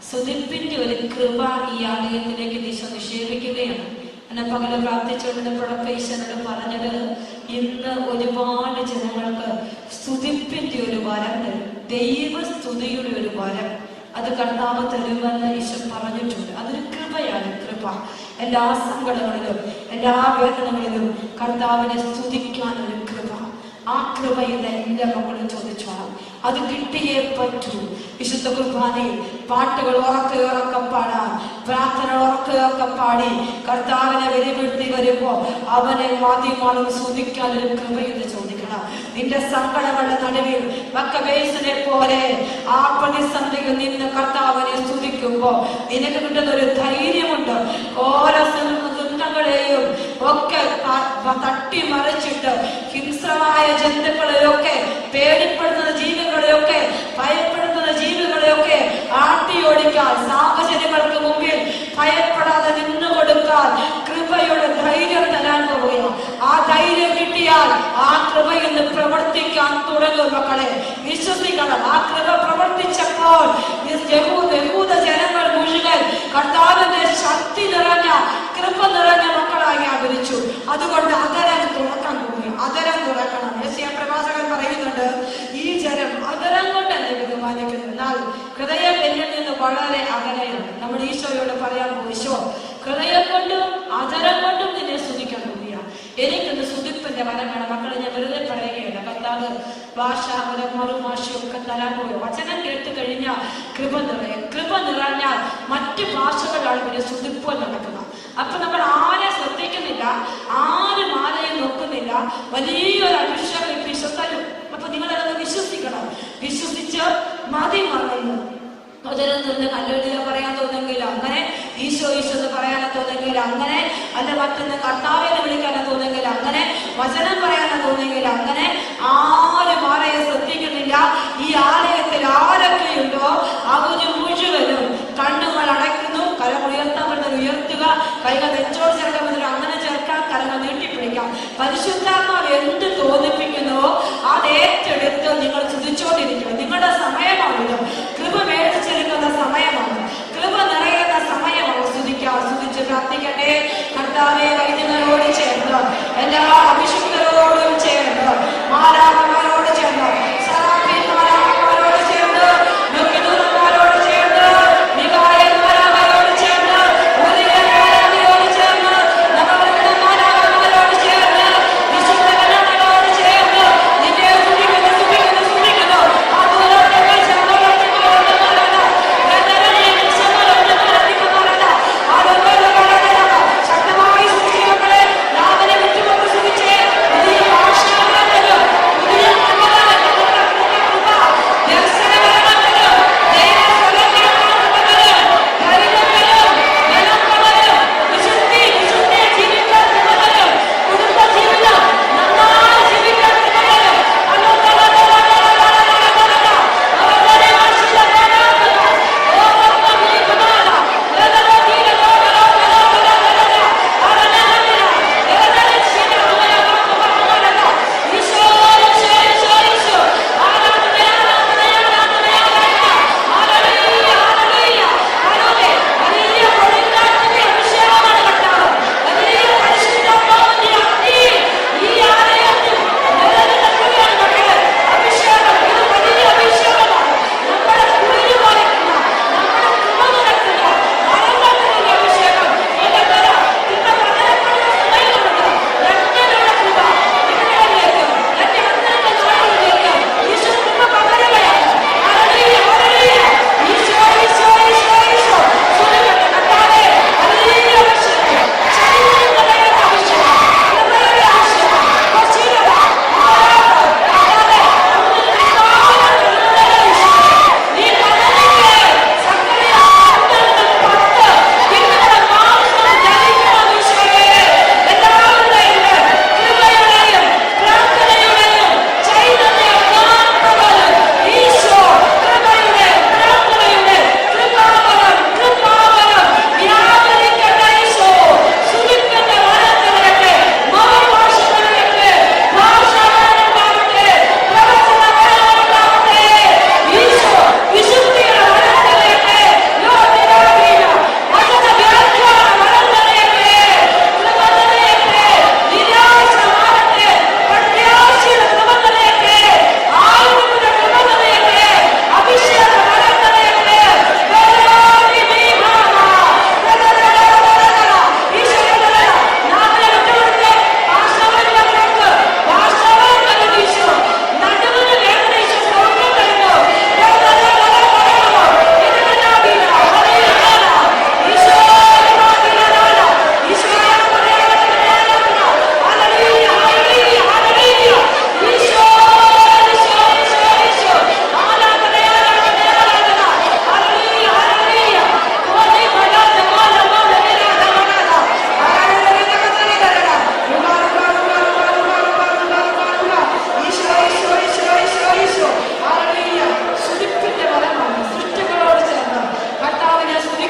സ്തുതിപ്പിന്റെ ഒരു കൃപ ഈ ആലയത്തിലേക്ക് ദിശ നിക്ഷേപിക്കുകയാണ്. എന്നെ പകല് പ്രാർത്ഥിച്ചുകൊണ്ടിരുന്നപ്പോഴൊക്കെ ഈശ്വരനോട് പറഞ്ഞത്, ഇന്ന് ഒരുപാട് ജനങ്ങൾക്ക് സ്തുതിപ്പിന്റെ ഒരു വരം തരും, ദൈവസ്തുതിയുടെ ഒരു വരം അത് കർത്താവ് തരുമെന്ന് ഈശ്വരൻ പറഞ്ഞിട്ടുണ്ട്. അതൊരു കൃപയാണ്. കൃപ എല്ലാ സങ്കടങ്ങളിലും എല്ലാ വേദനകളിലും കർത്താവിനെ സ്തുതിക്കാൻ ഒരു കൃപ. ആ കൃപയുടെ എല്ലാ മക്കളും ചോദിച്ചോളാം. അത് കിട്ടിയേ പറ്റൂ. വിശുദ്ധ കുർബാനയിൽ പാട്ടുകൾ ഉറക്കെ പാടാൻ, പ്രാർത്ഥന ഉറക്കെ പാടി കർത്താവിനെ വെളിപ്പെടുത്തി വരുമ്പോ അവനെ വാദ്യമാളും സ്തുതിക്കാൻ ഒരു കൃപയെന്ന് ചോദിക്കണം. നിന്റെ സങ്കടങ്ങളുടെ നടുവിൽ മക്കബേസിനെ പോലെ ആ പ്രതിസന്ധിയിൽ നിന്ന് കർത്താവിനെ സ്തുതിക്കുമ്പോ നിനക്ക് കിട്ടുന്ന ഒരു ധൈര്യമുണ്ട്. ഓരോ ദുഃഖങ്ങളെയും ഒക്കെ തട്ടി മറിച്ചിട്ട് ഹിംസ്രമായ ജന്തുക്കളെയൊക്കെ, പേടിപ്പെടുത്തുന്ന ജീവികളെയൊക്കെ, ഭയപ്പെടുത്തുന്ന ജീവികളെയൊക്കെ ആട്ടി ഓടിക്കാൻ, സാഹചര്യങ്ങൾക്ക് മുമ്പിൽ ഭയപ്പെടാതെ നിന്നു കൊടുക്കാൻ കൃപയുടെ ധൈര്യം തരാൻ പോവുകയാണ്. ആ ധൈര്യം കിട്ടിയാൽ ആ കൃപ ഇന്ന് പ്രവർത്തിക്കാൻ തുടങ്ങും. മക്കളെ വിശ്വസിക്കണം. ആ കൃപ പ്രവർത്തിച്ചപ്പോൾ യഹൂദ ജനങ്ങൾ മുഴുവൻ കർത്താവിന്റെ ശക്തി നിറഞ്ഞ കൃപ നിറഞ്ഞ മക്കളായി ആദരിച്ചു. അതുകൊണ്ട് അതരം തുറക്കാൻ പോകുന്നു. അതരം തുറക്കണം. യെശയ്യാ പ്രവാചകൻ പറയുന്നുണ്ട്, ഈ ജനം അതരം കൊണ്ട് എന്നെ ബഹുമാനിക്കുന്നു, എന്നാൽ ഹൃദയം എന്നിൽ നിന്ന് വളരെ അകലെയാണ്. നമ്മൾ ഈശോയോട് പറയാൻ പോകും, ഈശോ ഹൃദയം കൊണ്ടും അതരം കൊണ്ടും നിന്നെ സ്തുതിക്കാൻ പോവുക. എനിക്കൊന്ന് സ്തുതിപ്പിന്റെ വരം വേണം. മക്കളെ ഞാൻ വെറുതെ പറയുകയില്ല. കർത്താവ് ഭാഷാപരം മറുഭാഷയൊക്കെ തരാൻ പോയോ. വചനം കേട്ട് കഴിഞ്ഞാൽ കൃപ നിറയും. കൃപ നിറഞ്ഞാൽ മറ്റ് ഭാഷകളാണ് പിന്നെ സ്തുതിപ്പ് നടക്കുക. അപ്പൊ നമ്മൾ ആരെ ശ്രദ്ധിക്കുന്നില്ല, ആരും ആരെയും നോക്കുന്നില്ല. വലിയൊരു അഭിഷേകം വിശ്വസിക്കും. അപ്പൊ നിങ്ങളത് വിശ്വസിക്കണം. വിശ്വസിച്ച് മതി മറന്നു. അതിലും നിന്ന് ഹല്ലേലൂയ പറയാൻ തോന്നെങ്കിൽ അങ്ങനെ, ഈശോ ഈശോ എന്ന് പറയാനാ തോന്നെങ്കിൽ അങ്ങനെ, അല്ല മറ്റൊന്ന് കർത്താവിനെ വിളിക്കാനാ തോന്നെങ്കിൽ അങ്ങനെ, വചനം പറയാനാ തോന്നെങ്കിൽ അങ്ങനെ. ആരും ആരെയും ശ്രദ്ധിക്കുന്നില്ല. ഈ ആലയത്തിൽ ആരൊക്കെയുണ്ടോ അവര് മുഴുവനും കണ്ണുകൾ അടയ്ക്കുന്നു. കരങ്ങൾ ഉയർത്താൻ പറ്റുന്നത് ഉയർത്തുക, കൈകൾ നെഞ്ചോട് ചേർക്കാൻ പറ്റുന്നത് അങ്ങനെ ചേർക്കാൻ, കരങ്ങൾ നീട്ടിപ്പിടിക്കാം. പരിശുദ്ധാത്മാവ് എന്ത് തോന്നിപ്പിക്കുന്നുവോ അത് ഏറ്റെടുത്ത് നിങ്ങൾ സ്തുതിച്ചോണ്ടിരിക്കണം. നിങ്ങളുടെ സമയമാണിത്. കൃപ മേടിച്ചെടുക്കുന്ന സമയമാണ്. കൃപ നിറയുന്ന സമയമാണ്. സ്തുതിച്ച് പ്രാർത്ഥിക്കട്ടെ. കർത്താവേ, വൈദ്യനോട് ചേർന്ന്, എല്ലാ അഭിഷിക്തരോടും ചേർന്ന്, മാലാഖമാരോട് ചേർന്ന്, സറാഫീമാരോട് ചേർന്ന്, മുഖ്യദൂതന്മാരോട് ചേർന്ന്, മിഖായേൽമാരോട് ചേർന്ന്, ഉറിയേൽമാരോട് ചേർന്ന്, നവഗ്രഹമാരോട് ചേർന്ന്, വിശുദ്ധഗണങ്ങളോട് ചേർന്ന് നിന്നെ സ്തുതിക്കുന്നു. ആ ദൂരത്തെ ശക്തമായി സ്തുതികളെ നാമനെ വിട്ടുകൊണ്ട് സ്തുതിച്ചേ. പുതിയ ഭാഷ, പുതിയ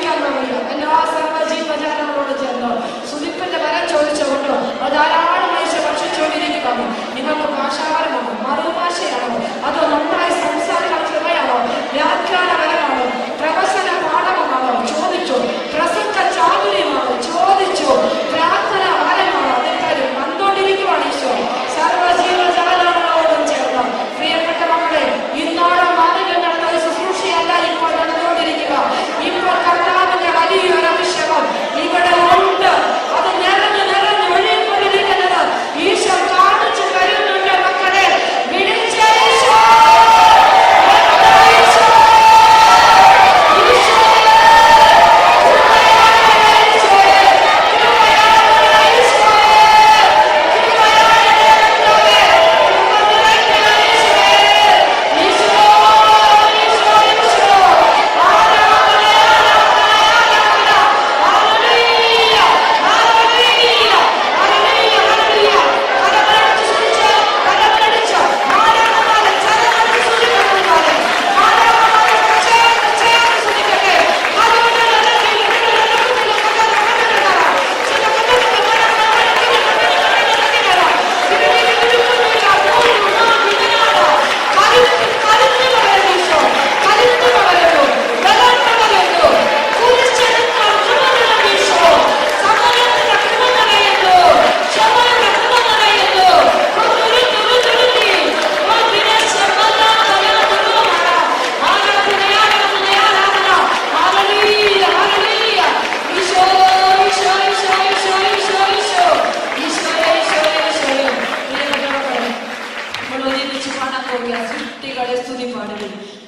സ്തുതിക്കാൻ പോവുക. എല്ലാ സർവ്വജീവജാലങ്ങളോട് ചേർന്ന് സ്തുതിപ്പിന്റെ വരം ചോദിച്ചുകൊണ്ട് ധാരാളം മനുഷ്യ ഭക്ഷിച്ചുകൊണ്ടിരിക്കുകയാണ്. നിങ്ങൾക്ക് ഭാഷാപരമാണോ, മറുഭാഷയാണോ, അതോ നന്നായി സംസാരിക്കാൻ കൃപയാണോ, വ്യാഖ്യാനപരമാണോ, പ്രവചന പാഠകമാണോ ചോദിച്ചു, പ്രസംഗ ചാതുര്യമാണോ ചോദിച്ചു, പ്രാർത്ഥന ആരമാണോ അതെക്കാരും വന്നുകൊണ്ടിരിക്കുവാണ് ഈശോ. സർവ്വജീവജാലങ്ങളോടും ചേർന്ന് പ്രിയപ്പെട്ട മക്കളെ, ഇന്നോളം മാതൃകൾ നടന്ന ശുശ്രൂഷയല്ല ഇപ്പോൾ നടന്നുകൊണ്ടിരിക്കുക. ഇപ്പോൾ കർത്താവിന്റെ വലിയൊരു അഭിഷേകം ഇവിടെ ഉണ്ട്. അത് നിറഞ്ഞു നിറഞ്ഞു ഒഴുകിക്കൊണ്ടിരിക്കുന്നത് ഈശോ കാണിച്ചു തരുന്നുണ്ട്. മക്കളെ വിളിച്ച ഈശോ,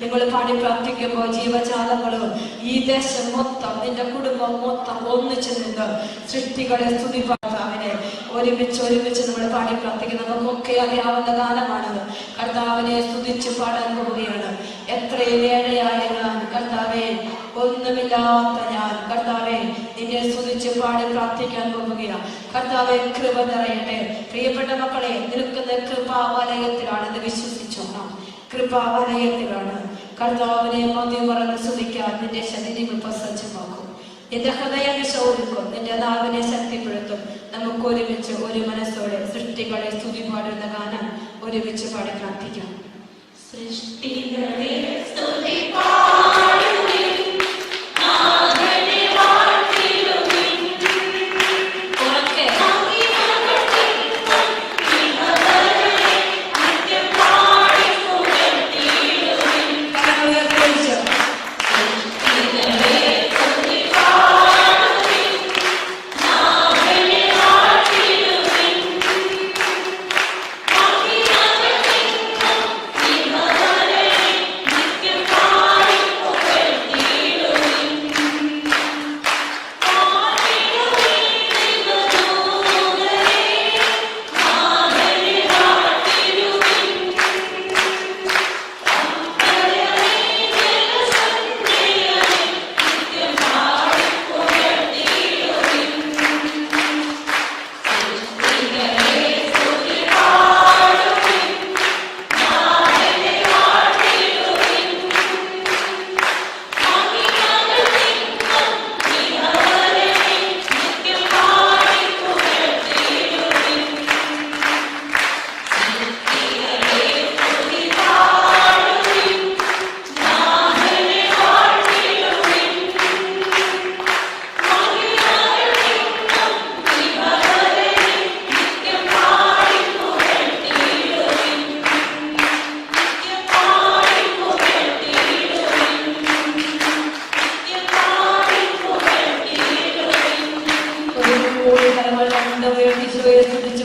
നിങ്ങൾ പാടി പ്രാർത്ഥിക്കുമ്പോൾ ജീവജാലങ്ങളും ഈ ദേശം മൊത്തം, നിന്റെ കുടുംബം മൊത്തം ഒന്നിച്ചു നിന്ന് സൃഷ്ടികളെ സ്തുതി കർത്താവിനെ ഒരുമിച്ച് നമ്മൾ പാടി പ്രാർത്ഥിക്കുന്നത്. നമുക്കൊക്കെ അറിയാവുന്ന ഗാനമാണത്. കർത്താവിനെ സ്തുതിച്ച് പാടാൻ പോവുകയാണ്. എത്രയും ഏഴയായ ഞാൻ കർത്താവെ, ഒന്നുമില്ലാത്ത ഞാൻ കർത്താവെ നിന്നെ സ്തുതിച്ച് പാടി പ്രാർത്ഥിക്കാൻ പോവുകയാണ്. കർത്താവെ കൃപ നിറയട്ടെ. പ്രിയപ്പെട്ട മക്കളെ, നിൽക്കുന്ന കൃപാവലയത്തിലാണെന്ന് വിശ്വസിച്ചോണം. കൃപാവലയത്തിലാണ്. കർത്താവിനെ മതിമറന്ന് സ്തുതിക്കാൻ നിന്റെ ശരീരം ഇപ്പൊ സജ്ജമാക്കും. നിന്റെ ഹൃദയം വിശോധിക്കും, നിന്റെ നാവിനെ ശക്തിപ്പെടുത്തും. നമുക്ക് ഒരുമിച്ച് ഒരു മനസ്സോടെ സൃഷ്ടികളെ സ്തുതി പാടുന്ന ഗാനം ഒരുമിച്ച് പാടി പ്രാർത്ഥിക്കാം. സൃഷ്ടികളെ സ്തുതി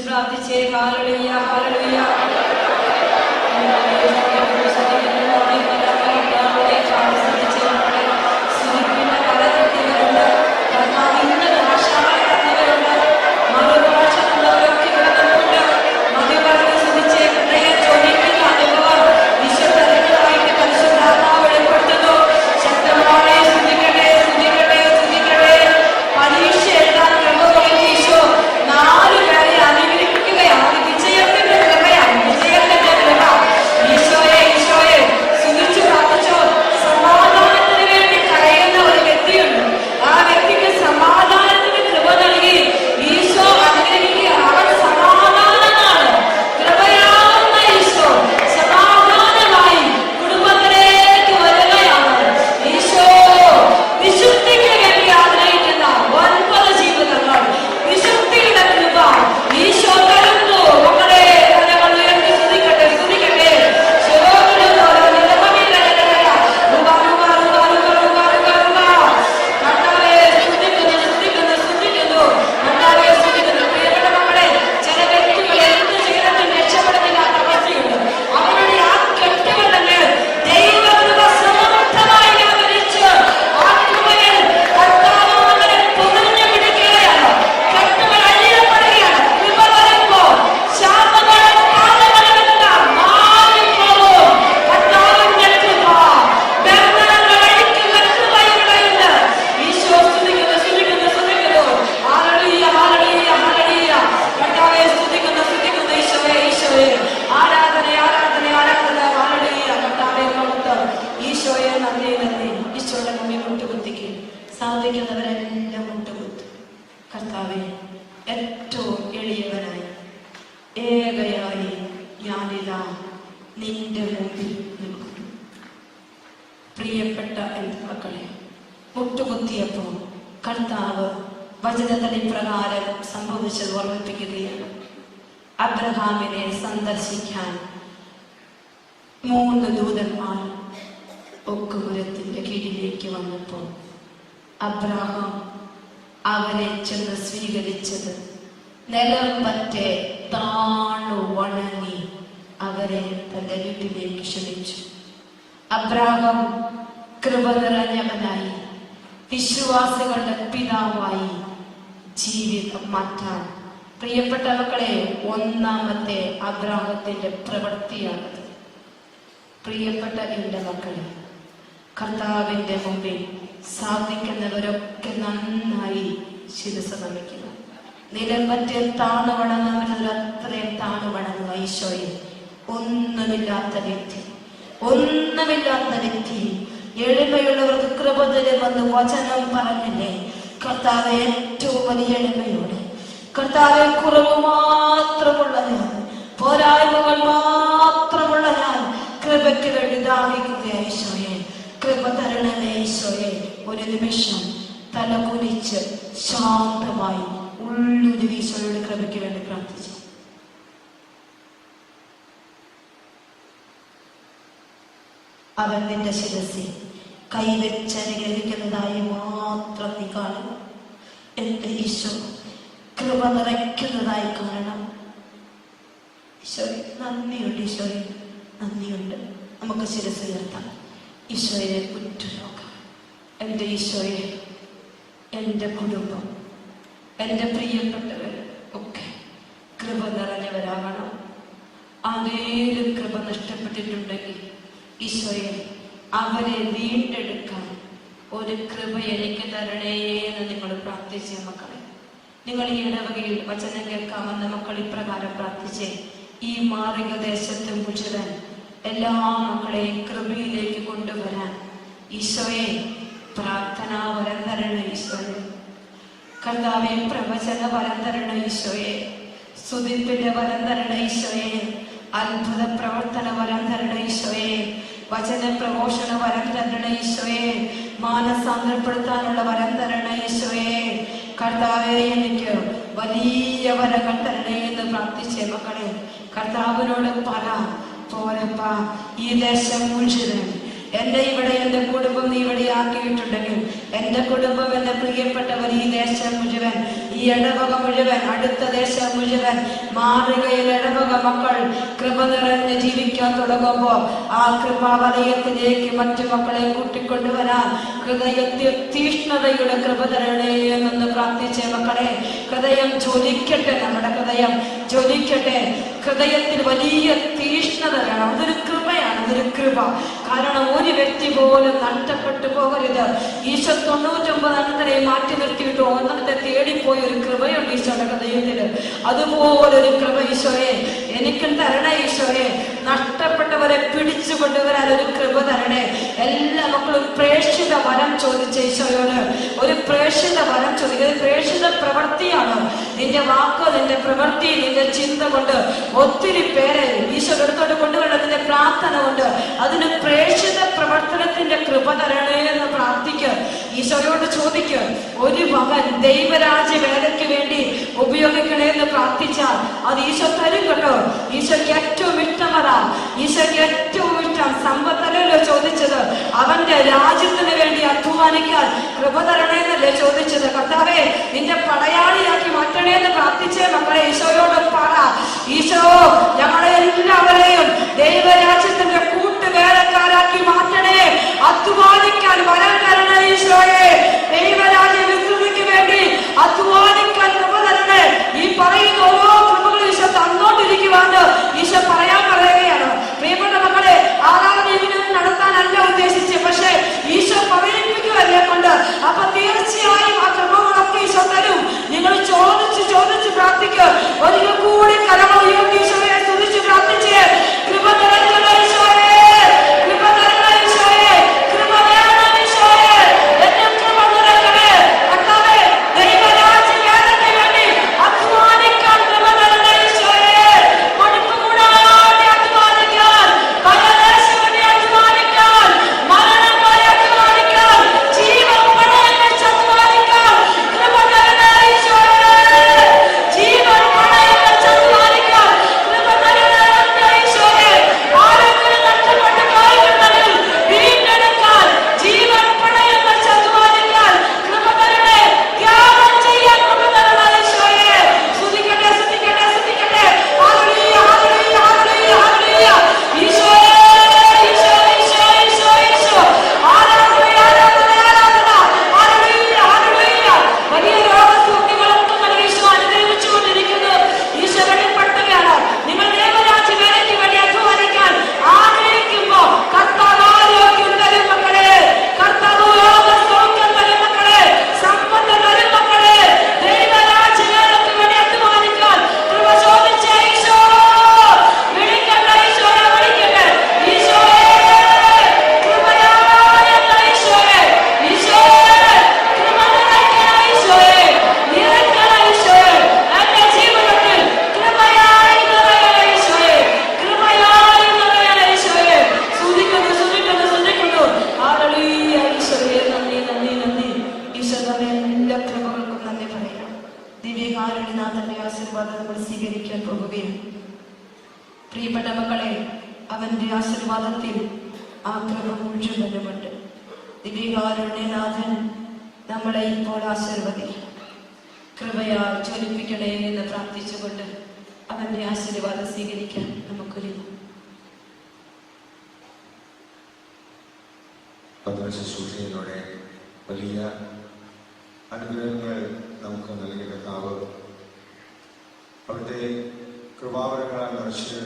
പ്രാർത്ഥിച്ചേ. ഹല്ലേലൂയ, ഹല്ലേലൂയ. പരീക്ഷ എഴുതാൻ ക്രമം ഈശോ 4 പേരെ അനുഗ്രഹിക്കുകയാണ്. വിജയത്തിന്റെ ക്രമയാണ്. സാധിക്കുന്നവരെല്ലാം മുട്ടുകുത്തും. കർത്താവേ, ഏറ്റവും എളിയവനായി ഏകയായി ഞാനിതാ നിന്റെ മുമ്പിൽ നിൽക്കുന്നു. പ്രിയപ്പെട്ട എൻ്റെ മക്കളെ, മുട്ടുകുത്തിയപ്പോൾ കർത്താവ് വചനത്തിൽ പ്രകാരം സംഭവിച്ചത് ഓർമ്മിപ്പിക്കുകയാണ്. അബ്രഹാമിനെ സന്ദർശിക്കാൻ 3 ദൂതന്മാർ ഒക്കുമരത്തിന്റെ കീഴിലേക്ക് വന്നപ്പോൾ അബ്രഹാം അവരെ ചെന്ന് സ്വീകരിച്ചത് നിലം പറ്റെ താണു വണങ്ങി അവരെ തന്റെ വീട്ടിലേക്ക് ക്ഷണിച്ചു. അബ്രഹാം കൃപ നിറഞ്ഞവനായി വിശ്വാസികളുടെ പിതാവായി ജീവിതം മാറ്റാൻ പ്രിയപ്പെട്ട മക്കളെ ഒന്നാമത്തെ അബ്രഹാത്തിന്റെ പ്രവൃത്തിയാണത്. പ്രിയപ്പെട്ട എൻ്റെ മക്കളെ, കർത്താവിന്റെ മുമ്പിൽ സാധിക്കുന്നവരൊക്കെ നന്നായി ശിരസ് നമിക്കുക. നിലം പറ്റിയ താണു വണങ്ങുന്നവരുടെ അത്രയും താണു വണങ്ങുക. ഈശോയെ, ഒന്നുമില്ലാത്ത വ്യക്തി എളിമയുള്ളവർക്ക് കൃപ തരുമെന്ന് വചനം പറഞ്ഞില്ലേ? കർത്താവ് ഏറ്റവും വലിയ എളിമയോടെ, കർത്താവെ കുറവ് മാത്രമുള്ള ഞാൻ, പോരായ്മകൾ മാത്രമുള്ള ഞാൻ കൃപയ്ക്ക് വേണ്ടി ദാഹിക്കുക. ഈശോയെ, കൃപ തരണമേ ഈശോയെ. ഒരു നിമിഷം തല കുനിച്ച് ശാന്തമായി ഉള്ളൊരു ഈശോയുടെ കൃപയ്ക്ക് വേണ്ടി പ്രാർത്ഥിച്ചു. അവൻ നിന്റെ ശിരസിൽ കൈവച്ച് അനുഗ്രഹിക്കുന്നതായി മാത്രം നീ കാണുക. എന്റെ ഈശോ കൃപ നിറയ്ക്കുന്നതായി കാണണം. ഈശോയെ നന്ദിയുണ്ട്, ഈശോയെ നന്ദിയുണ്ട്. നമുക്ക് ശിരസ് ഉയർത്താം. ഈശോയെ ഉറ്റുനോക്കാം. എൻ്റെ ഈശോയെ, എൻ്റെ കുടുംബം, എൻ്റെ പ്രിയപ്പെട്ടവർ ഒക്കെ കൃപ നിറഞ്ഞവരാകണം. ആരേലും കൃപ നഷ്ടപ്പെട്ടിട്ടുണ്ടെങ്കിൽ ഈശോയെ അവരെ വീണ്ടെടുക്കാൻ ഒരു കൃപ എനിക്ക് തരണേ എന്ന് നിങ്ങൾ പ്രാർത്ഥിച്ച മക്കളെ, നിങ്ങൾ ഈ ഇടവകയിൽ വചനം കേൾക്കാമെന്ന മക്കൾ ഇപ്രകാരം പ്രാർത്ഥിച്ചേ. ഈ മാറിക ദേശത്ത് മുഴുവൻ എല്ലാ മക്കളെയും കൃപയിലേക്ക് കൊണ്ടുവരാൻ ഈശോയെ പ്രാർത്ഥനാ വരം തരണ ഈശോയെ. കർത്താവെ പ്രവചന വരം തരണ ഈശോയെ. സ്തുതിപ്പിന്റെ വരം തരണ ഈശോയെ. അത്ഭുത പ്രവർത്തന വരം തരണ ഈശോയെ. വചന പ്രഘോഷണ വരം തരണ ഈശോയെ. മാനസാന്തരപ്പെടുത്താനുള്ള വരം തരണ ഈശോയെ. കർത്താവെ എനിക്ക് വലിയ വരങ്ങൾ തരണേ എന്ന് പ്രാർത്ഥിച്ചേ മക്കളെ. കർത്താവിനോട് പറ, പോരപ്പ ഈ ദേശം മുഴുവൻ എന്റെ ഇവിടെ എന്റെ കുടുംബം നീ ഇവിടെ ആക്കിയിട്ടുണ്ടെങ്കിൽ എന്റെ കുടുംബം, എന്റെ പ്രിയപ്പെട്ടവർ, ഈ ദേശം മുഴുവൻ, ഈ ഇടവക മുഴുവൻ, അടുത്ത ദേശം മുഴുവൻ മാറുകയിൽ ഇടവക മക്കൾ കൃപ നിറഞ്ഞ് ജീവിക്കാൻ തുടങ്ങുമ്പോ ആ കൃപാവലയത്തിലേക്ക് മറ്റു മക്കളെ കൂട്ടിക്കൊണ്ടുവരാൻ ഹൃദയത്തിൽ തീഷ്ണതയുടെ കൃപ തരണേ എന്ന് പ്രാർത്ഥിച്ചേ മക്കളെ. ഹൃദയം ജ്വലിക്കട്ടെ, നമ്മുടെ ഹൃദയം ജ്വലിക്കട്ടെ. ഹൃദയത്തിൽ വലിയ തീഷ്ണത വേണം. അതൊരു കൃപയാണ്, അതൊരു കൃപ. കാരണം ഒരു വ്യക്തി പോലും നഷ്ടപ്പെട്ടു പോകരുത്. ഈശോ 99 അനന്തരെ മാറ്റി നിർത്തിയിട്ട് ഒന്നത്തെ തേടിപ്പോയ ഒരു കൃപയുണ്ട് ഈശോയുടെ ഹൃദയത്തില്. അതുപോലൊരു കൃപ ഈശോയെ എനിക്കും തരണേ ഈശോയെ. നഷ്ടപ്പെട്ടവരെ പിടിച്ചു കൊണ്ടുവരാൻ ഒരു കൃപ തരണേ. എല്ലാ മക്കളും പ്രേക്ഷിത വരം ചോദിച്ച ഈശോയോട് ഒരു പ്രേക്ഷിത വരം ചോദിക്കുക. പ്രേക്ഷിത പ്രവൃത്തിയാണ്. നിന്റെ വാക്ക്, നിന്റെ പ്രവൃത്തി, നിന്റെ ചിന്ത കൊണ്ട് ഒത്തിരി പേരെ ഈശോ എടുത്തോട്ട് കൊണ്ടുവരുന്നതിന്റെ പ്രാർത്ഥന കൊണ്ട് അതിന് പ്രേക്ഷിത പ്രവർത്തനത്തിന്റെ കൃപ തരണേ എന്ന് പ്രാർത്ഥിക്കുക. ഈശോയോട് ചോദിക്കുക. ഒരു മകൻ ദൈവരാജ്യ വേലയ്ക്ക് വേണ്ടി ഉപയോഗിക്കണേ എന്ന് പ്രാർത്ഥിച്ചാൽ അത് ഈശോ തരും കേട്ടോ. ഈശോയ്ക്ക് ഏറ്റവും ഇഷ്ടമതാ. ഈശോയ്ക്ക് ഏറ്റവും ഇഷ്ടം സമ്പത്തല്ലല്ലോ ചോദിച്ചത്, അവന്റെ രാജ്യത്തിന് വേണ്ടി അധ്വാനിക്കാൻ കൃപ തരണേ എന്നല്ലേ ചോദിച്ചത്. കർത്താവേ നിന്റെ പടയാളിയാക്കി മാറ്റണേ എന്ന് പ്രാർത്ഥിച്ചേ മക്കളെ. ഈശോയോട് പറ, ഈശോ ഞങ്ങളെ എല്ലാവരെയും ദൈവരാജ്യത്തിന്റെ കൂട്ടുവേലക്കാരാക്കി മാറ്റണേ. അധ്വാനിക്കാൻ വരം തരണേ ഈശോയെ. ദൈവരാജ്യ വിസ്തൃതിക്ക് വേണ്ടി അധ്വാനിക്കാൻ കൃപ തരണേ. ഈ പറയുന്ന ഓരോ കൃപകളും ഈശോ തന്നോണ്ടിരിക്കുവാണ്. ഈശോ പറയുകയാണ്. പ്രിയപ്പെട്ട മക്കളെ, ആരാധന ഇങ്ങനെ നടത്താനല്ല ഉദ്ദേശിച്ചത്, പക്ഷെ ഈശോ പ്രേരിപ്പിക്കുകയല്ലേ കൊണ്ട്. അപ്പൊ തീർച്ചയായും ദിവ്യകാരുണ്യനാഥന്റെ ആശീർവാദം നമ്മൾ സ്വീകരിക്കാൻ പോകുകയാണ്. പ്രിയപ്പെട്ട മക്കളെ, അവന്റെ ആശീർവാദത്തിൽ ആ കൃപ മുഴുവനുമുണ്ട്. ദിവ്യകാരുണ്യനാഥൻ നമ്മളെ ഇപ്പോൾ ആശീർവദിക്കും. കൃപയാൽ ജ്വലിപ്പിക്കണേ എന്ന് പ്രാർത്ഥിച്ചുകൊണ്ട് അവന്റെ ആശീർവാദം സ്വീകരിക്കാൻ നമുക്കൊരുങ്ങാം. ശുശ്രൂഷയിലൂടെ വലിയ അനുഗ്രഹങ്ങൾ നമുക്ക് നൽകിയ കർത്താവ് അവിടുത്തെ കൃപാവരങ്ങളാൽ നിറച്ച്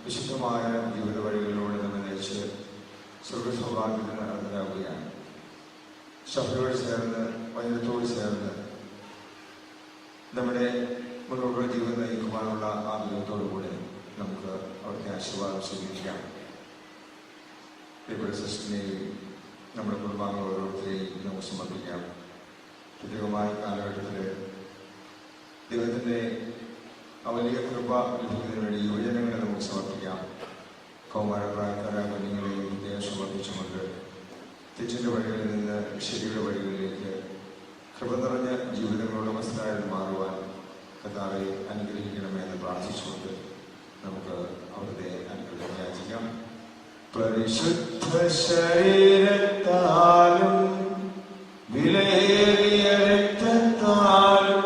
വിശുദ്ധമായ ജീവിത വഴികളിലൂടെ നമ്മെ നയിച്ച് സ്വർഗസൗഭാഗ്യത്തിന് അർഹരാകുകയാണ്. സഭയോട് ചേർന്ന് വൈദ്യത്തോട് ചേർന്ന് നമ്മുടെ മുന്നോട്ടുള്ള ജീവിതം നയിക്കുവാനുള്ള ആഗ്രഹത്തോടുകൂടി നമുക്ക് അവിടുത്തെ ആശീർവാദം സ്വീകരിക്കാം. പ്രിയപ്പെട്ട സിസ്റ്ററിനെയും നമ്മുടെ കുടുംബാംഗങ്ങൾ ഓരോരുത്തരെയും നമുക്ക് സമർപ്പിക്കാം. പ്രത്യേകമായ കാലഘട്ടത്തിൽ ദൈവത്തിൻ്റെ വലിയ കൃപ ലഭിക്കുന്നതിന് വേണ്ടി യുവജനങ്ങളെ നമുക്ക് സമർപ്പിക്കാം. കൗമാരപ്രായക്കാരായ കുഞ്ഞുങ്ങളെയും പ്രത്യേകം സമർപ്പിച്ചുകൊണ്ട് തെറ്റിൻ്റെ വഴികളിൽ നിന്ന് ശരിയുടെ വഴികളിലേക്ക് കൃപ നിറഞ്ഞ ജീവിതങ്ങളുടെ അവസ്ഥയായി മാറുവാൻ കർത്താവെ അനുഗ്രഹിക്കണമെന്ന് പ്രാർത്ഥിച്ചുകൊണ്ട് നമുക്ക് അവിടുത്തെ അനുഗ്രഹം യാചിക്കാം. പരിശുദ്ധ ശരീരത്താലും വിലയേറിയ രക്തത്താലും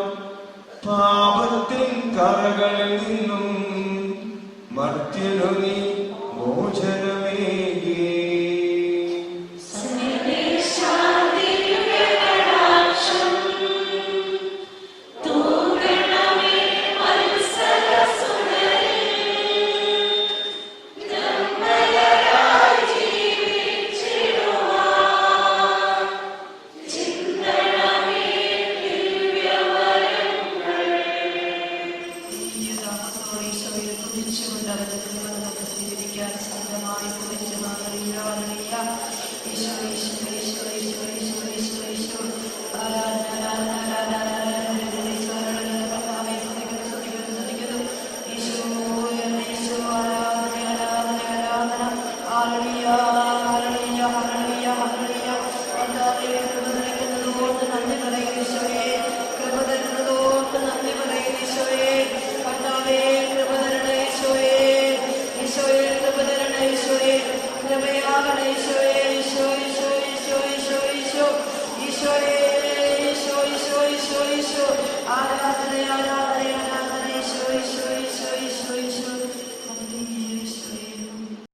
പാപത്തിൻ കറകളിൽ നിന്നും മർത്യനു നീ മോചനമേകി. ഈശോയെ